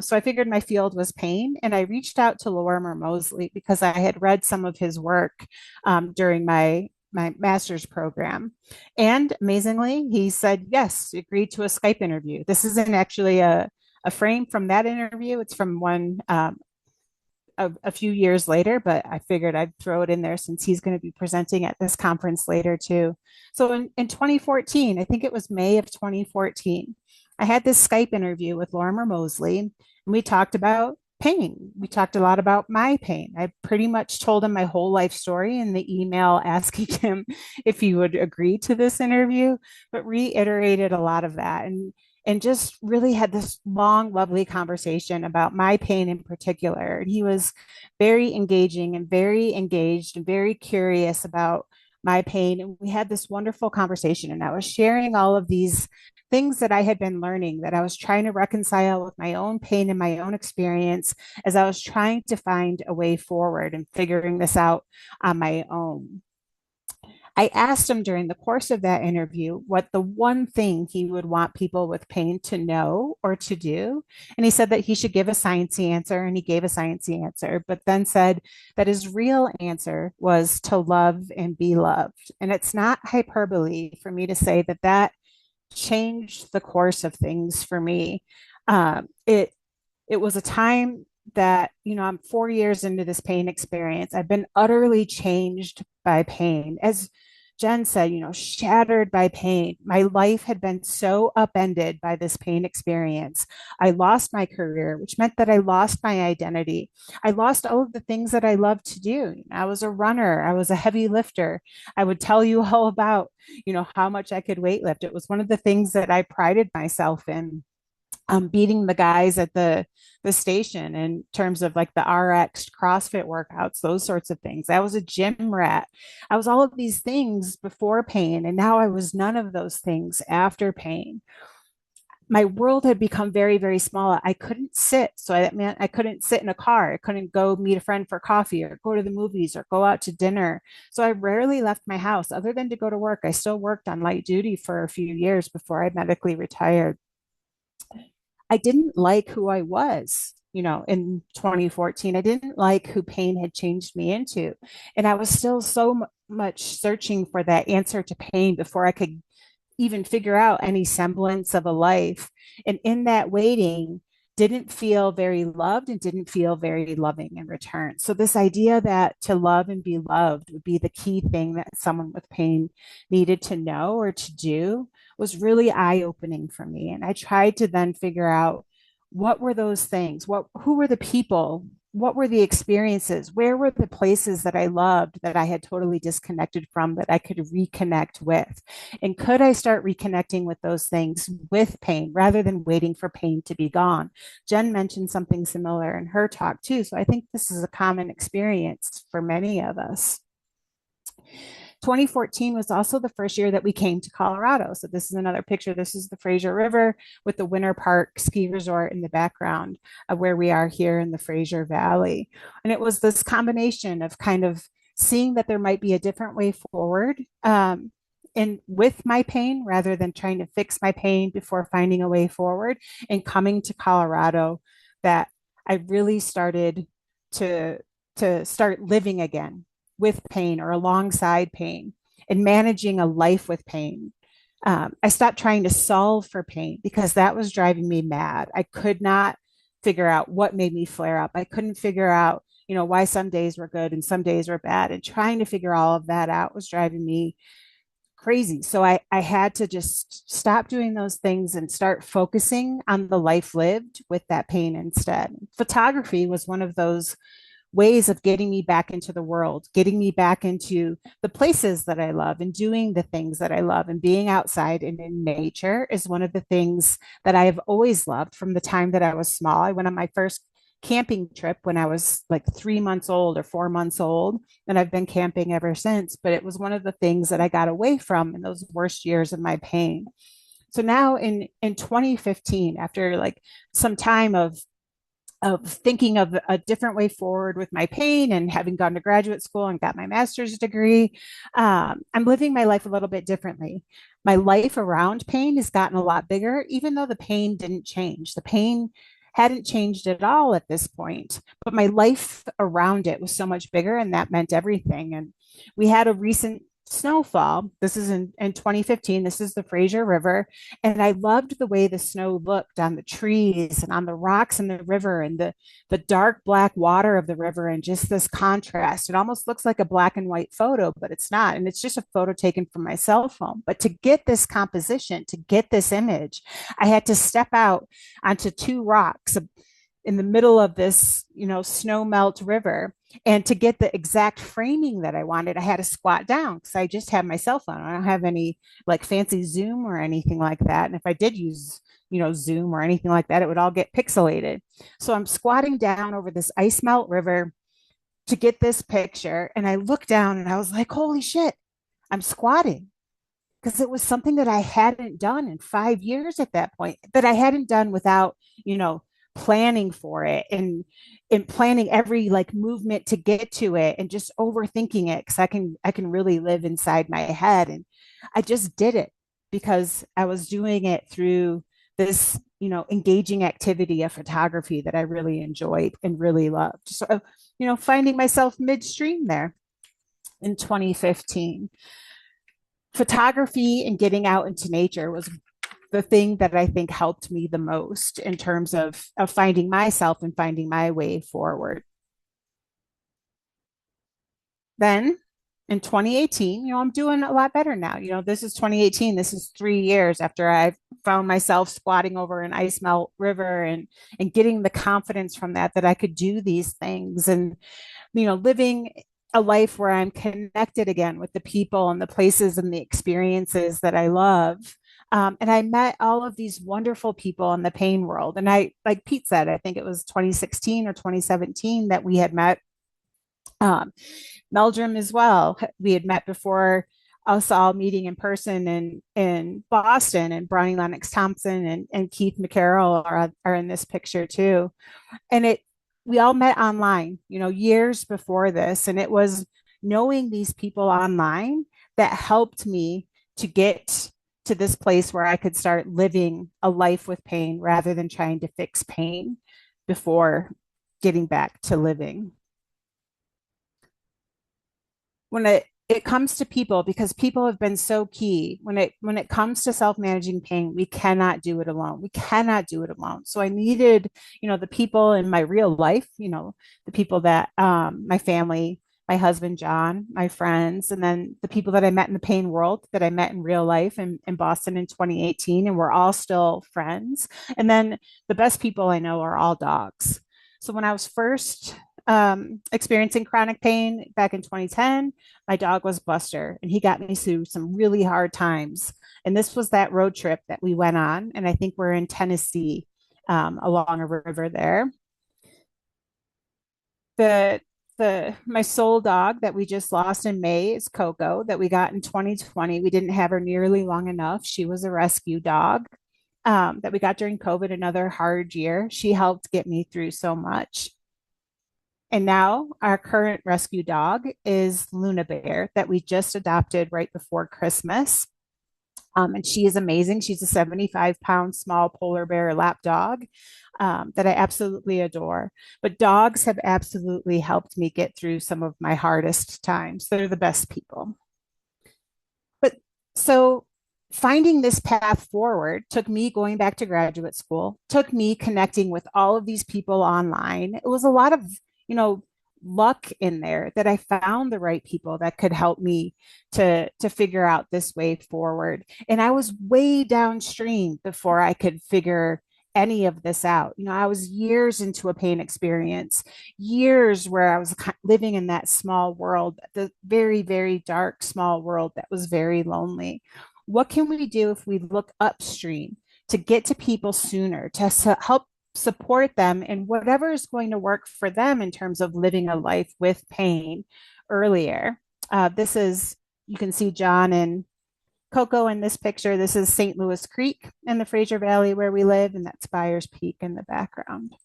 So I figured my field was pain. And I reached out to Lorimer Moseley because I had read some of his work during my master's program. And amazingly, he said, yes, agreed to a Skype interview. This isn't actually a frame from that interview. It's from one a few years later, but I figured I'd throw it in there since he's going to be presenting at this conference later too. So in 2014, I think it was May of 2014, I had this Skype interview with Lorimer Moseley, and we talked about pain. We talked a lot about my pain. I pretty much told him my whole life story in the email asking him if he would agree to this interview, but reiterated a lot of that and just really had this long, lovely conversation about my pain in particular. And he was very engaging and very engaged and very curious about my pain. And we had this wonderful conversation. And I was sharing all of these things that I had been learning that I was trying to reconcile with my own pain and my own experience as I was trying to find a way forward and figuring this out on my own. I asked him during the course of that interview what the one thing he would want people with pain to know or to do. And he said that he should give a sciencey answer, and he gave a sciencey answer, but then said that his real answer was to love and be loved. And it's not hyperbole for me to say that that changed the course of things for me. It was a time that, I'm 4 years into this pain experience. I've been utterly changed by pain. As Jen said, shattered by pain. My life had been so upended by this pain experience. I lost my career, which meant that I lost my identity. I lost all of the things that I loved to do. I was a runner. I was a heavy lifter. I would tell you all about, how much I could weightlift. It was one of the things that I prided myself in. Beating the guys at the station in terms of like the RX CrossFit workouts, those sorts of things. I was a gym rat. I was all of these things before pain, and now I was none of those things after pain. my world had become very, very small. I couldn't sit. So that meant I couldn't sit in a car. I couldn't go meet a friend for coffee or go to the movies or go out to dinner. So I rarely left my house other than to go to work. I still worked on light duty for a few years before I medically retired. I didn't like who I was, in 2014. I didn't like who pain had changed me into. And I was still so much searching for that answer to pain before I could even figure out any semblance of a life. And in that waiting, didn't feel very loved and didn't feel very loving in return. So, this idea that to love and be loved would be the key thing that someone with pain needed to know or to do was really eye opening for me. And I tried to then figure out what were those things? Who were the people? What were the experiences? Where were the places that I loved that I had totally disconnected from that I could reconnect with? And could I start reconnecting with those things with pain rather than waiting for pain to be gone? Jen mentioned something similar in her talk too. So I think this is a common experience for many of us. 2014 was also the first year that we came to Colorado. So this is another picture. This is the Fraser River with the Winter Park ski resort in the background of where we are here in the Fraser Valley. And it was this combination of kind of seeing that there might be a different way forward and with my pain rather than trying to fix my pain before finding a way forward, and coming to Colorado that I really started to start living again with pain or alongside pain and managing a life with pain. I stopped trying to solve for pain because that was driving me mad. I could not figure out what made me flare up. I couldn't figure out, why some days were good and some days were bad. And trying to figure all of that out was driving me crazy. So I had to just stop doing those things and start focusing on the life lived with that pain instead. Photography was one of those ways of getting me back into the world, getting me back into the places that I love and doing the things that I love. And being outside and in nature is one of the things that I have always loved from the time that I was small. I went on my first camping trip when I was like 3 months old or 4 months old, and I've been camping ever since. But it was one of the things that I got away from in those worst years of my pain. So now in 2015, after like some time of thinking of a different way forward with my pain and having gone to graduate school and got my master's degree, I'm living my life a little bit differently. My life around pain has gotten a lot bigger, even though the pain didn't change. The pain hadn't changed at all at this point, but my life around it was so much bigger, and that meant everything. And we had a recent snowfall. This is in 2015. This is the Fraser River. And I loved the way the snow looked on the trees and on the rocks in the river and the dark black water of the river and just this contrast. It almost looks like a black and white photo, but it's not. And it's just a photo taken from my cell phone. But to get this composition, to get this image, I had to step out onto two rocks in the middle of this, snow melt river. And to get the exact framing that I wanted, I had to squat down because I just have my cell phone. I don't have any like fancy Zoom or anything like that. And if I did use, Zoom or anything like that, it would all get pixelated. So I'm squatting down over this ice melt river to get this picture. And I looked down and I was like, holy shit, I'm squatting. Because it was something that I hadn't done in 5 years at that point, that I hadn't done without, planning for it and planning every like movement to get to it and just overthinking it because I can really live inside my head. And I just did it because I was doing it through this engaging activity of photography that I really enjoyed and really loved. So finding myself midstream there in 2015. Photography and getting out into nature was the thing that I think helped me the most in terms of finding myself and finding my way forward. Then in 2018, I'm doing a lot better now. This is 2018. This is 3 years after I found myself squatting over an ice melt river and getting the confidence from that I could do these things and, living a life where I'm connected again with the people and the places and the experiences that I love. And I met all of these wonderful people in the pain world. And like Pete said, I think it was 2016 or 2017 that we had met. Meldrum as well. We had met before us all meeting in person in Boston, and Brownie Lennox Thompson and Keith McCarroll are in this picture too. And we all met online, years before this. And it was knowing these people online that helped me to get to this place where I could start living a life with pain rather than trying to fix pain before getting back to living. When it comes to people, because people have been so key, when it comes to self-managing pain, we cannot do it alone. We cannot do it alone. So I needed, the people in my real life, the people that my family, my husband John, my friends, and then the people that I met in the pain world that I met in real life in Boston in 2018, and we're all still friends. And then the best people I know are all dogs. So when I was first experiencing chronic pain back in 2010, my dog was Buster, and he got me through some really hard times. And this was that road trip that we went on, and I think we're in Tennessee, along a river there. My soul dog that we just lost in May is Coco, that we got in 2020. We didn't have her nearly long enough. She was a rescue dog that we got during COVID, another hard year. She helped get me through so much. And now our current rescue dog is Luna Bear, that we just adopted right before Christmas. And she is amazing. She's a 75-pound small polar bear lap dog that I absolutely adore. But dogs have absolutely helped me get through some of my hardest times. They're the best people. But so finding this path forward took me going back to graduate school, took me connecting with all of these people online. It was a lot of luck in there that I found the right people that could help me to figure out this way forward. And I was way downstream before I could figure any of this out. I was years into a pain experience, years where I was living in that small world, the very, very dark, small world that was very lonely. What can we do if we look upstream to get to people sooner, to help support them in whatever is going to work for them in terms of living a life with pain earlier? You can see John and Coco in this picture. This is St. Louis Creek in the Fraser Valley where we live, and that's Byers Peak in the background.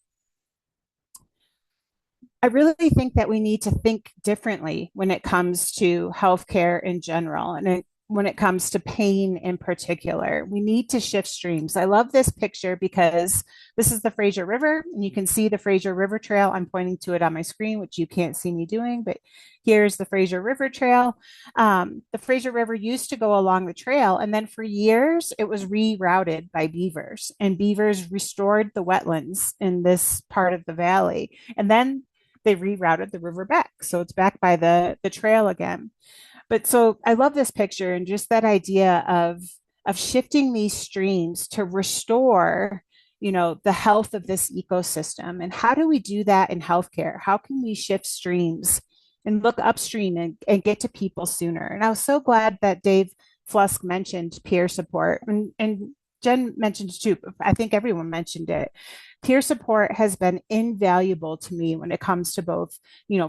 I really think that we need to think differently when it comes to healthcare in general, and when it comes to pain in particular. We need to shift streams. I love this picture because this is the Fraser River, and you can see the Fraser River Trail. I'm pointing to it on my screen, which you can't see me doing, but here's the Fraser River Trail. The Fraser River used to go along the trail, and then for years it was rerouted by beavers, and beavers restored the wetlands in this part of the valley. And then they rerouted the river back. So it's back by the trail again. But so I love this picture and just that idea of shifting these streams to restore, the health of this ecosystem. And how do we do that in healthcare? How can we shift streams and look upstream and get to people sooner? And I was so glad that Dave Flusk mentioned peer support, and Jen mentioned it too. I think everyone mentioned it. Peer support has been invaluable to me when it comes to both,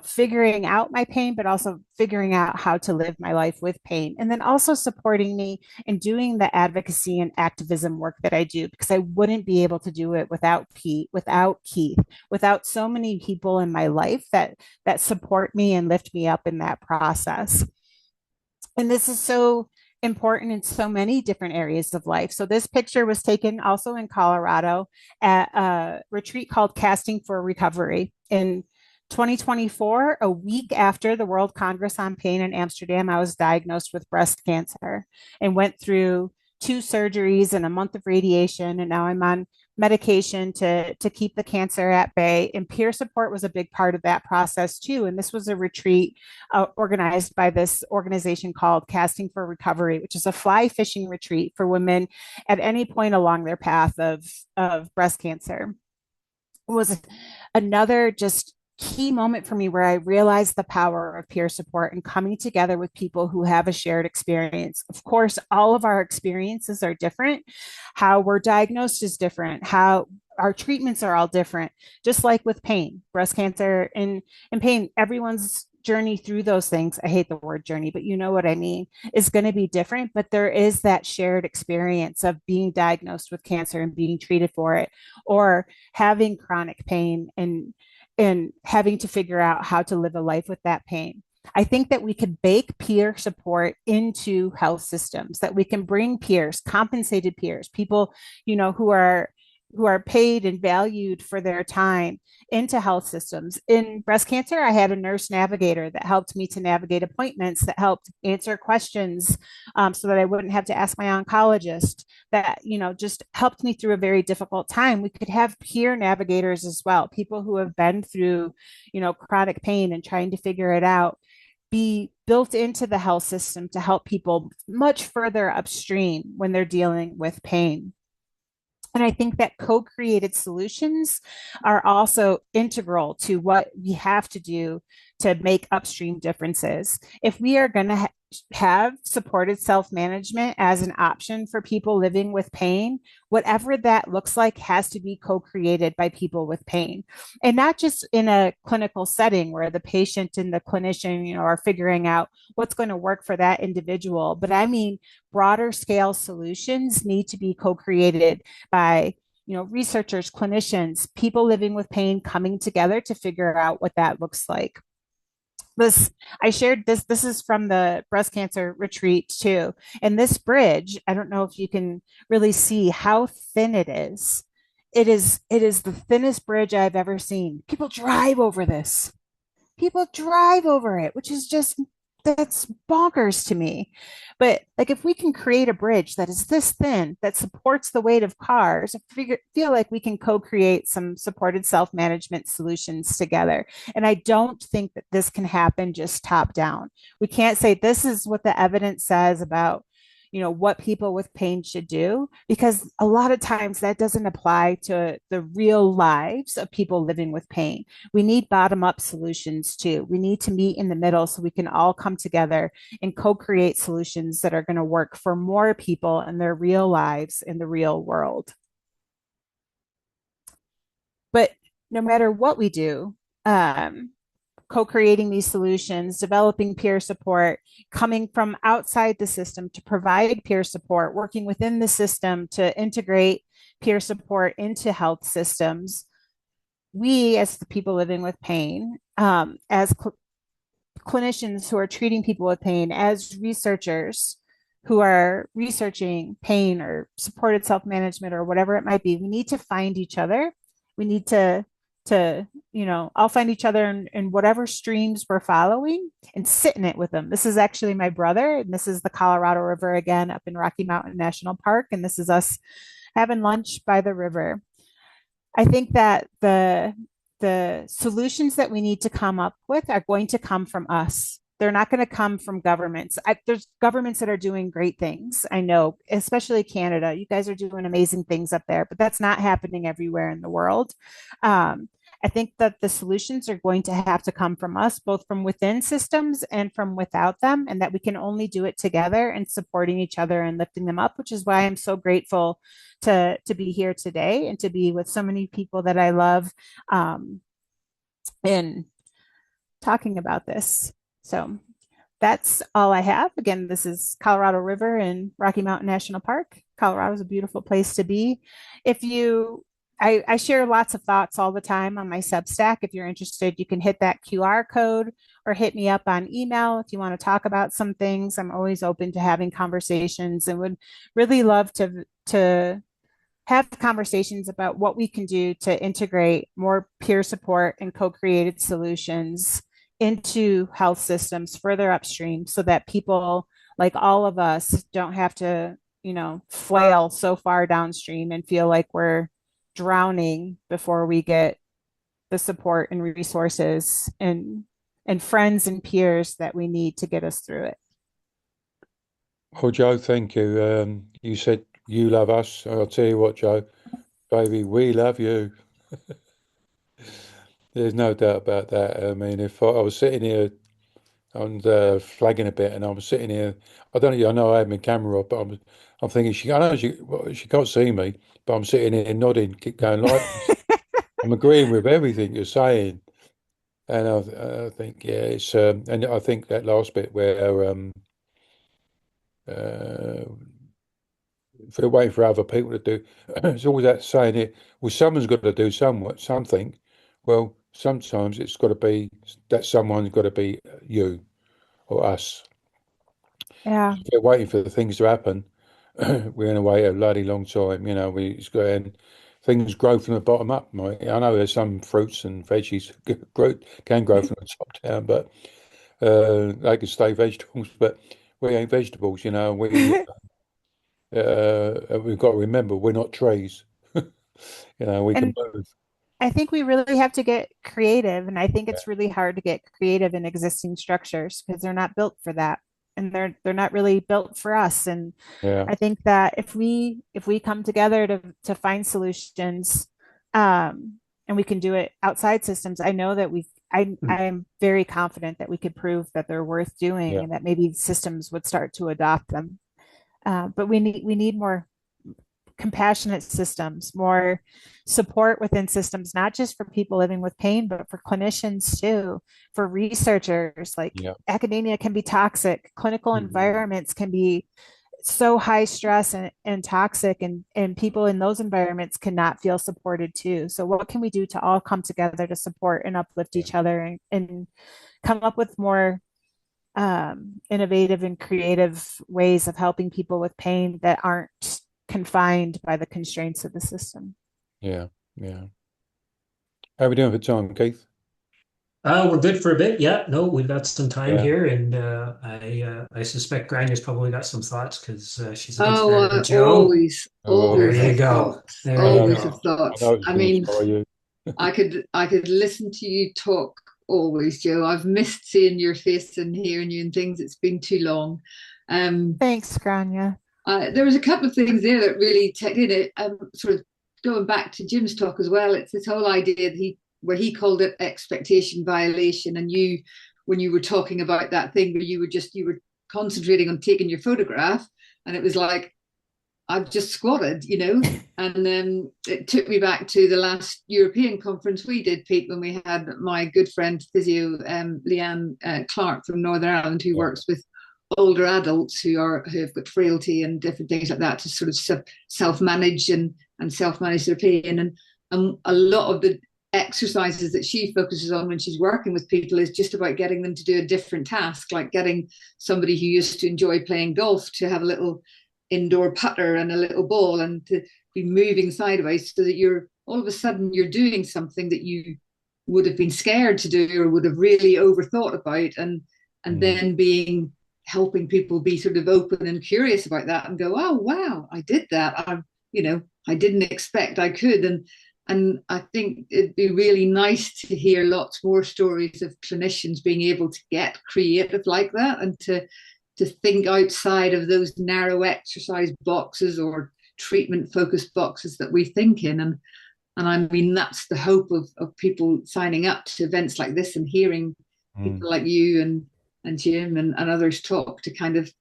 figuring out my pain, but also figuring out how to live my life with pain. And then also supporting me in doing the advocacy and activism work that I do, because I wouldn't be able to do it without Pete, without Keith, without so many people in my life that support me and lift me up in that process. And this is so important in so many different areas of life. So this picture was taken also in Colorado at a retreat called Casting for Recovery in 2024. A week after the World Congress on Pain in Amsterdam, I was diagnosed with breast cancer and went through 2 surgeries and a month of radiation. And now I'm on medication to keep the cancer at bay. And peer support was a big part of that process too. And this was a retreat organized by this organization called Casting for Recovery, which is a fly fishing retreat for women at any point along their path of breast cancer. It was another just key moment for me where I realized the power of peer support and coming together with people who have a shared experience. Of course, all of our experiences are different. How we're diagnosed is different. How our treatments are all different, just like with pain, breast cancer and pain, everyone's journey through those things, I hate the word journey, but you know what I mean, is going to be different. But there is that shared experience of being diagnosed with cancer and being treated for it, or having chronic pain and having to figure out how to live a life with that pain. I think that we could bake peer support into health systems, that we can bring peers, compensated peers, people, who are paid and valued for their time into health systems. In breast cancer, I had a nurse navigator that helped me to navigate appointments, that helped answer questions, so that I wouldn't have to ask my oncologist, that, just helped me through a very difficult time. We could have peer navigators as well, people who have been through, chronic pain and trying to figure it out, be built into the health system to help people much further upstream when they're dealing with pain. And I think that co-created solutions are also integral to what we have to do to make upstream differences. If we are going to have supported self-management as an option for people living with pain, whatever that looks like has to be co-created by people with pain. And not just in a clinical setting where the patient and the clinician, are figuring out what's going to work for that individual. But I mean, broader scale solutions need to be co-created by researchers, clinicians, people living with pain coming together to figure out what that looks like. I shared this is from the breast cancer retreat too. And this bridge, I don't know if you can really see how thin it is. It is the thinnest bridge I've ever seen. People drive over this. People drive over it, which is just, that's bonkers to me. But like, if we can create a bridge that is this thin, that supports the weight of cars, I feel like we can co-create some supported self-management solutions together. And I don't think that this can happen just top down. We can't say this is what the evidence says about what people with pain should do, because a lot of times that doesn't apply to the real lives of people living with pain. We need bottom up solutions too. We need to meet in the middle so we can all come together and co-create solutions that are going to work for more people in their real lives in the real world. But no matter what we do, co-creating these solutions, developing peer support, coming from outside the system to provide peer support, working within the system to integrate peer support into health systems. We, as the people living with pain, as clinicians who are treating people with pain, as researchers who are researching pain or supported self-management or whatever it might be, we need to find each other. We need to all find each other in whatever streams we're following and sit in it with them. This is actually my brother, and this is the Colorado River again up in Rocky Mountain National Park, and this is us having lunch by the river. I think that the solutions that we need to come up with are going to come from us. They're not going to come from governments. There's governments that are doing great things. I know, especially Canada. You guys are doing amazing things up there, but that's not happening everywhere in the world. I think that the solutions are going to have to come from us, both from within systems and from without them, and that we can only do it together and supporting each other and lifting them up, which is why I'm so grateful to be here today and to be with so many people that I love in talking about this. So that's all I have. Again, this is Colorado River and Rocky Mountain National Park. Colorado is a beautiful place to be. I share lots of thoughts all the time on my Substack. If you're interested, you can hit that QR code or hit me up on email if you want to talk about some things. I'm always open to having conversations and would really love to have conversations about what we can do to integrate more peer support and co-created solutions into health systems further upstream so that people like all of us don't have to, flail so far downstream and feel like we're drowning before we get the support and resources and friends and peers that we need to get us through it. Oh, Joe, thank you. You said you love us. I'll tell you what, Joe, baby, we love you. There's no doubt about that. I mean, if I was sitting here and flagging a bit, and I'm sitting here, I know I had my camera up, but I'm thinking, I know she can't see me, but I'm sitting here nodding, keep going like this. I'm agreeing with everything you're saying. And I think, yeah, it's and I think that last bit where uh, if we're waiting for other people to do, it's always that saying it. Well, someone's got to do something. Well, sometimes it's got to be that someone's got to be you or us. Yeah. If we're waiting for the things to happen, we're going to wait a bloody long time. It's got and things grow from the bottom up. Right? I know there's some fruits and veggies can grow from the top down, but they can stay vegetables. But we ain't vegetables. We've got to remember we're not trees. We can And move. I think we really have to get creative. And I think it's really hard to get creative in existing structures because they're not built for that. And they're not really built for us. And Yeah, I think that if we come together to find solutions, and we can do it outside systems, I know that I am very confident that we could prove that they're worth doing yeah, and that maybe systems would start to adopt them. But we need more compassionate systems, more support within systems, not just for people living with pain, but for clinicians too, for researchers. Like yeah, academia can be toxic, clinical environments can be so high stress and toxic, and people in those environments cannot feel supported too. So what can we do to all come together to support and uplift yeah, each other and come up with more innovative and creative ways of helping people with pain that aren't confined by the constraints of the system? yeah, yeah. How are we doing for time, Keith? We're good for a bit. Yeah, no, we've got some time Yeah. here, and I suspect Granya's probably got some thoughts because she's a big Oh, fan I of Joe. Oh, There always you have go. thoughts. There I you know, Always have go. I thoughts. know it's I going to mean, inspire you. I could listen to you talk always, Joe. I've missed seeing your face and hearing you and things. It's been too long. Um, Thanks, Grania. there was a couple of things there that really ticked in it. Sort of going back to Jim's talk as well. It's this whole idea that where he called it expectation violation, and you, when you were talking about that thing where you were concentrating on taking your photograph, and it was like I've just squatted, and it took me back to the last European conference we did, Pete, when we had my good friend physio Leanne Clark from Northern Ireland, who Yeah, works with older adults who have got frailty and different things like that to sort of self-manage and self-manage their pain. And a lot of the exercises that she focuses on when she's working with people is just about getting them to do a different task, like getting somebody who used to enjoy playing golf to have a little indoor putter and a little ball and to be moving sideways so that you're all of a sudden you're doing something that you would have been scared to do or would have really overthought about, and then being helping people be sort of open and curious about that and go, oh wow, I did that. I didn't expect I could. And I think it'd be really nice to hear lots more stories of clinicians being able to get creative like that and to think outside of those narrow exercise boxes or treatment focused boxes that we think in. And I mean, that's the hope of people signing up to events like this and hearing people like you and Jim and others talk, to kind of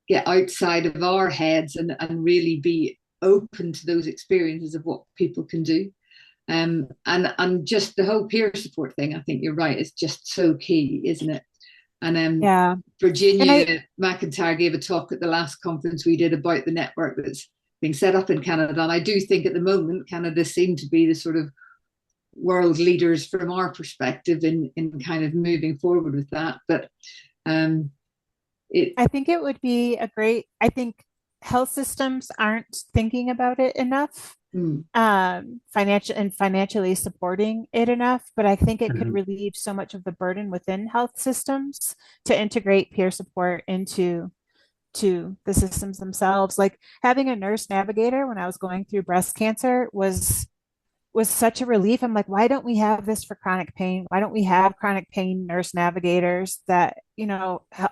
get outside of our heads and really be open to those experiences of what people can do. And just the whole peer support thing, I think you're right, it's just so key, isn't it? And Yeah. And Virginia McIntyre gave a talk at the last conference we did about the network that's being set up in Canada. And I do think at the moment, Canada seemed to be the sort of world leaders from our perspective in kind of moving forward with that. But I think it would be I think health systems aren't thinking about it enough, financially supporting it enough, but I think it could relieve so much of the burden within health systems to integrate peer support into the systems themselves. Like having a nurse navigator when I was going through breast cancer was such a relief. I'm like, why don't we have this for chronic pain? Why don't we have chronic pain nurse navigators that,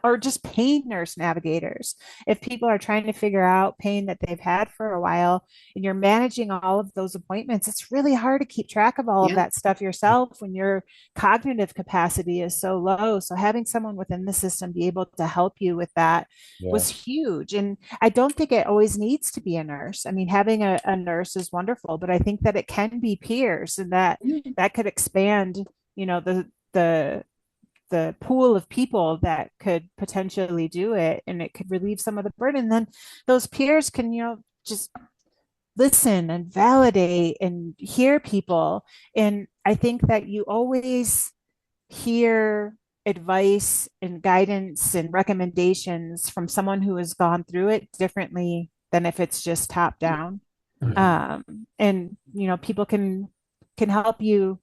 or just pain nurse navigators? If people are trying to figure out pain that they've had for a while and you're managing all of those appointments, it's really hard to keep track of all of that stuff yourself when your cognitive capacity is so low. So having someone within the system be able to help you with that was huge. And I don't think it always needs to be a nurse. I mean, having a nurse is wonderful, but I think that it can be peers, and that could expand, the pool of people that could potentially do it, and it could relieve some of the burden. Then those peers can, just listen and validate and hear people. And I think that you always hear advice and guidance and recommendations from someone who has gone through it differently than if it's just top down. And people can help you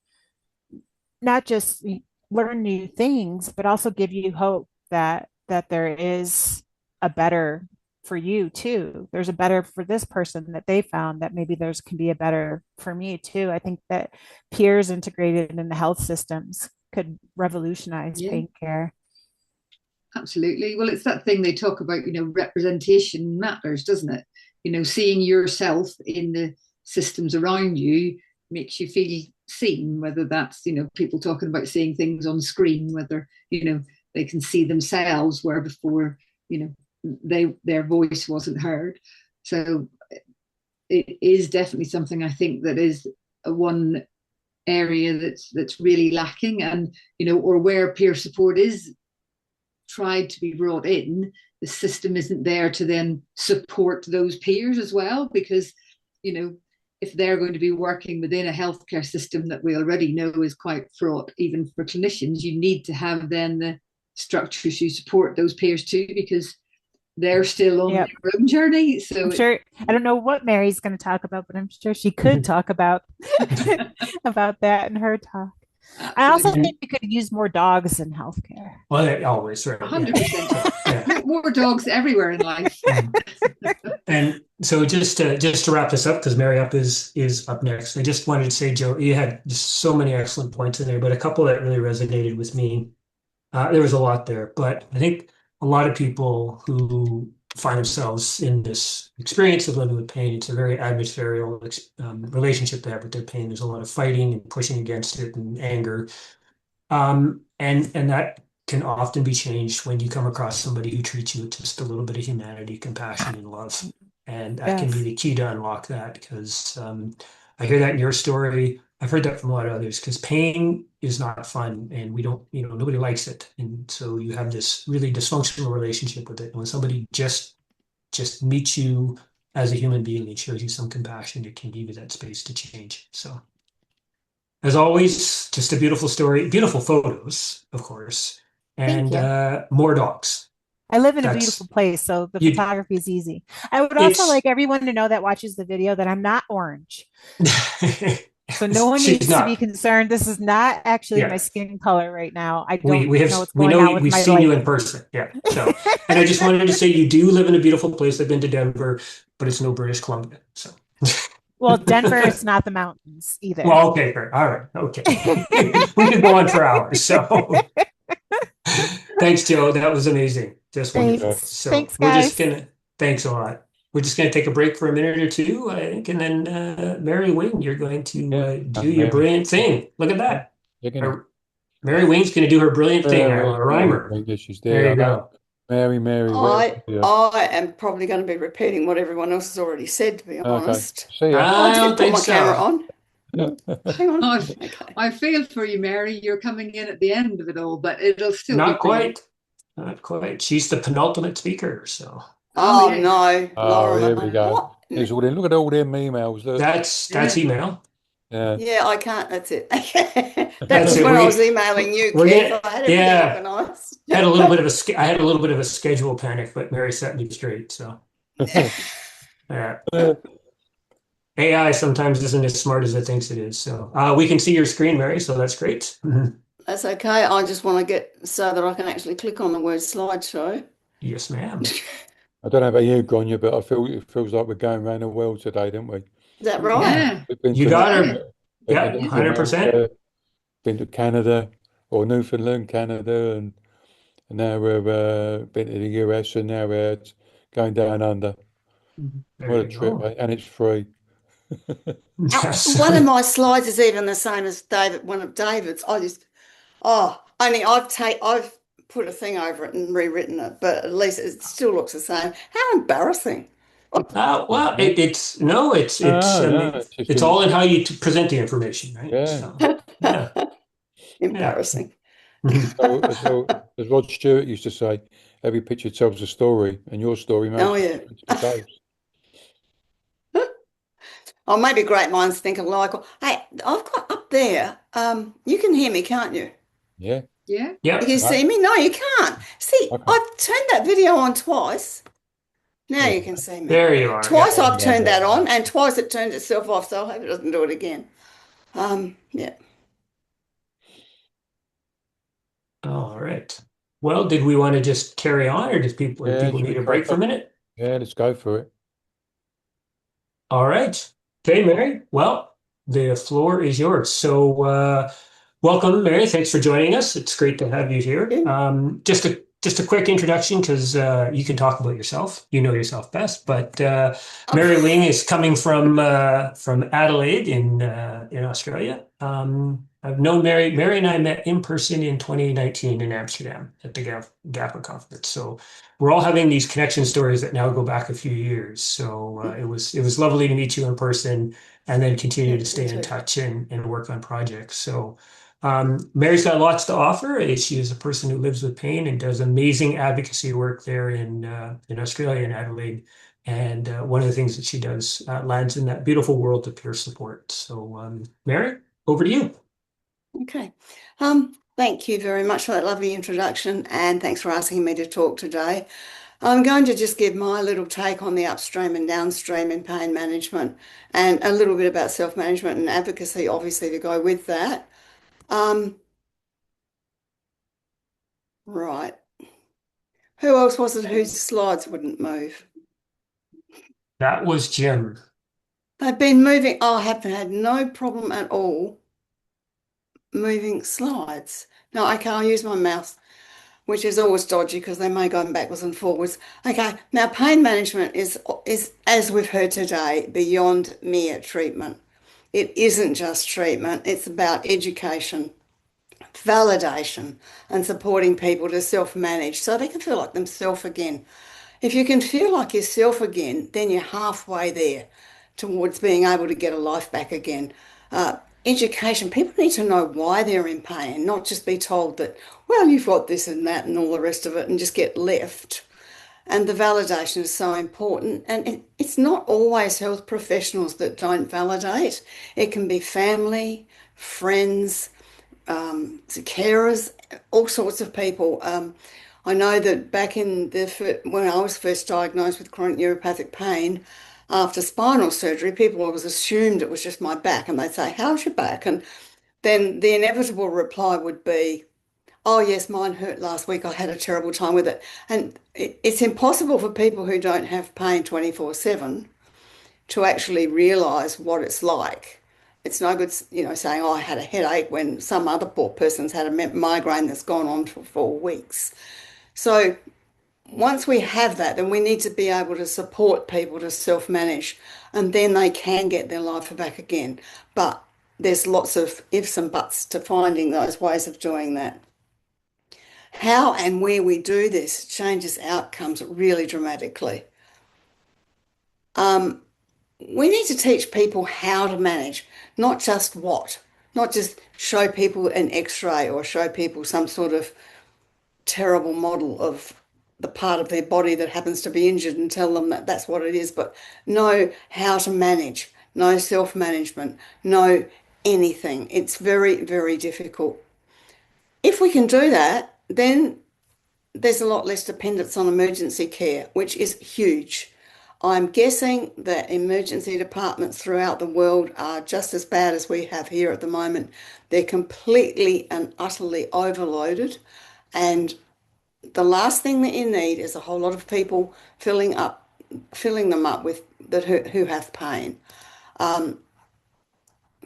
not just learn new things, but also give you hope that there is a better for you too. There's a better for this person that they found, that maybe there's can be a better for me too. I think that peers integrated in the health systems could revolutionize pain care. Absolutely. Well, it's that thing they talk about, representation matters, doesn't it? Seeing yourself in the systems around you makes you feel seen, whether that's, people talking about seeing things on screen, whether, they can see themselves where before, their voice wasn't heard. So it is definitely something I think that is one area that's really lacking, and or where peer support is tried to be brought in, the system isn't there to then support those peers as well, because if they're going to be working within a healthcare system that we already know is quite fraught, even for clinicians, you need to have then the structures to support those peers too, because they're still on their own journey. So I'm sure, I don't know what Mary's going to talk about, but I'm sure she could talk about about that in her talk. Absolutely. I also think we could use more dogs in healthcare. Well, always, right? 100%. Yeah. More dogs everywhere in life. And so just to wrap this up, because Mary Up is up next, I just wanted to say, Joe, you had just so many excellent points in there, but a couple that really resonated with me. There was a lot there, but I think a lot of people who find themselves in this experience of living with pain, it's a very adversarial relationship they have with their pain. There's a lot of fighting and pushing against it and anger. And that can often be changed when you come across somebody who treats you with just a little bit of humanity, compassion, and love. And that can be the key to unlock that, because I hear that in your story. I've heard that from a lot of others, because pain is not fun, and we don't, nobody likes it. And so you have this really dysfunctional relationship with it. And when somebody just meets you as a human being and shows you some compassion, it can give you that space to change. So as always, just a beautiful story, beautiful photos, of course, and more dogs. I live in a beautiful place, so the photography is easy. I would also like everyone to know that watches the video that I'm not orange. So no one needs to be concerned. This is not actually my skin color right now. I don't know what's going on with my life. We've seen you in person. Yeah. So, and I just wanted to say you do live in a beautiful place. I've been to Denver, but it's no British Columbia. So. Well, Denver is not the mountains either. Well, okay, great. All right. Okay. We could go on for hours. So thanks, Joe. That was amazing. Just wonderful. So thanks, guys. Thanks a lot. We're just going to take a break for a minute or two, I think, and then Mary Wing, you're going to do your brilliant thing. Look at that. Mary Wing's going to do her brilliant thing. Lorimer. There you go. Mary. I am probably going to be repeating what everyone else has already said, to be honest. See ya. I did put my camera on. Hang on. I feel for you, Mary. You're coming in at the end of it all, but it'll still not quite. Not quite. She's the penultimate speaker, so. Oh no! Oh, here we go. Look at all them emails. Look. That's email. Yeah, I can't. That's it. That's when I was emailing you, Keith. I had everything organised. I had a little bit of a schedule panic, but Mary set me straight. So, AI sometimes isn't as smart as it thinks it is. So, we can see your screen, Mary. So that's great. That's okay. I just want to get so that I can actually click on the word slideshow. Yes, ma'am. I don't know about you, Gonya, but it feels like we're going around the world today, don't we? Is that right? Yeah. You got her. Yeah, 100%. Been to Canada or Newfoundland, Canada, and now we've been to the US, and now we're going down under. What a trip, mate. And it's free. One of my slides is even the same as one of David's. Only I've put a thing over it and rewritten it, but at least it still looks the same. How embarrassing! Well, it's all in how you present the information, right? Yeah. So, Embarrassing. So, as Rod Stewart used to say, every picture tells a story, and your story Oh, most yeah. certainly does. Oh, maybe great minds think alike. Hey, I've got up there, you can hear me, can't you? Yeah. Yeah. You Yep. can see me? No, you can't. See, Okay. I've turned that video on twice. Now Yeah. you can see me. There you are. Twice Yeah. I've turned that on, and twice it turned itself off, so I hope it doesn't do it again. Yeah. All right. Well, did we want to just carry on, or do Yeah. people Should we need a crack break for a on? minute? Yeah. Let's go for it. All right. Okay, Mary. Well, the floor is yours. So, welcome, Mary. Thanks for joining us. It's great to have you here. Just a quick introduction because you can talk about yourself. You know yourself best. But Mary Ling is coming from Adelaide in Australia. I've known Mary. Mary and I met in person in 2019 in Amsterdam at the GAPA conference. So we're all having these connection stories that now go back a few years. So it was lovely to meet you in person and then continue to stay in touch and work on projects. So Mary's got lots to offer. She is a person who lives with pain and does amazing advocacy work there in Australia and Adelaide. And one of the things that she does lands in that beautiful world of peer support. So Mary, over to you. Okay. Thank you very much for that lovely introduction, and thanks for asking me to talk today. I'm going to just give my little take on the upstream and downstream in pain management and a little bit about self-management and advocacy, obviously, to go with that. Right. Who else was it whose slides wouldn't move? That was Jim. They've been moving. I have had no problem at all moving slides. Now, okay, I'll use my mouse, which is always dodgy because they may go backwards and forwards. Okay, now pain management is, as we've heard today, beyond mere treatment. It isn't just treatment, it's about education, validation, and supporting people to self-manage so they can feel like themselves again. If you can feel like yourself again, then you're halfway there towards being able to get a life back again. Education, people need to know why they're in pain, not just be told that, well, you've got this and that and all the rest of it and just get left. And the validation is so important. And it's not always health professionals that don't validate. It can be family, friends, carers, all sorts of people. I know that back in when I was first diagnosed with chronic neuropathic pain after spinal surgery, people always assumed it was just my back, and they'd say, "How's your back?" And then the inevitable reply would be, "Oh, yes, mine hurt last week. I had a terrible time with it." And it's impossible for people who don't have pain 24/7 to actually realize what it's like. It's no good, saying, "Oh, I had a headache," when some other poor person's had a migraine that's gone on for 4 weeks. So once we have that, then we need to be able to support people to self-manage, and then they can get their life back again. But there's lots of ifs and buts to finding those ways of doing that. How and where we do this changes outcomes really dramatically. We need to teach people how to manage, not just what, not just show people an x-ray or show people some sort of terrible model of the part of their body that happens to be injured and tell them that that's what it is, but know how to manage, know self-management, know anything. It's very, very difficult. If we can do that, then there's a lot less dependence on emergency care, which is huge. I'm guessing that emergency departments throughout the world are just as bad as we have here at the moment. They're completely and utterly overloaded, and the last thing that you need is a whole lot of people filling them up with who have pain.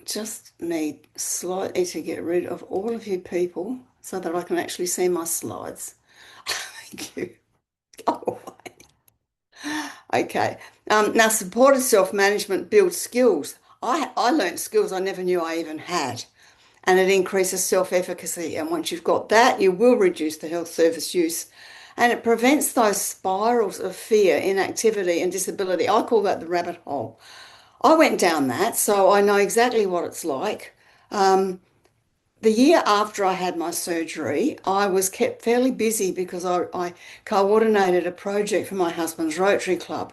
Just need slightly to get rid of all of you people so that I can actually see my slides. Thank you. Go away. Okay. Now, supported self-management builds skills. I learned skills I never knew I even had, and it increases self-efficacy. And once you've got that, you will reduce the health service use, and it prevents those spirals of fear, inactivity, and disability. I call that the rabbit hole. I went down that, so I know exactly what it's like. the year after I had my surgery, I was kept fairly busy because I coordinated a project for my husband's Rotary Club.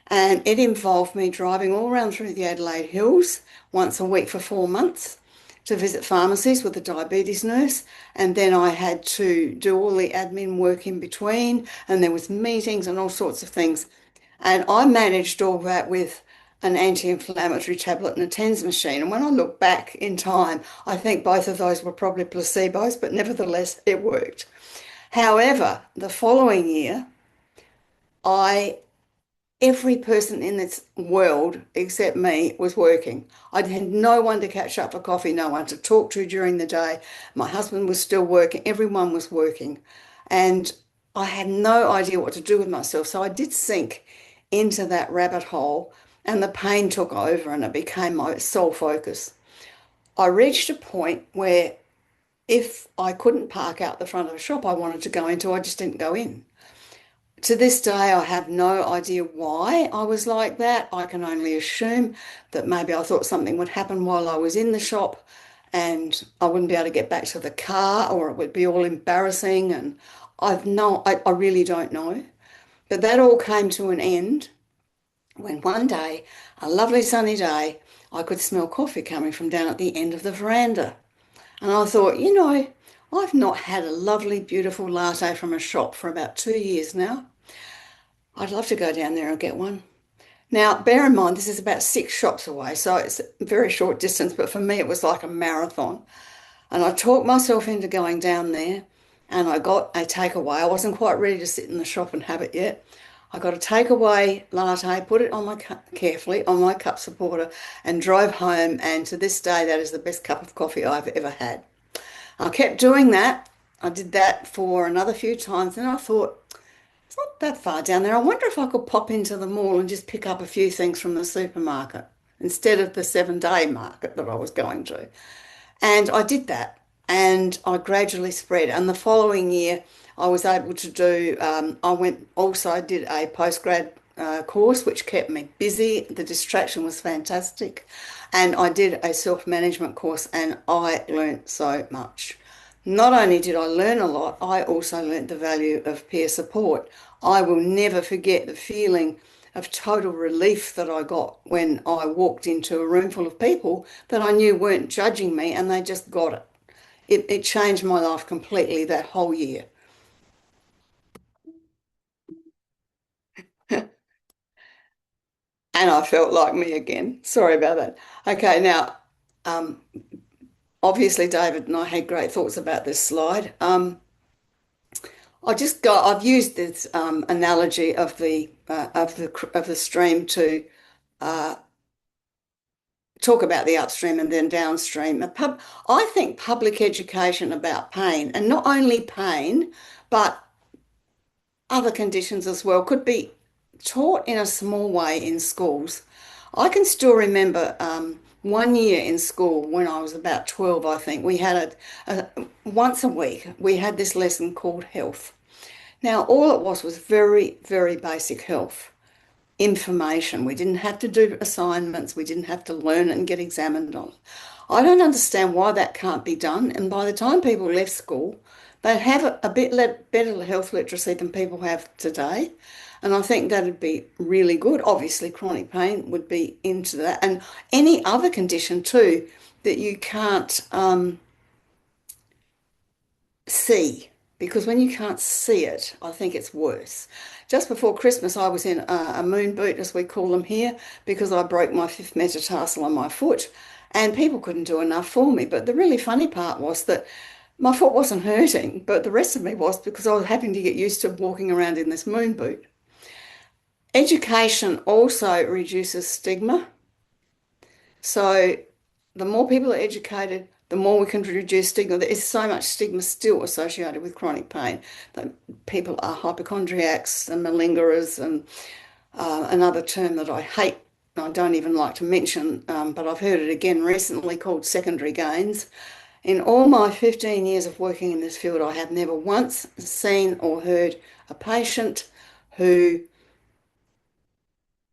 And it involved me driving all around through the Adelaide Hills once a week for 4 months to visit pharmacies with a diabetes nurse. And then I had to do all the admin work in between, and there was meetings and all sorts of things. And I managed all that with an anti-inflammatory tablet and a TENS machine. And when I look back in time, I think both of those were probably placebos, but nevertheless, it worked. However, the following year, every person in this world except me was working. I had no one to catch up for coffee, no one to talk to during the day. My husband was still working. Everyone was working. And I had no idea what to do with myself. So I did sink into that rabbit hole, and the pain took over and it became my sole focus. I reached a point where if I couldn't park out the front of a shop I wanted to go into, I just didn't go in. To this day, I have no idea why I was like that. I can only assume that maybe I thought something would happen while I was in the shop and I wouldn't be able to get back to the car, or it would be all embarrassing. And I really don't know. But that all came to an end when one day, a lovely sunny day, I could smell coffee coming from down at the end of the veranda. And I thought, I've not had a lovely, beautiful latte from a shop for about 2 years now. I'd love to go down there and get one. Now, bear in mind, this is about 6 shops away, so it's a very short distance, but for me, it was like a marathon. And I talked myself into going down there, and I got a takeaway. I wasn't quite ready to sit in the shop and have it yet. I got a takeaway latte, put it on carefully on my cup supporter, and drove home. And to this day, that is the best cup of coffee I've ever had. I kept doing that. I did that for another few times, and I thought, it's not that far down there. I wonder if I could pop into the mall and just pick up a few things from the supermarket instead of the 7-day market that I was going to. And I did that, and I gradually spread. And the following year, I was able to did a postgrad course, which kept me busy. The distraction was fantastic. And I did a self-management course, and I learned so much. Not only did I learn a lot, I also learned the value of peer support. I will never forget the feeling of total relief that I got when I walked into a room full of people that I knew weren't judging me, and they just got it. It changed my life completely that whole year. And I felt like me again. Sorry about that. Okay, now, obviously David and I had great thoughts about this slide. I've used this analogy of the stream to talk about the upstream and then downstream. I think public education about pain, and not only pain, but other conditions as well, could be taught in a small way in schools. I can still remember one year in school when I was about 12, I think, we had once a week, we had this lesson called health. Now, all it was very, very basic health information. We didn't have to do assignments. We didn't have to learn and get examined on. I don't understand why that can't be done. And by the time people left school, they'd have a bit better health literacy than people have today. And I think that'd be really good. Obviously, chronic pain would be into that. And any other condition too that you can't see. Because when you can't see it, I think it's worse. Just before Christmas, I was in a moon boot, as we call them here, because I broke my 5th metatarsal on my foot, and people couldn't do enough for me. But the really funny part was that my foot wasn't hurting, but the rest of me was, because I was having to get used to walking around in this moon boot. Education also reduces stigma. So the more people are educated, the more we can reduce stigma. There is so much stigma still associated with chronic pain. That people are hypochondriacs and malingerers, and another term that I hate, I don't even like to mention, but I've heard it again recently, called secondary gains. In all my 15 years of working in this field, I have never once seen or heard a patient who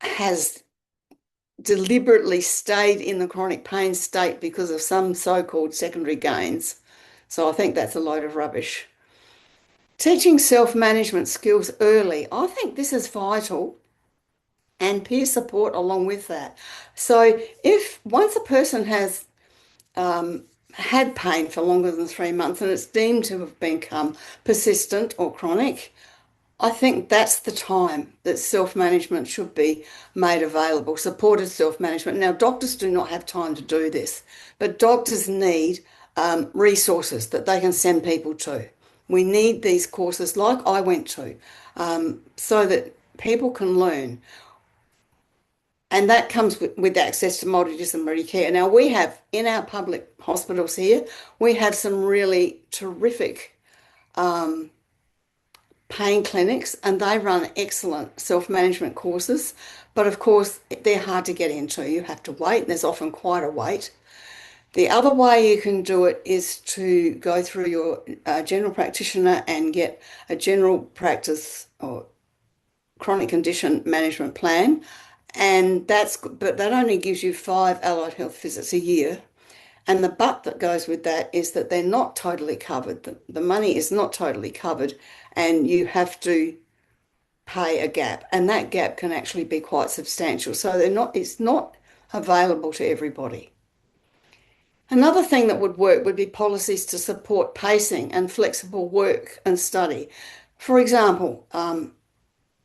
has deliberately stayed in the chronic pain state because of some so-called secondary gains. So I think that's a load of rubbish. Teaching self-management skills early. I think this is vital, and peer support along with that. So if once a person has had pain for longer than 3 months and it's deemed to have become persistent or chronic, I think that's the time that self-management should be made available, supported self-management. Now, doctors do not have time to do this, but doctors need resources that they can send people to. We need these courses like I went to so that people can learn. And that comes with access to multidisciplinary care. Now, we have in our public hospitals here, we have some really terrific pain clinics, and they run excellent self-management courses. But of course, they're hard to get into. You have to wait. There's often quite a wait. The other way you can do it is to go through your general practitioner and get a general practice or chronic condition management plan. But that only gives you 5 allied health visits a year. And the but that goes with that is that they're not totally covered. The money is not totally covered, and you have to pay a gap, and that gap can actually be quite substantial. So it's not available to everybody. Another thing that would work would be policies to support pacing and flexible work and study. For example,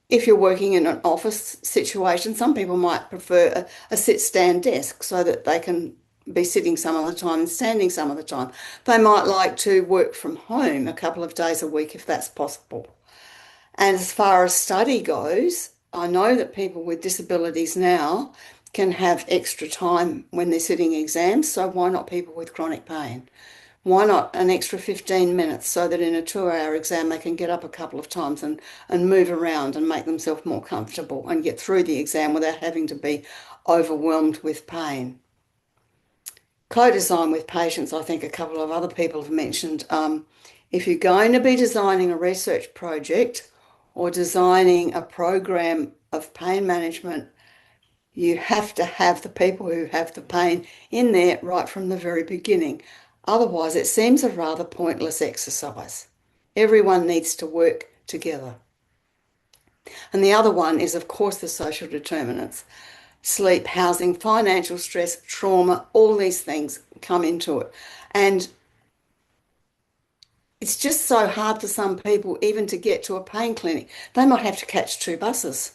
if you're working in an office situation, some people might prefer a sit-stand desk so that they can be sitting some of the time and standing some of the time. They might like to work from home a couple of days a week if that's possible. And as far as study goes, I know that people with disabilities now can have extra time when they're sitting exams, so why not people with chronic pain? Why not an extra 15 minutes so that in a 2-hour exam they can get up a couple of times and move around and make themselves more comfortable and get through the exam without having to be overwhelmed with pain. Co-design with patients, I think a couple of other people have mentioned. If you're going to be designing a research project or designing a program of pain management, you have to have the people who have the pain in there right from the very beginning. Otherwise, it seems a rather pointless exercise. Everyone needs to work together. And the other one is, of course, the social determinants. Sleep, housing, financial stress, trauma, all these things come into it. And it's just so hard for some people even to get to a pain clinic. They might have to catch 2 buses.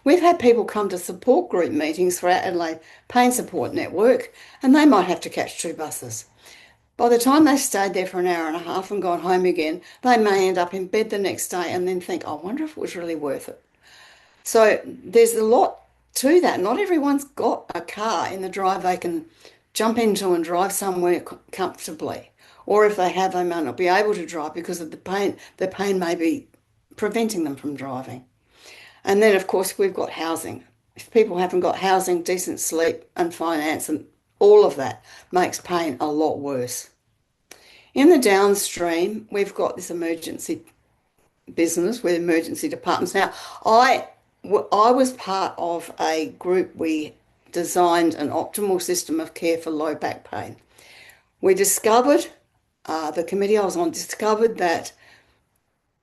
We've had people come to support group meetings for our Adelaide Pain Support Network, and they might have to catch 2 buses. By the time they've stayed there for an hour and a half and gone home again, they may end up in bed the next day and then think, I wonder if it was really worth it. So there's a lot to that. Not everyone's got a car in the drive they can jump into and drive somewhere comfortably. Or if they have, they may not be able to drive because of the pain. The pain may be preventing them from driving. And then, of course, we've got housing. If people haven't got housing, decent sleep and finance and all of that makes pain a lot worse. In the downstream, we've got this emergency business with emergency departments. Now, I was part of a group. We designed an optimal system of care for low back pain. We discovered, the committee I was on discovered that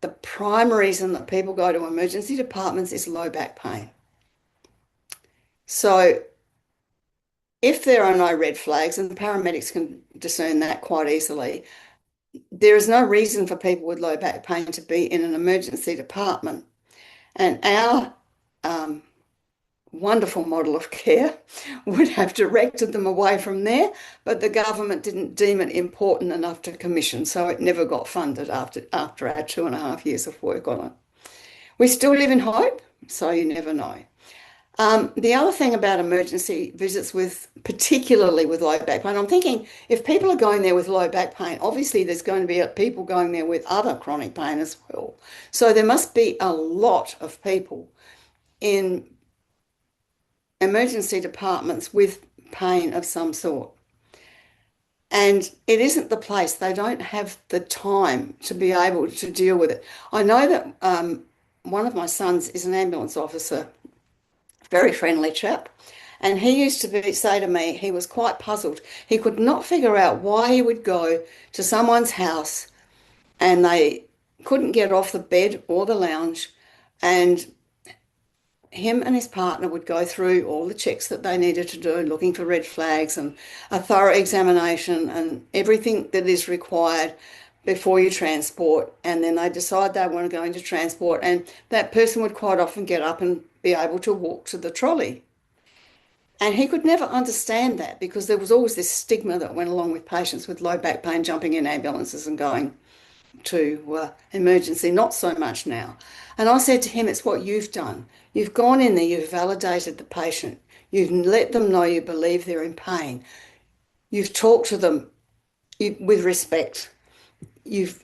the prime reason that people go to emergency departments is low back pain. So if there are no red flags, and the paramedics can discern that quite easily, there is no reason for people with low back pain to be in an emergency department. And our wonderful model of care would have directed them away from there, but the government didn't deem it important enough to commission, so it never got funded after our 2.5 years of work on it. We still live in hope, so you never know. The other thing about emergency visits particularly with low back pain, I'm thinking if people are going there with low back pain, obviously there's going to be people going there with other chronic pain as well. So there must be a lot of people in emergency departments with pain of some sort. And it isn't the place. They don't have the time to be able to deal with it. I know that one of my sons is an ambulance officer, very friendly chap, And he used to say to me, he was quite puzzled. He could not figure out why he would go to someone's house and they couldn't get off the bed or the lounge, and him and his partner would go through all the checks that they needed to do, looking for red flags and a thorough examination and everything that is required before you transport. And then they decide they want to go into transport, and that person would quite often get up and be able to walk to the trolley. And he could never understand that, because there was always this stigma that went along with patients with low back pain jumping in ambulances and going to emergency, not so much now. And I said to him, it's what you've done. You've gone in there, you've validated the patient, you've let them know you believe they're in pain, you've talked to them with respect, you've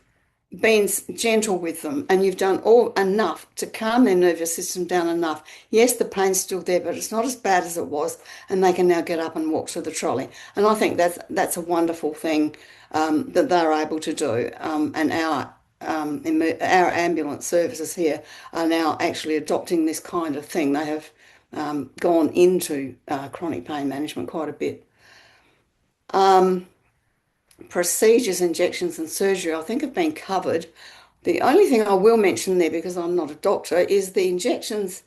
been gentle with them, and you've done all enough to calm their nervous system down enough. Yes, the pain's still there, but it's not as bad as it was, and they can now get up and walk to the trolley. And I think that's a wonderful thing that they're able to do. And our ambulance services here are now actually adopting this kind of thing. They have gone into chronic pain management quite a bit. Procedures, injections and surgery, I think have been covered. The only thing I will mention there, because I'm not a doctor, is the injections,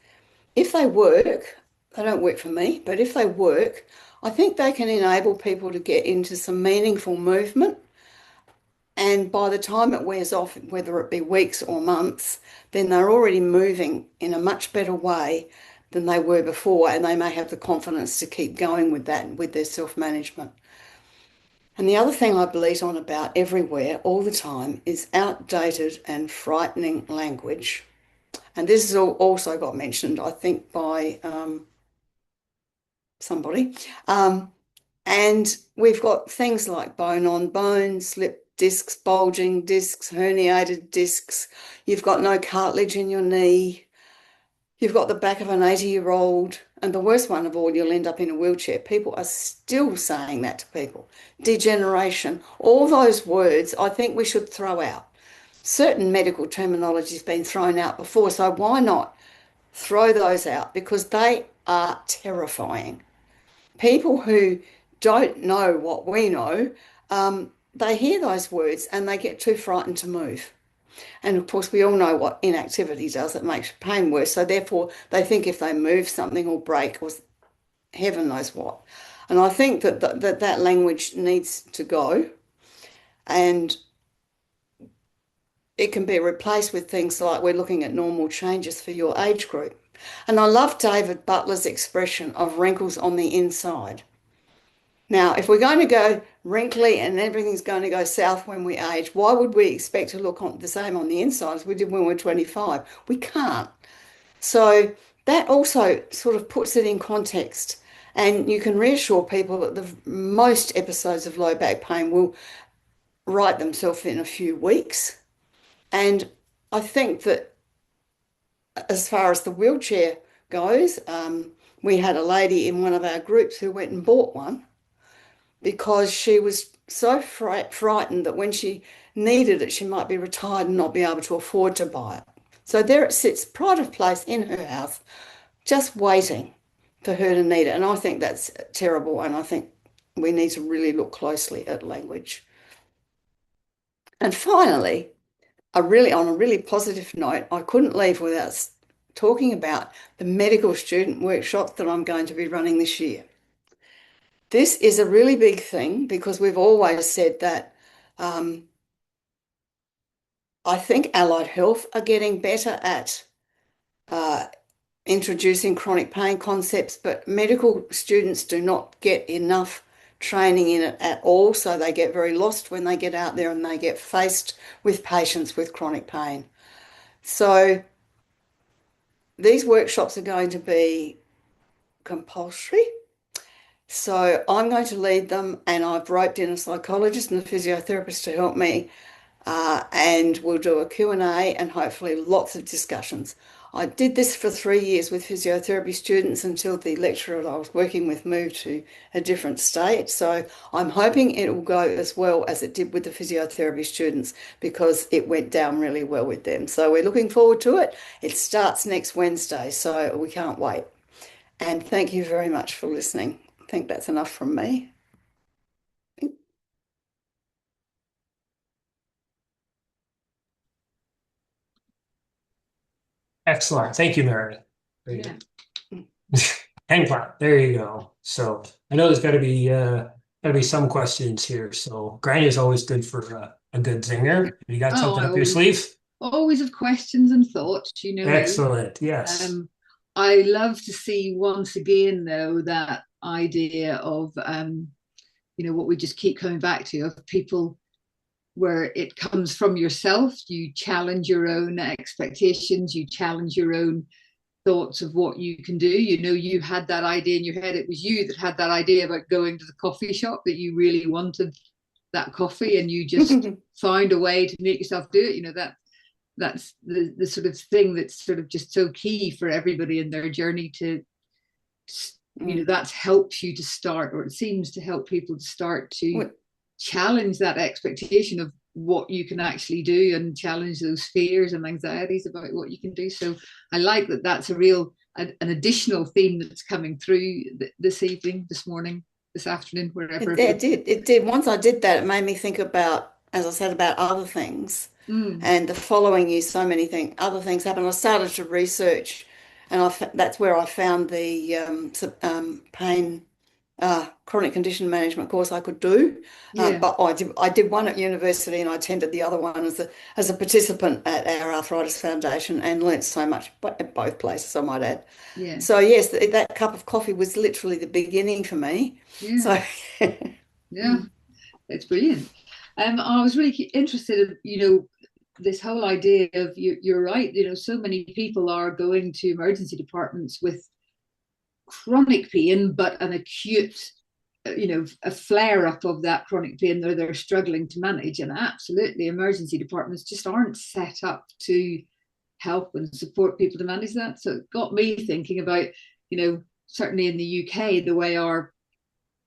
if they work, they don't work for me, but if they work, I think they can enable people to get into some meaningful movement. And by the time it wears off, whether it be weeks or months, then they're already moving in a much better way than they were before, and they may have the confidence to keep going with that, with their self-management. And the other thing I bleat on about everywhere all the time is outdated and frightening language. And this has also got mentioned, I think, by somebody. And we've got things like bone on bone, slip discs, bulging discs, herniated discs. You've got no cartilage in your knee. You've got the back of an 80-year-old. And the worst one of all, you'll end up in a wheelchair. People are still saying that to people. Degeneration, all those words I think we should throw out. Certain medical terminology has been thrown out before, so why not throw those out? Because they are terrifying. People who don't know what we know, they hear those words and they get too frightened to move. And of course, we all know what inactivity does. It makes pain worse. So therefore, they think if they move something or break or heaven knows what. And I think that language needs to go. And it can be replaced with things like, we're looking at normal changes for your age group. And I love David Butler's expression of wrinkles on the inside. Now, if we're going to go wrinkly and everything's going to go south when we age, why would we expect to look the same on the inside as we did when we were 25? We can't. So that also sort of puts it in context, and you can reassure people that most episodes of low back pain will right themselves in a few weeks. And I think that as far as the wheelchair goes, we had a lady in one of our groups who went and bought one, because she was so frightened that when she needed it, she might be retired and not be able to afford to buy it. So there it sits, pride of place in her house, just waiting for her to need it. And I think that's terrible. And I think we need to really look closely at language. And finally, on a really positive note, I couldn't leave without talking about the medical student workshop that I'm going to be running this year. This is a really big thing, because we've always said that I think allied health are getting better at introducing chronic pain concepts, but medical students do not get enough training in it at all, so they get very lost when they get out there and they get faced with patients with chronic pain. So these workshops are going to be compulsory. So I'm going to lead them, and I've roped in a psychologist and a physiotherapist to help me, and we'll do a Q&A and hopefully lots of discussions. I did this for 3 years with physiotherapy students until the lecturer that I was working with moved to a different state. So I'm hoping it will go as well as it did with the physiotherapy students, because it went down really well with them. So we're looking forward to it. It starts next Wednesday, so we can't wait. And thank you very much for listening. I think that's enough from me. Excellent. Thank you, Mary. Yeah. Hang clap. There you go. So I know there's got to be some questions here. So Granny is always good for a good zinger. You got something up your sleeve? Always have questions and thoughts, you know. Excellent. Yes. I love to see once again, though, that idea of what we just keep coming back to, of people where it comes from yourself. You challenge your own expectations, you challenge your own thoughts of what you can do. You had that idea in your head. It was you that had that idea about going to the coffee shop, that you really wanted that coffee, and you just found a way to make yourself do it. That's the sort of thing that's sort of just so key for everybody in their journey to, that's helped you to start, or it seems to help people to start to challenge that expectation of what you can actually do, and challenge those fears and anxieties about what you can do. So I like that that's an additional theme that's coming through this evening, this morning, this afternoon, wherever. It did. Once I did that, it made me think about, as I said, about other things. And the following year, so many other things happened. I started to research, and that's where I found the pain chronic condition management course I could do. But I did one at university, and I attended the other one as a participant at our Arthritis Foundation, and learnt so much at both places, I might add. Yeah. So yes, that cup of coffee was literally the beginning for me. Yeah. So yeah, it's brilliant. I was really interested in, this whole idea of, you're right, so many people are going to emergency departments with chronic pain, but an acute, a flare up of that chronic pain that they're struggling to manage. And absolutely, emergency departments just aren't set up to help and support people to manage that. So it got me thinking about, certainly in the UK, the way our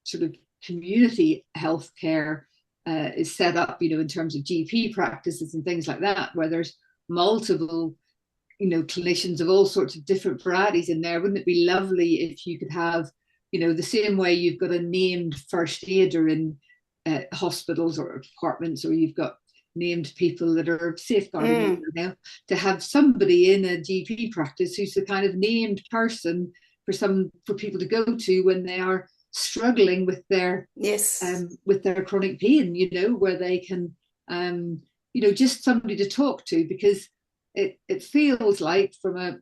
sort of community healthcare is set up, in terms of GP practices and things like that, where there's multiple, clinicians of all sorts of different varieties in there. Wouldn't it be lovely if you could have, the same way you've got a named first aider in hospitals or departments, or you've got named people that are safeguarding now, to have somebody in a GP practice who's the kind of named person for people to go to when they are struggling with their chronic pain, where they can just somebody to talk to, because it feels like, from a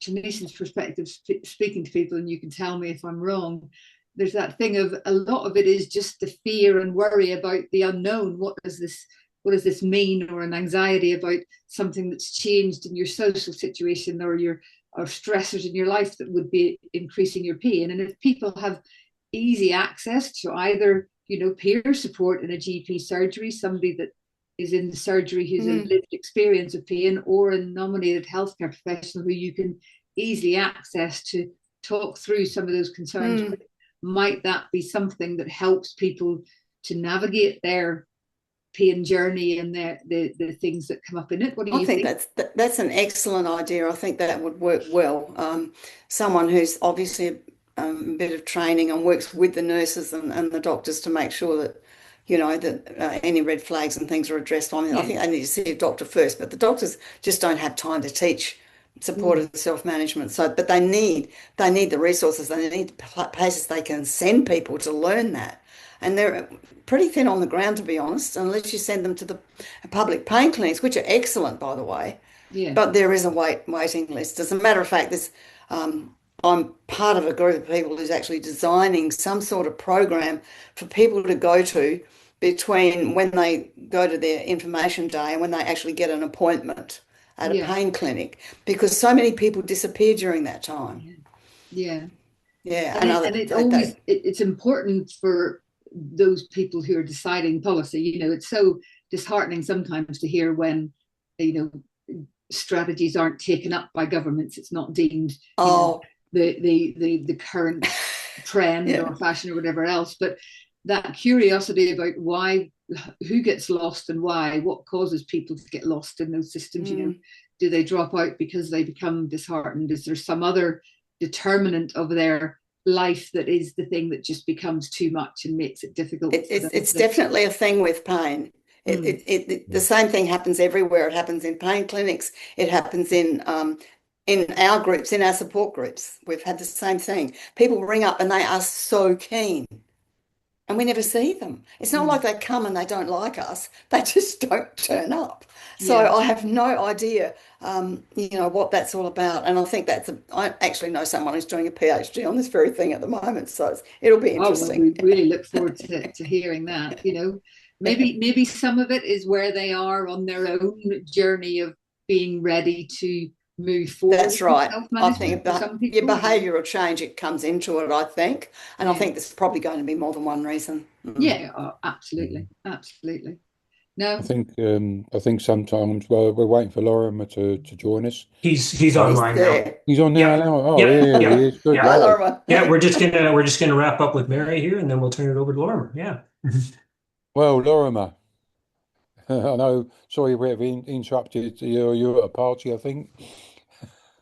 clinician's perspective, speaking to people, and you can tell me if I'm wrong, there's that thing of a lot of it is just the fear and worry about the unknown. What does this mean? Or an anxiety about something that's changed in your social situation, or stressors in your life that would be increasing your pain. And if people have easy access to either, peer support in a GP surgery, somebody that is in the surgery who's a lived experience of pain, or a nominated healthcare professional who you can easily access to talk through some of those concerns, might that be something that helps people to navigate their pain journey and the things that come up in it? What do you think? I think that's an excellent idea. I think that would work well. Someone who's obviously a bit of training and works with the nurses and the doctors to make sure that, that any red flags and things are addressed. I think they need to see a doctor first, but the doctors just don't have time to teach supported self-management. But they need the resources. They need places they can send people to learn that. And they're pretty thin on the ground, to be honest, unless you send them to the public pain clinics, which are excellent, by the way. Yeah. But there is a waiting list. As a matter of fact, I'm part of a group of people who's actually designing some sort of program for people to go to between when they go to their information day and when they actually get an appointment at a pain clinic, because so many people disappear during that time. Yeah. Yeah. And it's important for those people who are deciding policy. It's so disheartening sometimes to hear when, strategies aren't taken up by governments. It's not deemed the current trend or fashion or whatever else. But that curiosity about who gets lost and why, what causes people to get lost in those systems, do they drop out because they become disheartened? Is there some other determinant of their life that is the thing that just becomes too much and makes it difficult for them It's to. definitely a thing with pain. The same thing happens everywhere. It happens in pain clinics. It happens in our groups, in our support groups. We've had the same thing. People ring up and they are so keen, and we never see them. It's not like they come and they don't like us. They just don't turn up. So Yeah. I have no idea, what that's all about. And I think I actually know someone who's doing a PhD on this very thing at the moment. So it'll be Oh, well, interesting. we really look forward to hearing that. Maybe some of it is where they are on their own journey of being ready to move forward. That's right. I Self-management think for some your people. behavioural change, it comes into it, I think. And I Yeah. think there's probably going to be more than one reason. Yeah, absolutely. Absolutely. No, I think sometimes, well, we're waiting for Lorimer to join us. He's Oh, he's online now. there. He's on there Yeah. now. Oh, Yeah. yeah, Yeah. he is. Good Yeah. Hi, lad. Laura. Yeah, we're just gonna wrap up with Mary here, and then we'll turn it over to Lorimer. Yeah. Well, Lorimer, I know, sorry we have interrupted. You're at a party, I think.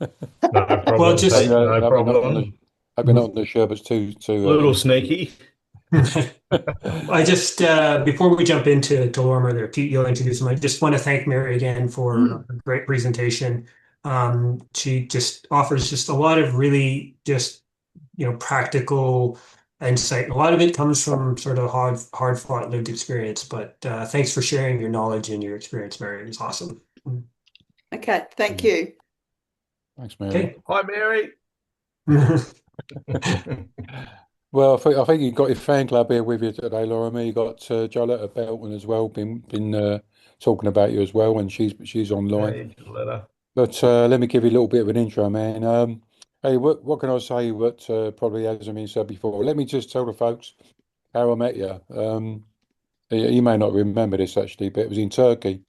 No Well, problem, just Pete. No Hope you're not on problem. hope you're not on the sherbets A little sneaky. I just before we jump into Lorimer there, Pete, you'll introduce him. I just want to thank Mary again for a great presentation. She just offers just a lot of really just practical insight. A lot of it comes from sort of hard fought lived experience. But thanks for sharing your knowledge and your experience, Mary. It was awesome. Okay, thank you. Thanks, Mary. Okay. Hi, Mary. Well, I think you've got your fan club here with you today, Lorimer. You got Joletta Belton as well, been talking about you as well, and she's online. Hey, Joletta. But let me give you a little bit of an intro, man. Hey, what can I say that probably hasn't been said before? Let me just tell the folks how I met you. You may not remember this actually, but it was in Turkey,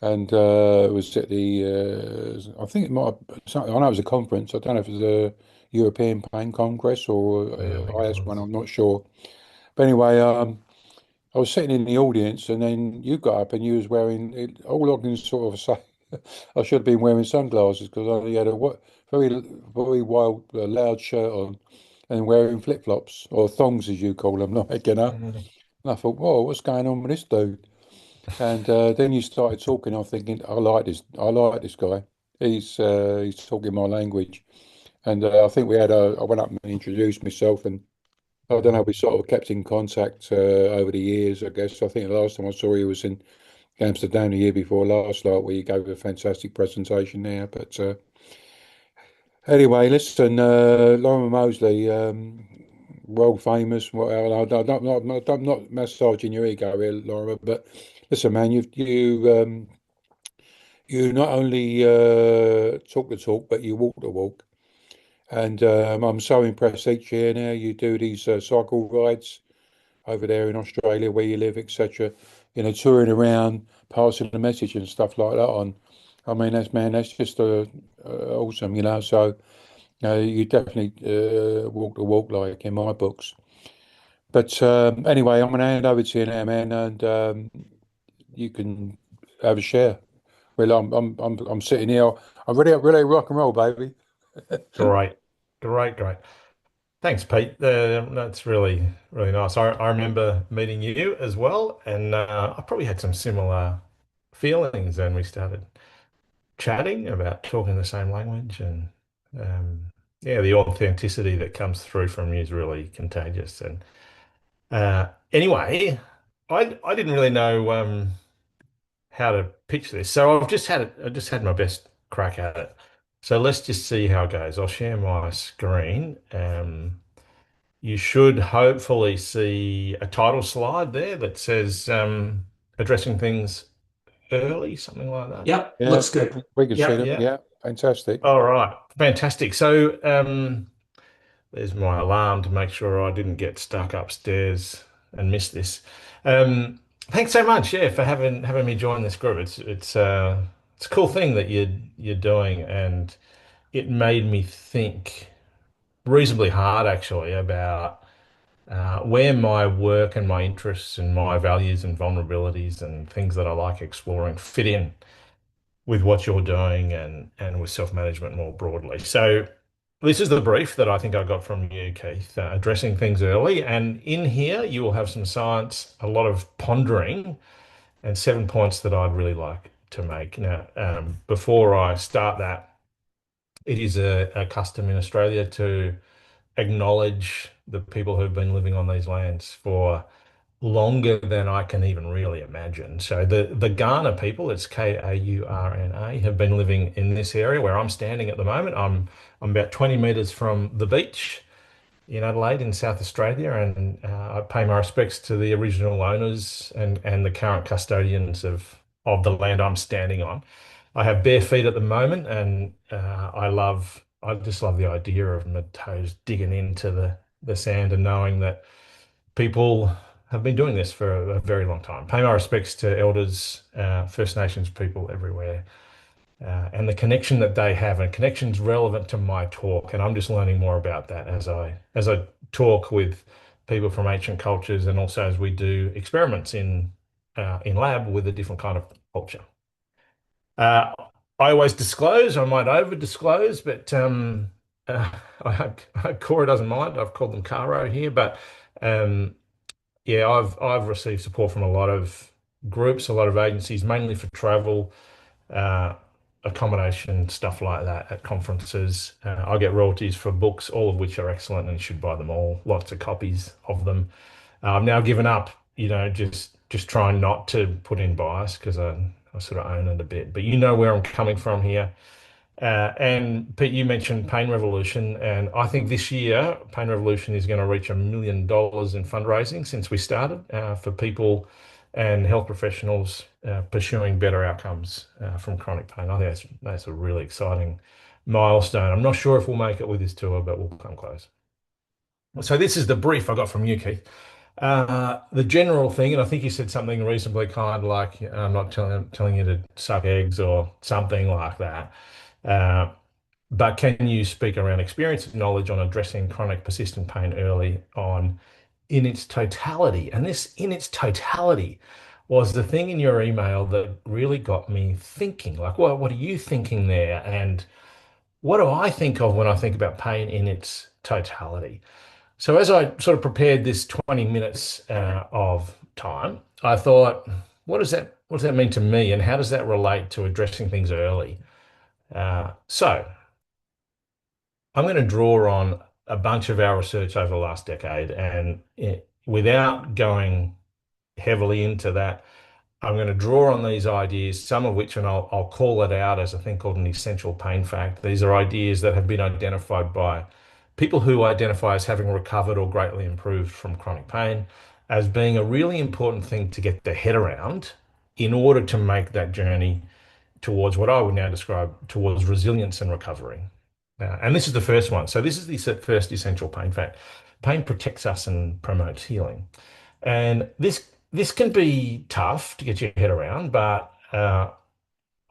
and it was at I think it might have, I know it was a conference. I don't know if it was a European Pain Congress or Yeah, I think it IS one. was. I'm not sure. But anyway, I was sitting in the audience, and then you got up and you was wearing all I can sort of say. I should have been wearing sunglasses because I had a very very wild loud shirt on, and wearing flip flops or thongs as you call them, And I thought, whoa, what's going on with this dude? And then you started talking. I'm thinking, I like this. I like this guy. He's talking my language. And I think I went up and introduced myself, and I don't know, we sort of kept in contact over the years, I guess. I think the last time I saw you was in Amsterdam the year before last, like where you gave a fantastic presentation there. But anyway, listen, Lorimer Moseley, world famous. Well, I'm not massaging your ego here, Lorimer, but listen, man, you not only talk the talk, but you walk the walk. And I'm so impressed each year now you do these cycle rides over there in Australia where you live, etc. Touring around, passing the message and stuff like that on. I mean, that's just awesome, So you definitely walk the walk, like in my books. But anyway, I'm going to hand over to you now, man, and you can have a share. Well, I'm sitting here. I'm ready, rock and roll, baby. Great. Great, great. Thanks, Pete. That's really, really nice. I remember meeting you as well, and I probably had some similar feelings, and we started chatting about talking the same language, and yeah, the authenticity that comes through from you is really contagious. And anyway, I didn't really know how to pitch this, so I just had my best crack at it. So let's just see how it goes. I'll share my screen. You should hopefully see a title slide there that says addressing things early, something like that. Yep, Yeah, looks good. we can see Yep. them. Yeah. Yeah, fantastic. All right. Fantastic. So there's my alarm to make sure I didn't get stuck upstairs and miss this. Thanks so much, yeah, for having me join this group. It's a cool thing that you're doing, and it made me think reasonably hard actually about where my work and my interests and my values and vulnerabilities and things that I like exploring fit in with what you're doing and with self-management more broadly. So this is the brief that I think I got from you, Keith, addressing things early. And in here, you will have some science, a lot of pondering, and 7 points that I'd really like to make. Now, before I start that, it is a custom in Australia to acknowledge the people who've been living on these lands for longer than I can even really imagine. So the Kaurna people, it's Kaurna, have been living in this area where I'm standing at the moment. I'm about 20 metres from the beach in Adelaide in South Australia, and I pay my respects to the original owners and the current custodians of the land I'm standing on. I have bare feet at the moment, and I just love the idea of my toes digging into the sand and knowing that people have been doing this for a very long time. Pay my respects to elders, First Nations people everywhere, and the connection that they have, and connections relevant to my talk. And I'm just learning more about that as I talk with people from ancient cultures, and also as we do experiments in lab with a different kind of culture. I always disclose, I might over disclose, but Cora doesn't mind. I've called them Caro here, but yeah, I've received support from a lot of groups, a lot of agencies, mainly for travel, uh, accommodation, stuff like that at conferences. I get royalties for books, all of which are excellent, and you should buy them all. Lots of copies of them. I've now given up, just trying not to put in bias because I sort of own it a bit. But you know where I'm coming from here. And Pete, you mentioned Pain Revolution, and I think this year Pain Revolution is going to reach $1 million in fundraising since we started for people and health professionals pursuing better outcomes from chronic pain. I think that's a really exciting milestone. I'm not sure if we'll make it with this tour, but we'll come close. So this is the brief I got from you, Keith. The general thing, and I think you said something reasonably kind, like I'm not telling you to suck eggs or something like that. But can you speak around experience and knowledge on addressing chronic persistent pain early on in its totality? And this in its totality was the thing in your email that really got me thinking, like, what are you thinking there? And what do I think of when I think about pain in its totality? So as I sort of prepared this 20 minutes of time, I thought, what does that mean to me, and how does that relate to addressing things early? So I'm going to draw on a bunch of our research over the last decade, and without going heavily into that, I'm going to draw on these ideas, some of which, and I'll call it out as a thing called an essential pain fact. These are ideas that have been identified by people who identify as having recovered or greatly improved from chronic pain as being a really important thing to get their head around in order to make that journey towards what I would now describe towards resilience and recovery. And this is the first one. So this is the first essential pain fact. Pain protects us and promotes healing. And this can be tough to get your head around, but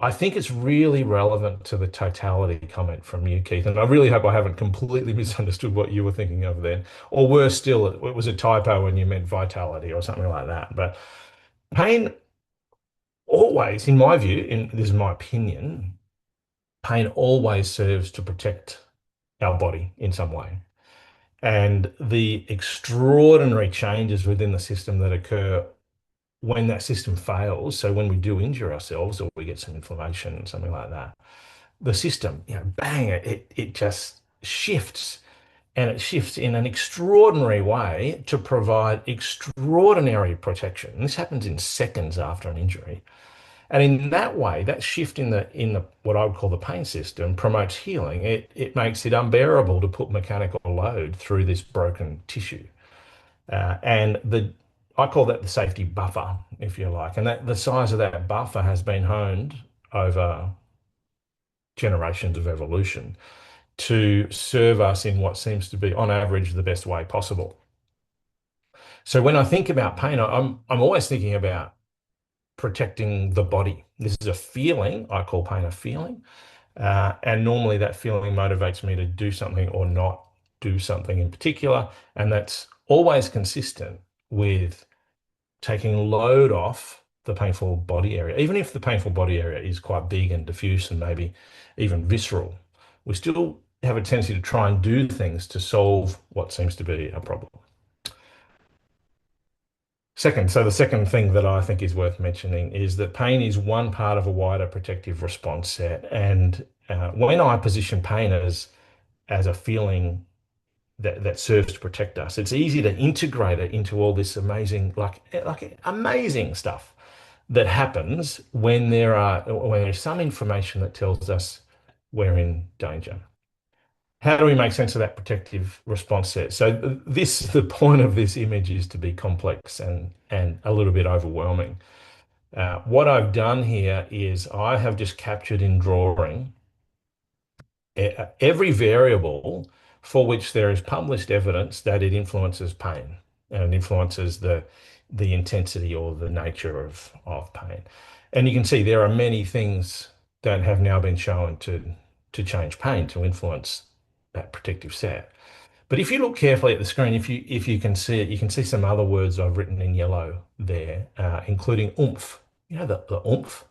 I think it's really relevant to the totality comment from you, Keith. And I really hope I haven't completely misunderstood what you were thinking of then. Or worse still, it was a typo when you meant vitality or something like that. But pain always, in my view, and this is my opinion, pain always serves to protect our body in some way. And the extraordinary changes within the system that occur when that system fails, so when we do injure ourselves or we get some inflammation, something like that, the system, bang, it just shifts, and it shifts in an extraordinary way to provide extraordinary protection. And this happens in seconds after an injury. And in that way, that shift in the what I would call the pain system promotes healing. It makes it unbearable to put mechanical load through this broken tissue. And I call that the safety buffer, if you like. And that the size of that buffer has been honed over generations of evolution to serve us in what seems to be, on average, the best way possible. So when I think about pain, I'm always thinking about protecting the body. This is a feeling. I call pain a feeling. And normally that feeling motivates me to do something or not do something in particular. And that's always consistent with taking load off the painful body area. Even if the painful body area is quite big and diffuse and maybe even visceral, we still have a tendency to try and do things to solve what seems to be a problem. So the second thing that I think is worth mentioning is that pain is one part of a wider protective response set. And when I position pain as a feeling that serves to protect us, it's easy to integrate it into all this amazing, like amazing stuff that happens when there's some information that tells us we're in danger. How do we make sense of that protective response set? So the point of this image is to be complex and a little bit overwhelming. What I've done here is I have just captured in drawing every variable for which there is published evidence that it influences pain and influences the intensity or the nature of pain. And you can see there are many things that have now been shown to change pain, to influence that protective set. But if you look carefully at the screen, if you can see it, you can see some other words I've written in yellow there, including oomph. You know, the oomph.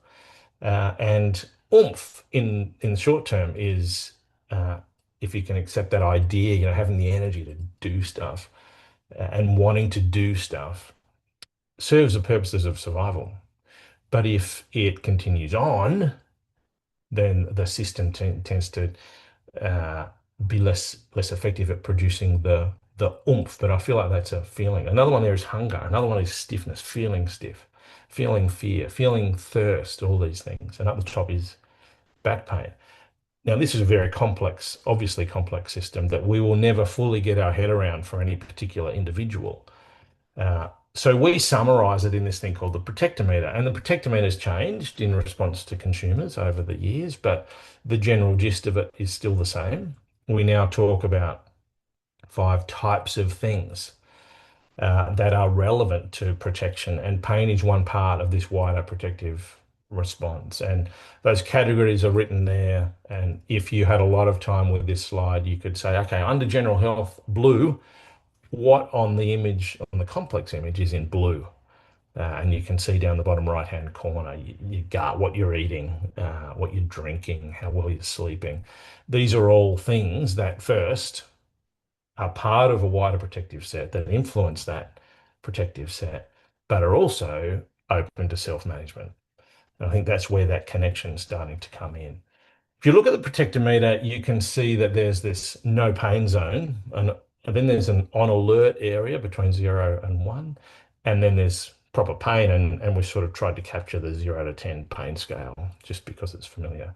And oomph in the short term is, if you can accept that idea, having the energy to do stuff and wanting to do stuff serves the purposes of survival. But if it continues on, then the system tends to be less effective at producing the oomph. But I feel like that's a feeling. Another one there is hunger. Another one is stiffness, feeling stiff, feeling fear, feeling thirst, all these things. And up the top is back pain. Now, this is a very complex, obviously complex system that we will never fully get our head around for any particular individual. So we summarize it in this thing called the protectometer. And the protectometer has changed in response to consumers over the years, but the general gist of it is still the same. We now talk about 5 types of things that are relevant to protection, and pain is one part of this wider protective response. And those categories are written there. And if you had a lot of time with this slide, you could say, okay, under general health, blue, what on the image, on the complex image, is in blue? And you can see down the bottom right-hand corner, you gut, what you're eating, what you're drinking, how well you're sleeping. These are all things that first are part of a wider protective set that influence that protective set, but are also open to self-management. And I think that's where that connection is starting to come in. If you look at the protectometer, you can see that there's this no pain zone, and then there's an on alert area between 0 and 1, and then there's proper pain, and we sort of tried to capture the 0 to 10 pain scale just because it's familiar.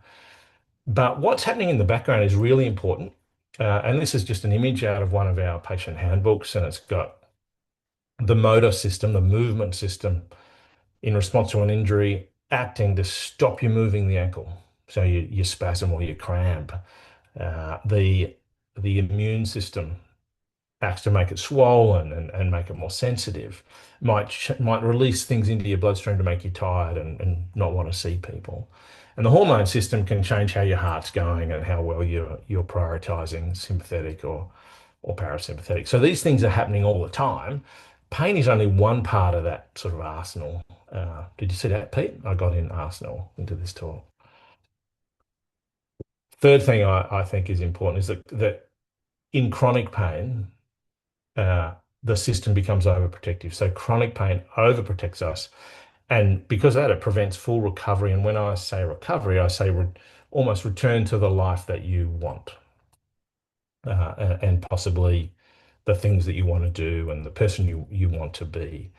But what's happening in the background is really important. And this is just an image out of one of our patient handbooks, and it's got the motor system, the movement system, in response to an injury, acting to stop you moving the ankle. So you spasm or you cramp. The immune system acts to make it swollen and make it more sensitive. Might release things into your bloodstream to make you tired and not want to see people. And the hormone system can change how your heart's going and how well you're prioritizing sympathetic or parasympathetic. So these things are happening all the time. Pain is only one part of that sort of arsenal. Did you see that, Pete? I got in arsenal into this talk. Third thing I think is important is that in chronic pain, the system becomes overprotective. So chronic pain overprotects us. And because of that, it prevents full recovery. And when I say recovery, I say almost return to the life that you want, and possibly the things that you want to do and the person you want to be.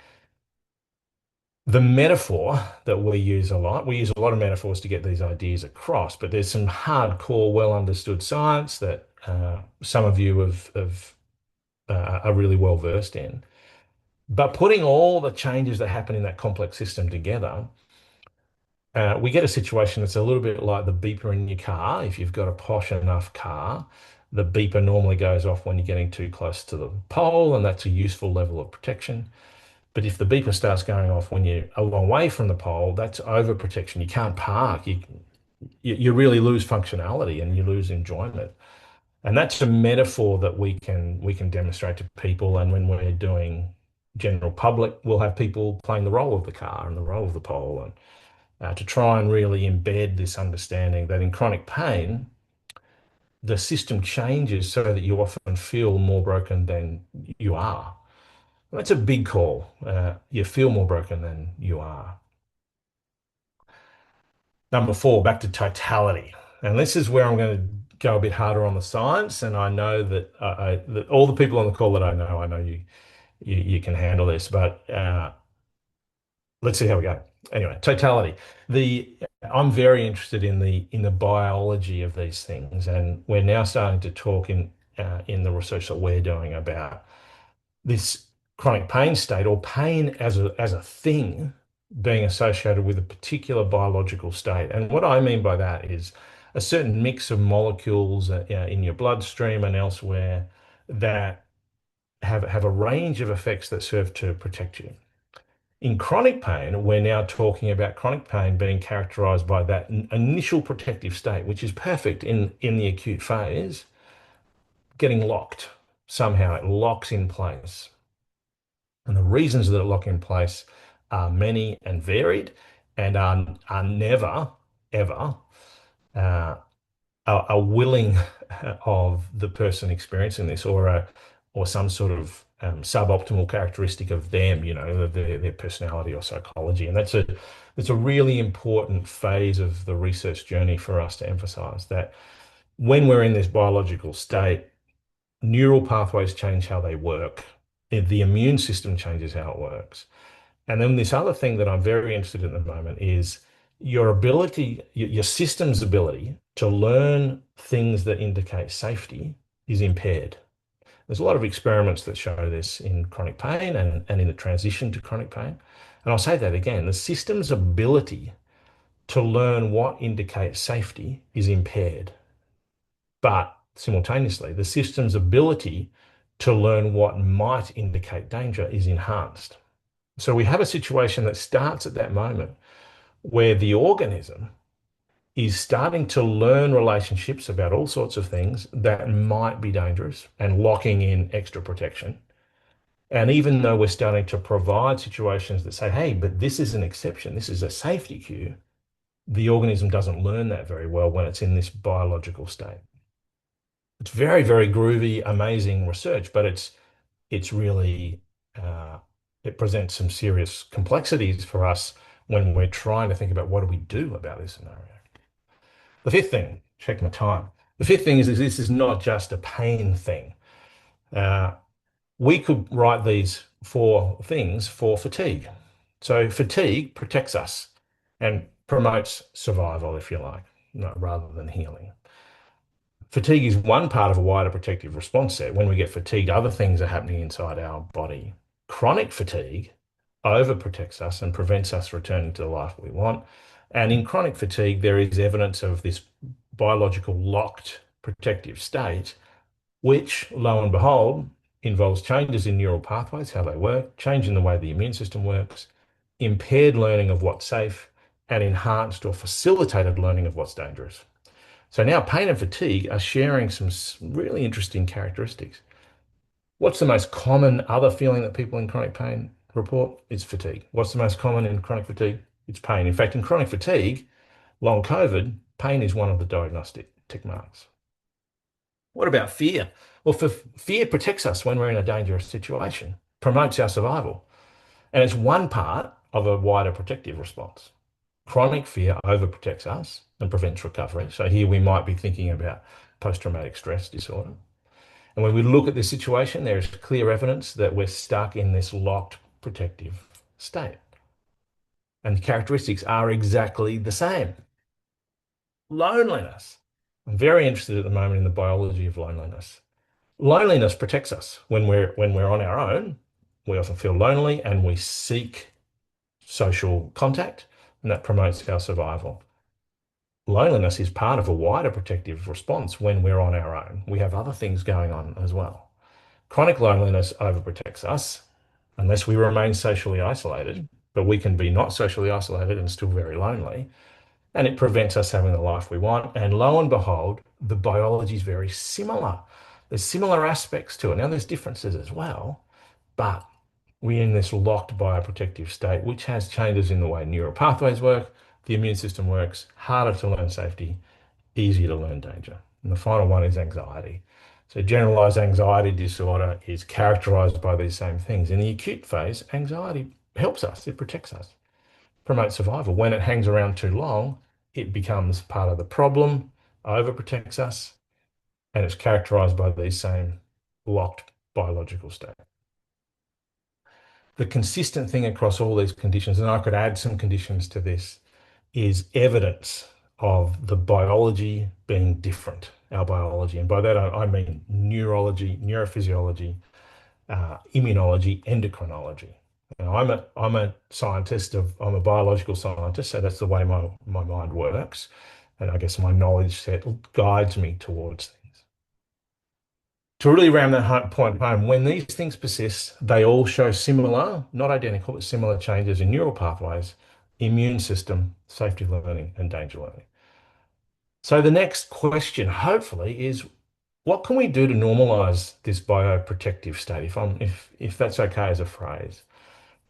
The metaphor that we use a lot of metaphors to get these ideas across, but there's some hardcore, well understood science that some of you are really well versed in. But putting all the changes that happen in that complex system together, we get a situation that's a little bit like the beeper in your car. If you've got a posh enough car, the beeper normally goes off when you're getting too close to the pole, and that's a useful level of protection. But if the beeper starts going off when you're a long way from the pole, that's overprotection. You can't park. You really lose functionality and you lose enjoyment. And that's a metaphor that we can demonstrate to people. And when we're doing general public, we'll have people playing the role of the car and the role of the pole, and to try and really embed this understanding that in chronic pain, the system changes so that you often feel more broken than you are. That's a big call. You feel more broken than you are. Number 4, back to totality. And this is where I'm going to go a bit harder on the science. And I know that, that all the people on the call that I know you can handle this, but let's see how we go. Anyway, totality. I'm very interested in the biology of these things, and we're now starting to talk in the research that we're doing about this chronic pain state, or pain as a thing being associated with a particular biological state. And what I mean by that is a certain mix of molecules in your bloodstream and elsewhere that have a range of effects that serve to protect you. In chronic pain, we're now talking about chronic pain being characterized by that initial protective state, which is perfect in the acute phase, getting locked. Somehow it locks in place. And the reasons that it lock in place are many and varied, and are never, ever a willing of the person experiencing this, or some sort of suboptimal characteristic of them, their personality or psychology. And that's a really important phase of the research journey for us to emphasize, that when we're in this biological state, neural pathways change how they work. The immune system changes how it works. And then this other thing that I'm very interested in at the moment is your ability, your system's ability to learn things that indicate safety is impaired. There's a lot of experiments that show this in chronic pain and in the transition to chronic pain. And I'll say that again, the system's ability to learn what indicates safety is impaired. But simultaneously, the system's ability to learn what might indicate danger is enhanced. So we have a situation that starts at that moment where the organism is starting to learn relationships about all sorts of things that might be dangerous and locking in extra protection. And even though we're starting to provide situations that say, hey, but this is an exception, this is a safety cue, the organism doesn't learn that very well when it's in this biological state. It's very, very groovy, amazing research, but it's really, it presents some serious complexities for us when we're trying to think about what do we do about this scenario. The fifth thing, check my time. The fifth thing is this is not just a pain thing. We could write these 4 things for fatigue. So fatigue protects us and promotes survival, if you like, rather than healing. Fatigue is one part of a wider protective response set. When we get fatigued, other things are happening inside our body. Chronic fatigue overprotects us and prevents us returning to the life we want. And in chronic fatigue, there is evidence of this biological locked protective state, which, lo and behold, involves changes in neural pathways, how they work, change in the way the immune system works, impaired learning of what's safe, and enhanced or facilitated learning of what's dangerous. So now pain and fatigue are sharing some really interesting characteristics. What's the most common other feeling that people in chronic pain report? It's fatigue. What's the most common in chronic fatigue? It's pain. In fact, in chronic fatigue, long COVID, pain is one of the diagnostic tick marks. What about fear? Well, fear protects us when we're in a dangerous situation, promotes our survival. And it's one part of a wider protective response. Chronic fear overprotects us and prevents recovery. So here we might be thinking about post-traumatic stress disorder. And when we look at this situation, there is clear evidence that we're stuck in this locked protective state. And the characteristics are exactly the same. Loneliness. I'm very interested at the moment in the biology of loneliness. Loneliness protects us. When we're on our own, we often feel lonely and we seek social contact, and that promotes our survival. Loneliness is part of a wider protective response when we're on our own. We have other things going on as well. Chronic loneliness overprotects us unless we remain socially isolated, but we can be not socially isolated and still very lonely, and it prevents us having the life we want. And lo and behold, the biology is very similar. There's similar aspects to it. Now, there's differences as well, but we're in this locked bioprotective state, which has changes in the way neural pathways work, the immune system works, harder to learn safety, easier to learn danger. And the final one is anxiety. So generalized anxiety disorder is characterized by these same things. In the acute phase, anxiety helps us, it protects us, promotes survival. When it hangs around too long, it becomes part of the problem, overprotects us, and it's characterized by these same locked biological states. The consistent thing across all these conditions, and I could add some conditions to this, is evidence of the biology being different, our biology. And by that, I mean neurology, neurophysiology, immunology, endocrinology. I'm a scientist, I'm a biological scientist, so that's the way my mind works. And I guess my knowledge set guides me towards things. To really ram that point home, when these things persist, they all show similar, not identical, but similar changes in neural pathways, immune system, safety learning, and danger learning. So the next question, hopefully, is what can we do to normalize this bioprotective state, if that's okay as a phrase?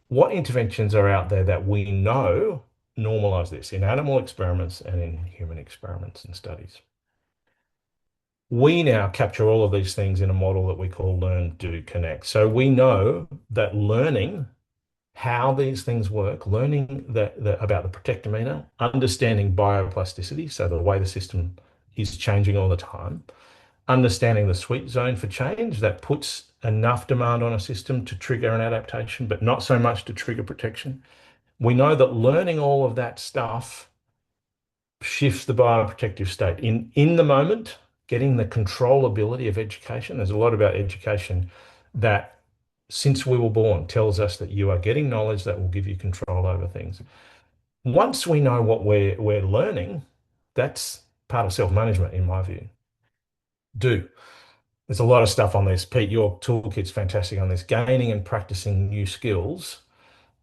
What interventions are out there that we know normalize this in animal experiments and in human experiments and studies? We now capture all of these things in a model that we call learn, do, connect. So we know that learning how these things work, learning about the protectometer, understanding bioplasticity, so the way the system is changing all the time, understanding the sweet zone for change that puts enough demand on a system to trigger an adaptation, but not so much to trigger protection. We know that learning all of that stuff shifts the bioprotective state. In the moment, getting the controllability of education. There's a lot about education that, since we were born, tells us that you are getting knowledge that will give you control over things. Once we know what we're learning, that's part of self-management, in my view. Do. There's a lot of stuff on this. Pete, your toolkit's fantastic on this. Gaining and practicing new skills.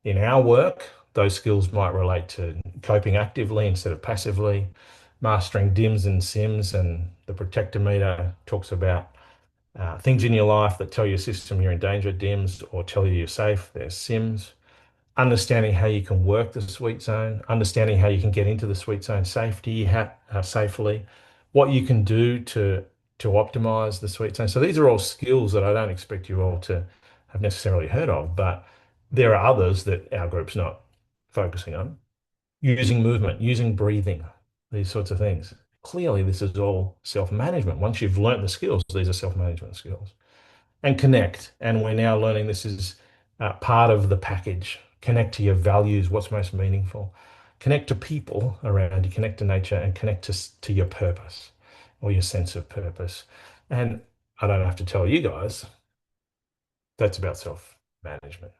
In our work, those skills might relate to coping actively instead of passively, mastering DIMS and SIMS, and the protectometer talks about things in your life that tell your system you're in danger, DIMS, or tell you you're safe, there's SIMS. Understanding how you can work the sweet zone, understanding how you can get into the sweet zone safely, what you can do to optimize the sweet zone. So these are all skills that I don't expect you all to have necessarily heard of, but there are others that our group's not focusing on. Using movement, using breathing, these sorts of things. Clearly, this is all self-management. Once you've learnt the skills, these are self-management skills. And connect. And we're now learning this is part of the package. Connect to your values, what's most meaningful. Connect to people around you, connect to nature, and connect to your purpose or your sense of purpose. And I don't have to tell you guys, that's about self-management.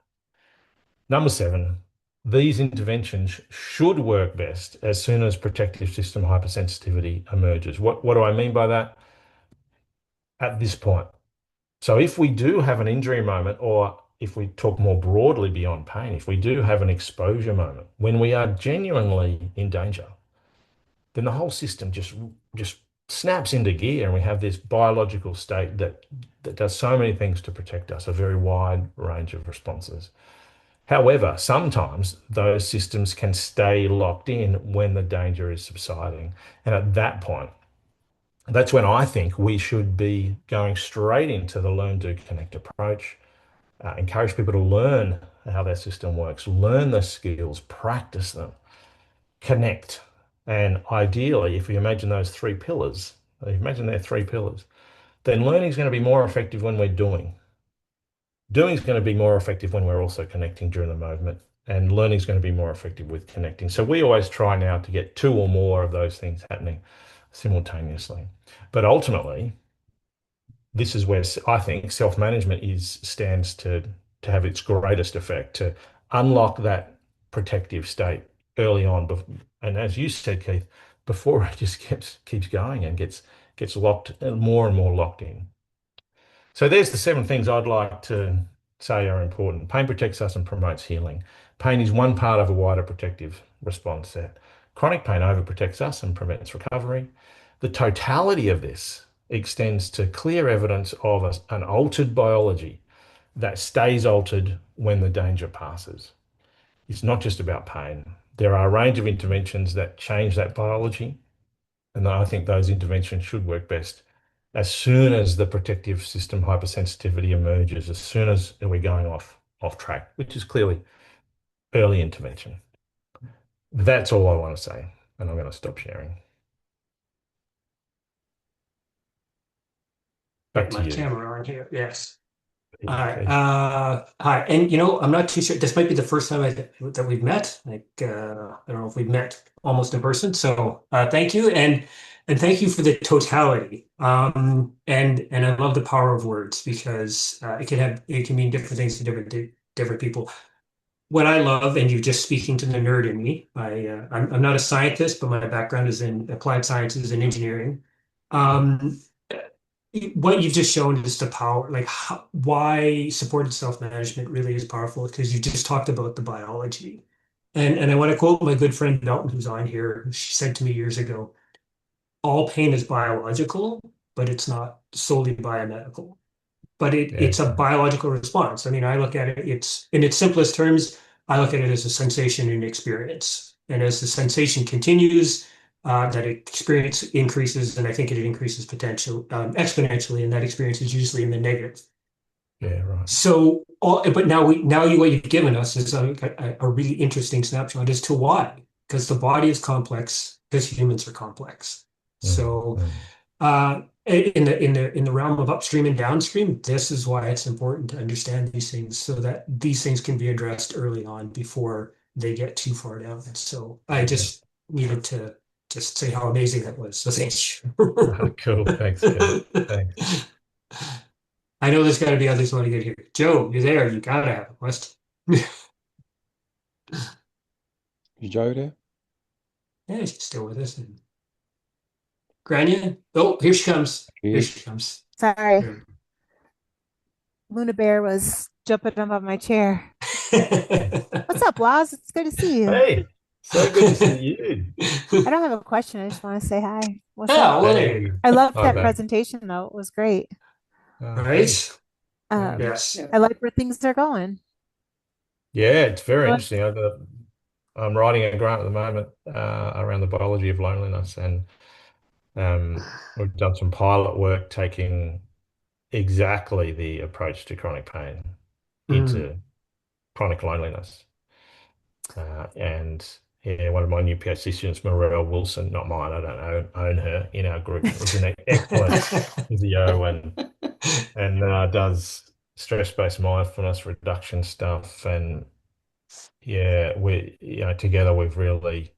Number 7, these interventions should work best as soon as protective system hypersensitivity emerges. What do I mean by that? At this point. So if we do have an injury moment, or if we talk more broadly beyond pain, if we do have an exposure moment, when we are genuinely in danger, then the whole system just snaps into gear, and we have this biological state that does so many things to protect us, a very wide range of responses. However, sometimes those systems can stay locked in when the danger is subsiding. And at that point, that's when I think we should be going straight into the learn, do, connect approach, encourage people to learn how their system works, learn the skills, practice them, connect. And ideally, if you imagine those 3 pillars, imagine they're 3 pillars, then learning is going to be more effective when we're doing. Doing is going to be more effective when we're also connecting during the movement, and learning is going to be more effective with connecting. So we always try now to get 2 or more of those things happening simultaneously. But ultimately, this is where I think self-management stands to have its greatest effect, to unlock that protective state early on. And as you said, Keith, before it just keeps going and gets locked and more locked in. So there's the 7 things I'd like to say are important. Pain protects us and promotes healing. Pain is one part of a wider protective response set. Chronic pain overprotects us and prevents recovery. The totality of this extends to clear evidence of an altered biology that stays altered when the danger passes. It's not just about pain. There are a range of interventions that change that biology And I think those interventions should work best as soon as the protective system hypersensitivity emerges, as soon as we're going off track, which is clearly early intervention. That's all I want to say, and I'm going to stop sharing. Back Get to my you. camera on here. Yes. Okay. Hi. And I'm not too sure. This might be the first time that we've met. Like, I don't know if we've met almost in person. So, thank you, and thank you for the totality. And I love the power of words because it can mean different things to different people. What I love, and you're just speaking to the nerd in me. I'm not a scientist, but my background is in applied sciences and engineering. Um, what you've just shown is the power, like why supported self-management really is powerful, because you just talked about the biology. And I want to quote my good friend Belton, who's on here. She said to me years ago, all pain is biological, but it's not solely biomedical. But it's a biological response. I mean, I look at it, it's in its simplest terms, I look at it as a sensation and experience. And as the sensation continues, that experience increases, and I think it increases potential exponentially, and that experience is usually in the negative. Yeah, right. So, but what you've given us is a really interesting snapshot as to why, because the body is complex, because humans are complex. So, in the realm of upstream and downstream, this is why it's important to understand these things, so that these things can be addressed early on before they get too far down. And so, I just needed to just say how amazing that was. So thank you. Cool. Thanks, Keith. Thanks. I know there's got to be others who want to get here. Joe, you're there. You gotta have a question. Is Joe there? Yeah, she's still with us. Grania? Oh, here she comes. Here she comes. Sorry. Luna Bear was jumping up on my chair. What's up, Laz? It's good to see you. Hey, so good to see you. I don't have a question. I just want to say hi. What's Yeah, up? well, Hey. I loved Hi, that babe. presentation, though. It was great. Right? Yes. Yes. I like where things are going. Yeah, it's very interesting. I'm writing a grant at the moment around the biology of loneliness, and we've done some pilot work taking exactly the approach to chronic pain into chronic loneliness. And yeah, one of my new PhD students, Morel Wilson, not mine, I don't own her in our group, was an excellent physio and does stress-based mindfulness reduction stuff. And yeah, together we're really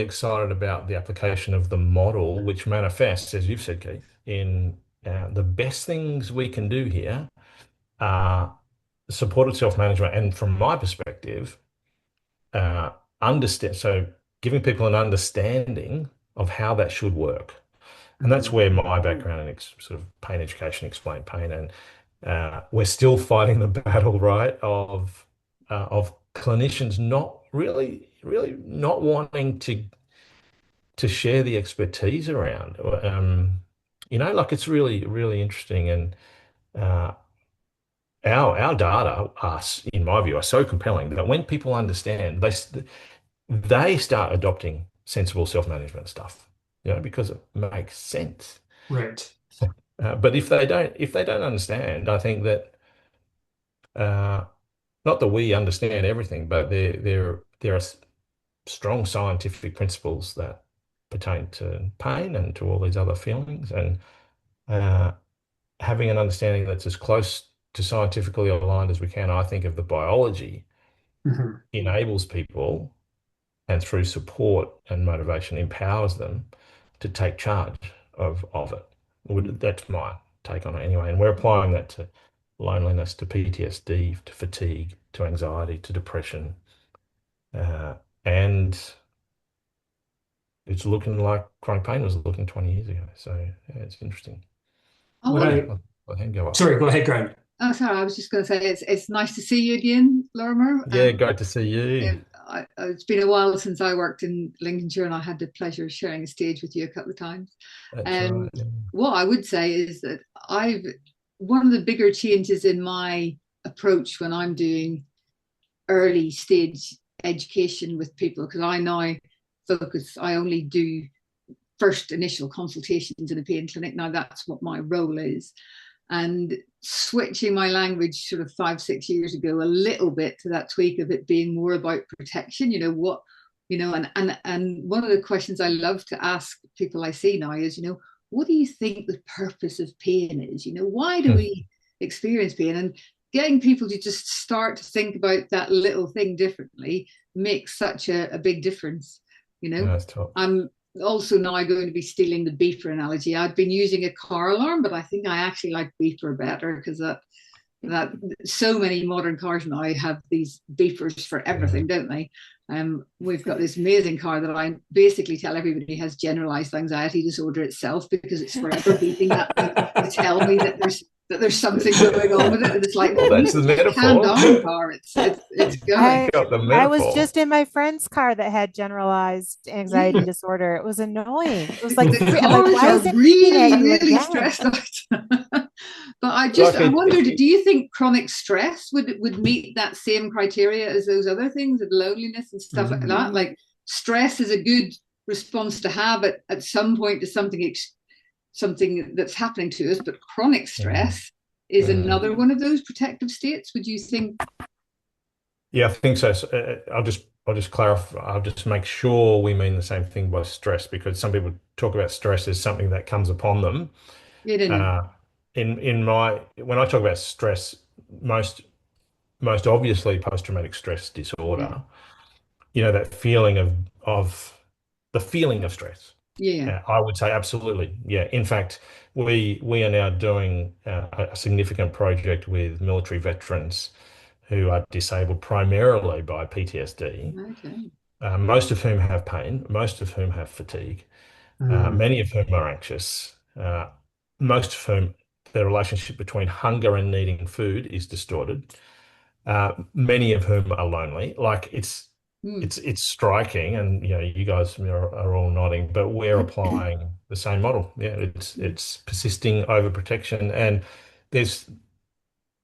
excited about the application of the model, which manifests, as you've said, Keith, in the best things we can do here are supported self-management, and from my perspective, understand. So giving people an understanding of how that should work, and that's where my background in sort of pain education, explained pain, and we're still fighting the battle, right, of clinicians not really not wanting to share the expertise around. Like it's really interesting, and our data, us, in my view, are so compelling that when people understand, they start adopting sensible self-management stuff, because it makes sense. Right. But if they don't understand, I think that not that we understand everything, but there are strong scientific principles that pertain to pain and to all these other feelings, and having an understanding that's as close to scientifically aligned as we can, I think, of the biology enables people, and through support and motivation empowers them to take charge of it. That's my take on it anyway. And we're applying that to loneliness, to PTSD, to fatigue, to anxiety, to depression. And it's looking like chronic pain was looking 20 years ago. So yeah, it's interesting. Sorry, go ahead, Grant. Oh, sorry, I was just going to say it's nice to see you again, Lorimer. Yeah, great to see you. It's been a while since I worked in Lincolnshire, and I had the pleasure of sharing a stage with you a couple of times. That's right, yeah. What I would say is that one of the bigger changes in my approach when I'm doing early stage education with people, because I now focus. I only do first initial consultations in a pain clinic. Now that's what my role is. And switching my language sort of 5, 6 years ago, a little bit to that tweak of it being more about protection, and one of the questions I love to ask people I see now is, what do you think the purpose of pain is? Why do we experience pain? And getting people to just start to think about that little thing differently makes such a big difference. That's top. I'm also now going to be stealing the beeper analogy. I'd been using a car alarm, but I think I actually like beeper better, because that so many modern cars now have these beepers for everything, don't they? We've got this amazing car that I basically tell everybody has generalized anxiety disorder itself, because it's forever beeping at me to tell me that there's something going on with it. And it's like, well, that's the calm metaphor. down, car. It's going. I was just in my friend's car that had generalized anxiety disorder. It was annoying. It was like, the I'm cars like, why are is it beeping at you really again? stressed out. But I wondered, do you think chronic stress would meet that same criteria as those other things, of loneliness and stuff like that? Like, stress is a good response to have at some point to something that's happening to us, but chronic stress is another one of those protective states. Would you think? Yeah, I think so. I'll just clarify. I'll just make sure we mean the same thing by stress, because some people talk about stress as something that comes upon them. Yeah, When I talk about stress, most obviously post-traumatic stress disorder. That feeling of the feeling of stress. Yeah. I would say absolutely. Yeah. In fact, we are now doing a significant project with military veterans who are disabled primarily by PTSD, Okay. most of whom have pain, most of whom have fatigue, many of whom are anxious, most of whom their relationship between hunger and needing food is distorted, many of whom are lonely. Like it's striking, and you guys are all nodding, but we're applying the same model. Yeah, it's persisting overprotection, and there's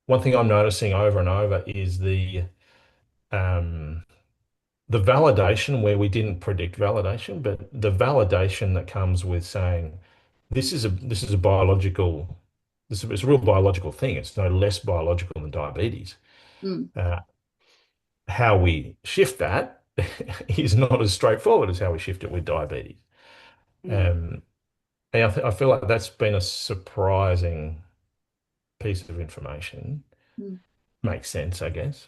one thing I'm noticing over and over is the validation where we didn't predict validation, but the validation that comes with saying this is a biological, it's a real biological thing. It's no less biological than diabetes. Uh, how we shift that is not as straightforward as how we shift it with diabetes. And I feel like that's been a surprising piece of information. Makes sense, I guess.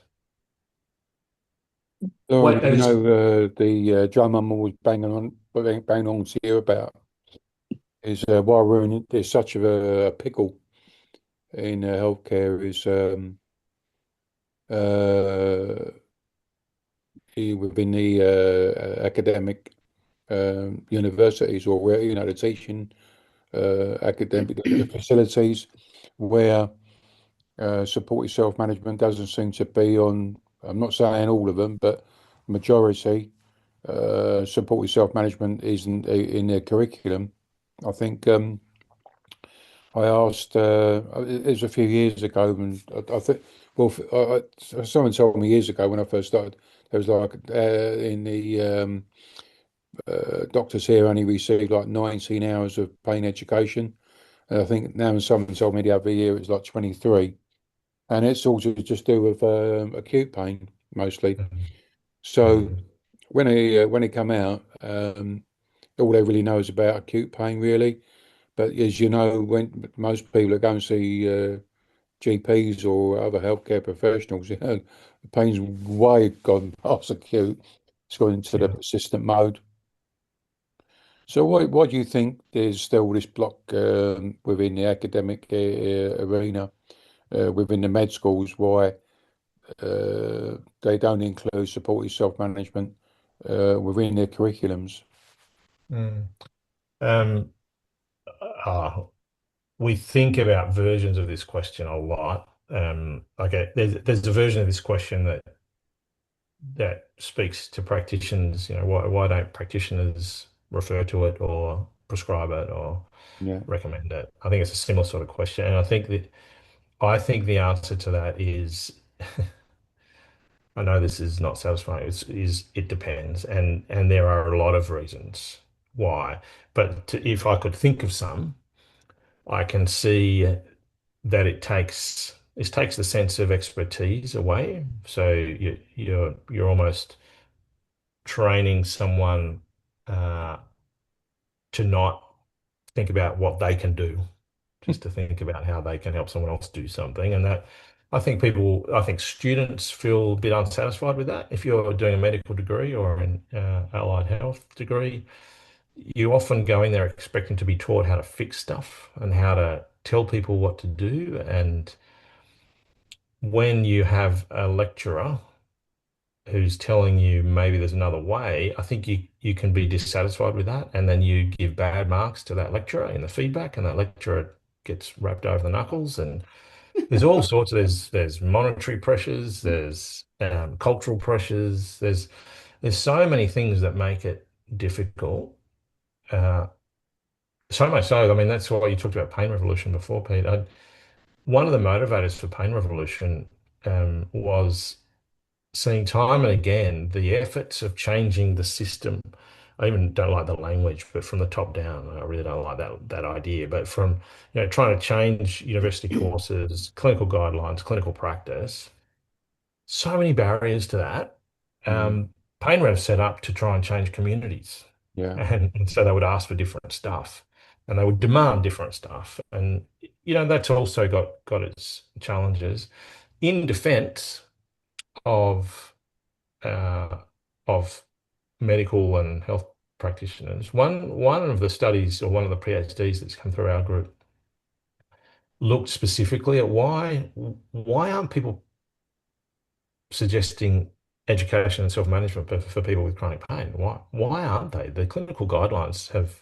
So, the drum I'm always banging on to you about is why we're in there's such a pickle in healthcare is uh, within the academic universities, or where the teaching academic the facilities where supported self-management doesn't seem to be on. I'm not saying all of them, but majority supported self-management isn't in their curriculum. I think I asked it was a few years ago, and I think, well, someone told me years ago when I first started, there was like in the doctors here only received like 19 hours of pain education. And I think now someone told me the other year it was like 23. And it's all to just do with acute pain mostly. So when he come out, all they really know is about acute pain, really. But as you know, when most people that go and see GPs or other healthcare professionals, the pain's way gone past acute. It's gone into the persistent mode. So what do you think there's still this block within the academic arena, within the med schools, why they don't include supported self-management within their curriculums? Um, we think about versions of this question a lot. Okay, there's a version of this question that speaks to practitioners. Why don't practitioners refer to it or prescribe it or recommend it? I think it's a similar sort of question, and I think the answer to that is I know this is not satisfying. It depends, and there are a lot of reasons why. But if I could think of some, I can see that it takes the sense of expertise away. So you're almost training someone uh, to not think about what they can do, just to think about how they can help someone else do something. And that I think students feel a bit unsatisfied with that. If you're doing a medical degree or an allied health degree, you often go in there expecting to be taught how to fix stuff and how to tell people what to do. And when you have a lecturer who's telling you maybe there's another way, I think you can be dissatisfied with that, and then you give bad marks to that lecturer in the feedback, and that lecturer gets wrapped over the knuckles. And there's all sorts of there's monetary pressures, there's cultural pressures, there's so many things that make it difficult. Uh, so much so, I mean, that's why you talked about Pain Revolution before, Pete. One of the motivators for Pain Revolution was seeing time and again the efforts of changing the system. I even don't like the language, but from the top down, I really don't like that idea. But from trying to change university courses, clinical guidelines, clinical practice, so many barriers to that. Mm. Pain Rev set up to try and change communities, Yeah. and so they would ask for different stuff, and they would demand different stuff, and that's also got its challenges. In defense of uh, of medical and health practitioners. One of the studies, or one of the PhDs that's come through our group, looked specifically at why aren't people suggesting education and self-management for people with chronic pain? Why aren't they? The clinical guidelines have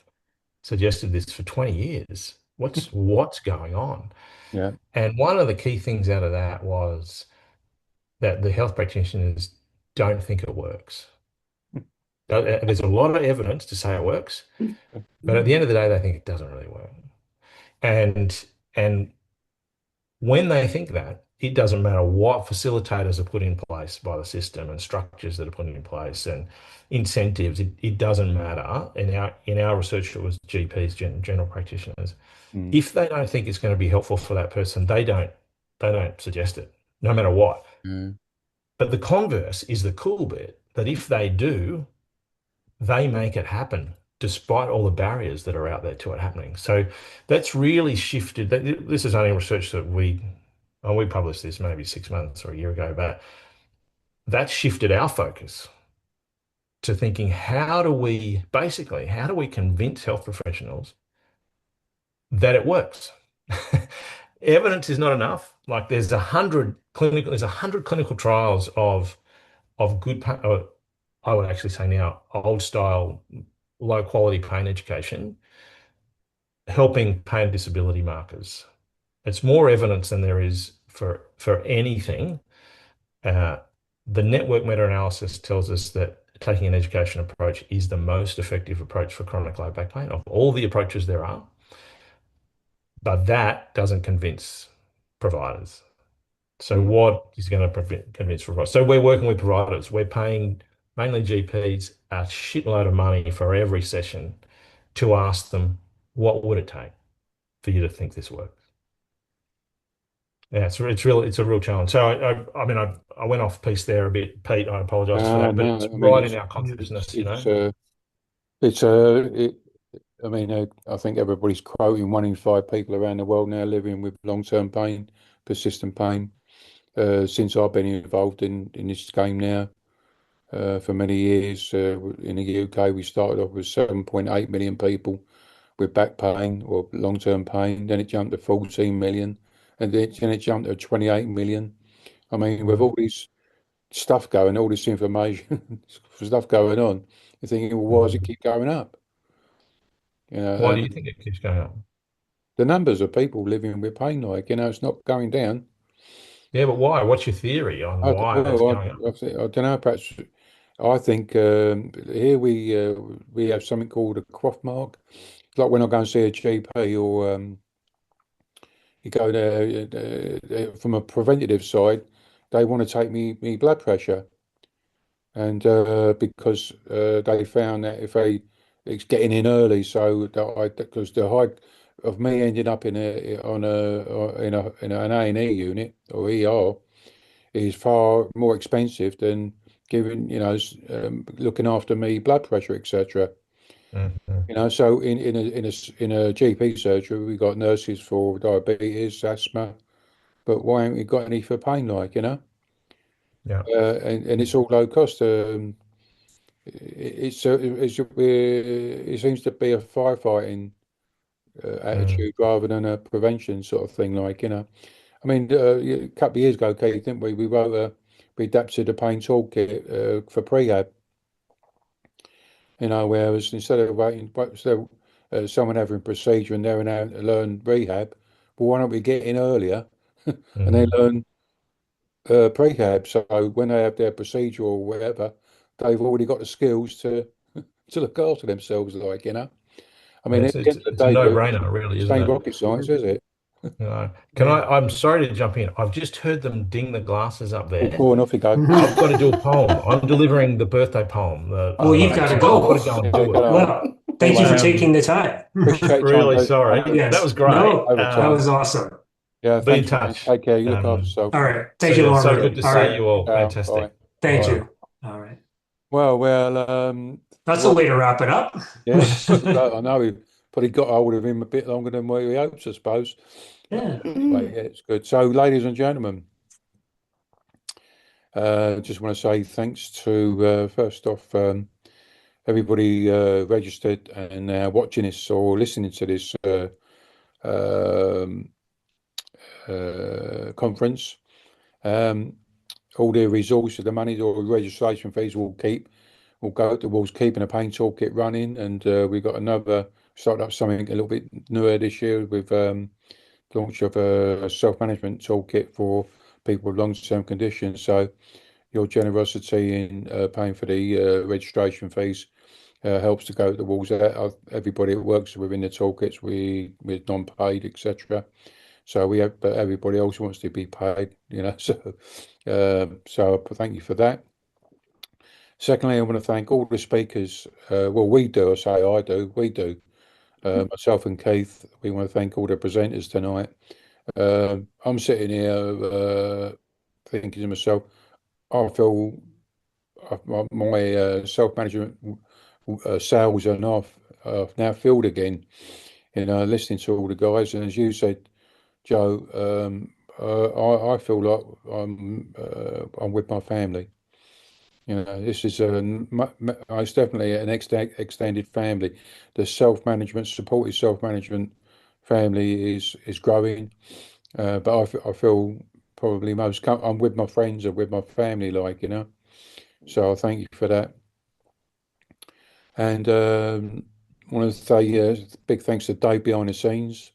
suggested this for 20 years. What's going on? Yeah. And one of the key things out of that was that the health practitioners don't think it works. There's a lot of evidence to say it works, but at the end of the day, they think it doesn't really work. And when they think that, it doesn't matter what facilitators are put in place by the system and structures that are put in place and incentives. It doesn't matter. In our research, it was GPs, general practitioners. Mm. If they don't think it's going to be helpful for that person, they don't suggest it, no matter what. Mm. But the converse is the cool bit, that if they do, they make it happen despite all the barriers that are out there to it happening. So that's really shifted. This is only research that we published this maybe 6 months or a year ago, but that shifted our focus to thinking, how do we convince health professionals that it works? Evidence is not enough. Like there's 100 clinical trials of good pain, I would actually say now old style, low quality pain education, helping pain disability markers. It's more evidence than there is for anything. The network meta-analysis tells us that taking an education approach is the most effective approach for chronic low back pain of all the approaches there are. But that doesn't convince providers. So what is going to convince providers? So we're working with providers. We're paying mainly GPs a shitload of money for every session to ask them, what would it take for you to think this works? Yeah, it's a real challenge. So I mean, I went off piece there a bit, Pete. I apologise for that, but No, it's I mean right in our consciousness, it's I mean, I think everybody's quoting 1 in 5 people around the world now living with long-term pain, persistent pain. Since I've been involved in this game now, for many years, in the UK, we started off with 7.8 million people with back pain or long-term pain. Then it jumped to 14 million, and then it jumped to 28 million. I mean, with all this stuff going, all this information, stuff going on, you're thinking, well, why does it keep going up? Why do And you think it keeps going up? the numbers of people living with pain, like, it's not going down. Yeah, but why? What's your theory on I, why that's well, going up? I don't know. Perhaps I think here we have something called a quaff mark. It's like when I go and see a GP, or you go there from a preventative side. they want to take me blood pressure, and because they found that if it's getting in early, so that because the height of me ending up in an A&E unit or ER is far more expensive than giving, looking after me blood pressure, etc. Mhm. So in a GP surgery, we got nurses for diabetes, asthma, but why haven't we got any for pain, Yeah. and it's all low cost. It seems to be a firefighting attitude rather than a prevention sort of thing, I mean, a couple of years ago, Keith, didn't we? We adapted a pain toolkit for prehab. Whereas instead of someone having a procedure and they're now to learn rehab, well, why don't we get in earlier and they learn prehab? So when they have their procedure or whatever, they've already got the skills to look after themselves, I mean, It's at the end of it's the a day, Luke, no-brainer, really, this isn't ain't it? rocket science, is it? I'm sorry to jump in. I've just heard them ding the glasses up All there. going off you go. I've got to do a poem. I'm delivering the birthday poem at Oh, the you've moment, got to so I've got to go. go and Yeah, do go it. on. Well, thank you Anyway, for taking the time. appreciate your time, Really Luke. sorry. That was Yes. great. No, that was awesome. Yeah, Be in thanks, man. touch. Take care. You look after Um, yourself. All right. Thank See you, you. So Lorimer. good to All see right. you all. Bye. Fantastic. Thank Bye. you. All right. Well, That's a what? way to wrap it up. Yeah, I know we probably got hold of him a bit longer than we hoped, I suppose. Yeah. Anyway, yeah, it's good. So, ladies and gentlemen, just want to say thanks to first off everybody registered and now watching this or listening to this um, conference. All the resources, the money, or registration fees will go towards keeping a pain toolkit running. And we've got started up something a little bit newer this year with launch of a self-management toolkit for people with long-term conditions. So your generosity in paying for the registration fees helps to go towards that. Everybody that works within the toolkits, we're non-paid, etc. So but everybody else wants to be paid, So thank you for that. Secondly, I want to thank all the speakers. We do. We do. Myself and Keith, we want to thank all the presenters tonight. I'm sitting here thinking to myself, I feel my self-management sales are now filled again. Listening to all the guys, and as you said, Joe, I feel like I'm with my family. This is it's definitely an extended family. The supportive self-management family is growing, but I feel probably I'm with my friends or with my family, So I thank you for that. And I want to say big thanks to Dave behind the scenes.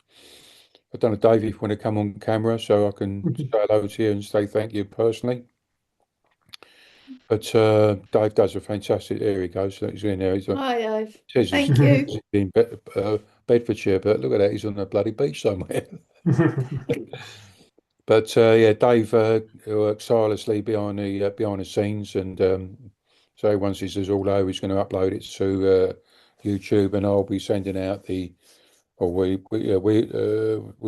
I don't know, Dave, if you want to come on camera so I can say hello to you and say thank you personally. But Dave does a fantastic. Here he goes. He's in there. Hi, Dave. Says Thank you. in Bedfordshire, but look at that. He's on a bloody beach somewhere. But yeah, Dave works tirelessly behind the scenes, and so once this is all over, he's going to upload it to YouTube, and I'll be sending out we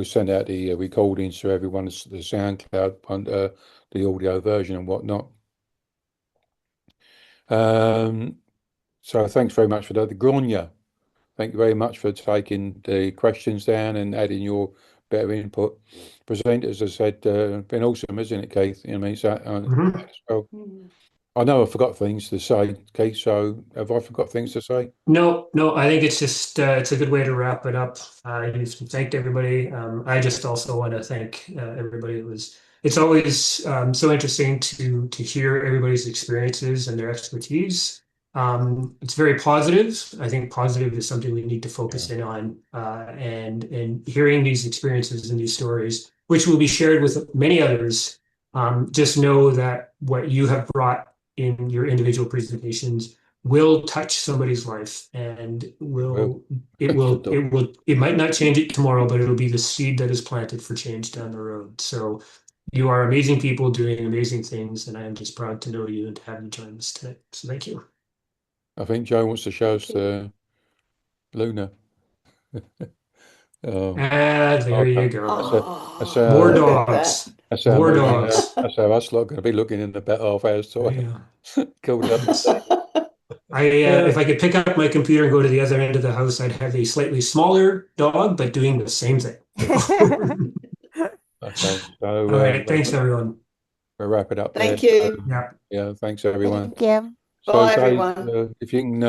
send out the recordings to everyone, the SoundCloud, the audio version and whatnot. So thanks very much for that. The Gronya, thank you very much for taking the questions down and adding your bit of input. Presenters, as I said, been awesome, isn't it, Keith? You know what I mean? So, as well. I know I forgot things to say, Keith, so have I forgot things to say? No, I think it's just it's a good way to wrap it up. You've thanked everybody. I just also want to thank everybody. It's always so interesting to hear everybody's experiences and their expertise. It's very positive. I think positive is something we need to focus in on, and hearing these experiences and these stories, which will be shared with many others. Just know that what you have brought in your individual presentations will touch somebody's life, and it might not change it tomorrow, but it'll be the seed that is planted for change down the road. So You are amazing people doing amazing things, and I am just proud to know you and to have you join us today. So thank you. I think Joe wants to show us Luna. There you go. That's Oh, More look at that. dogs. that's how More moving. dogs. That's how us lot going to be looking in about half hour's There time. you go. Cooled up. If I could pick up my computer and go to the other end of the house, I'd have a slightly smaller dog, but doing the same thing. Okay, so All right. Thanks, everyone. we'll wrap it up there. Thank you. Yeah. Yeah, thanks everyone. Thank you. So Bye, Dave, everyone. if you can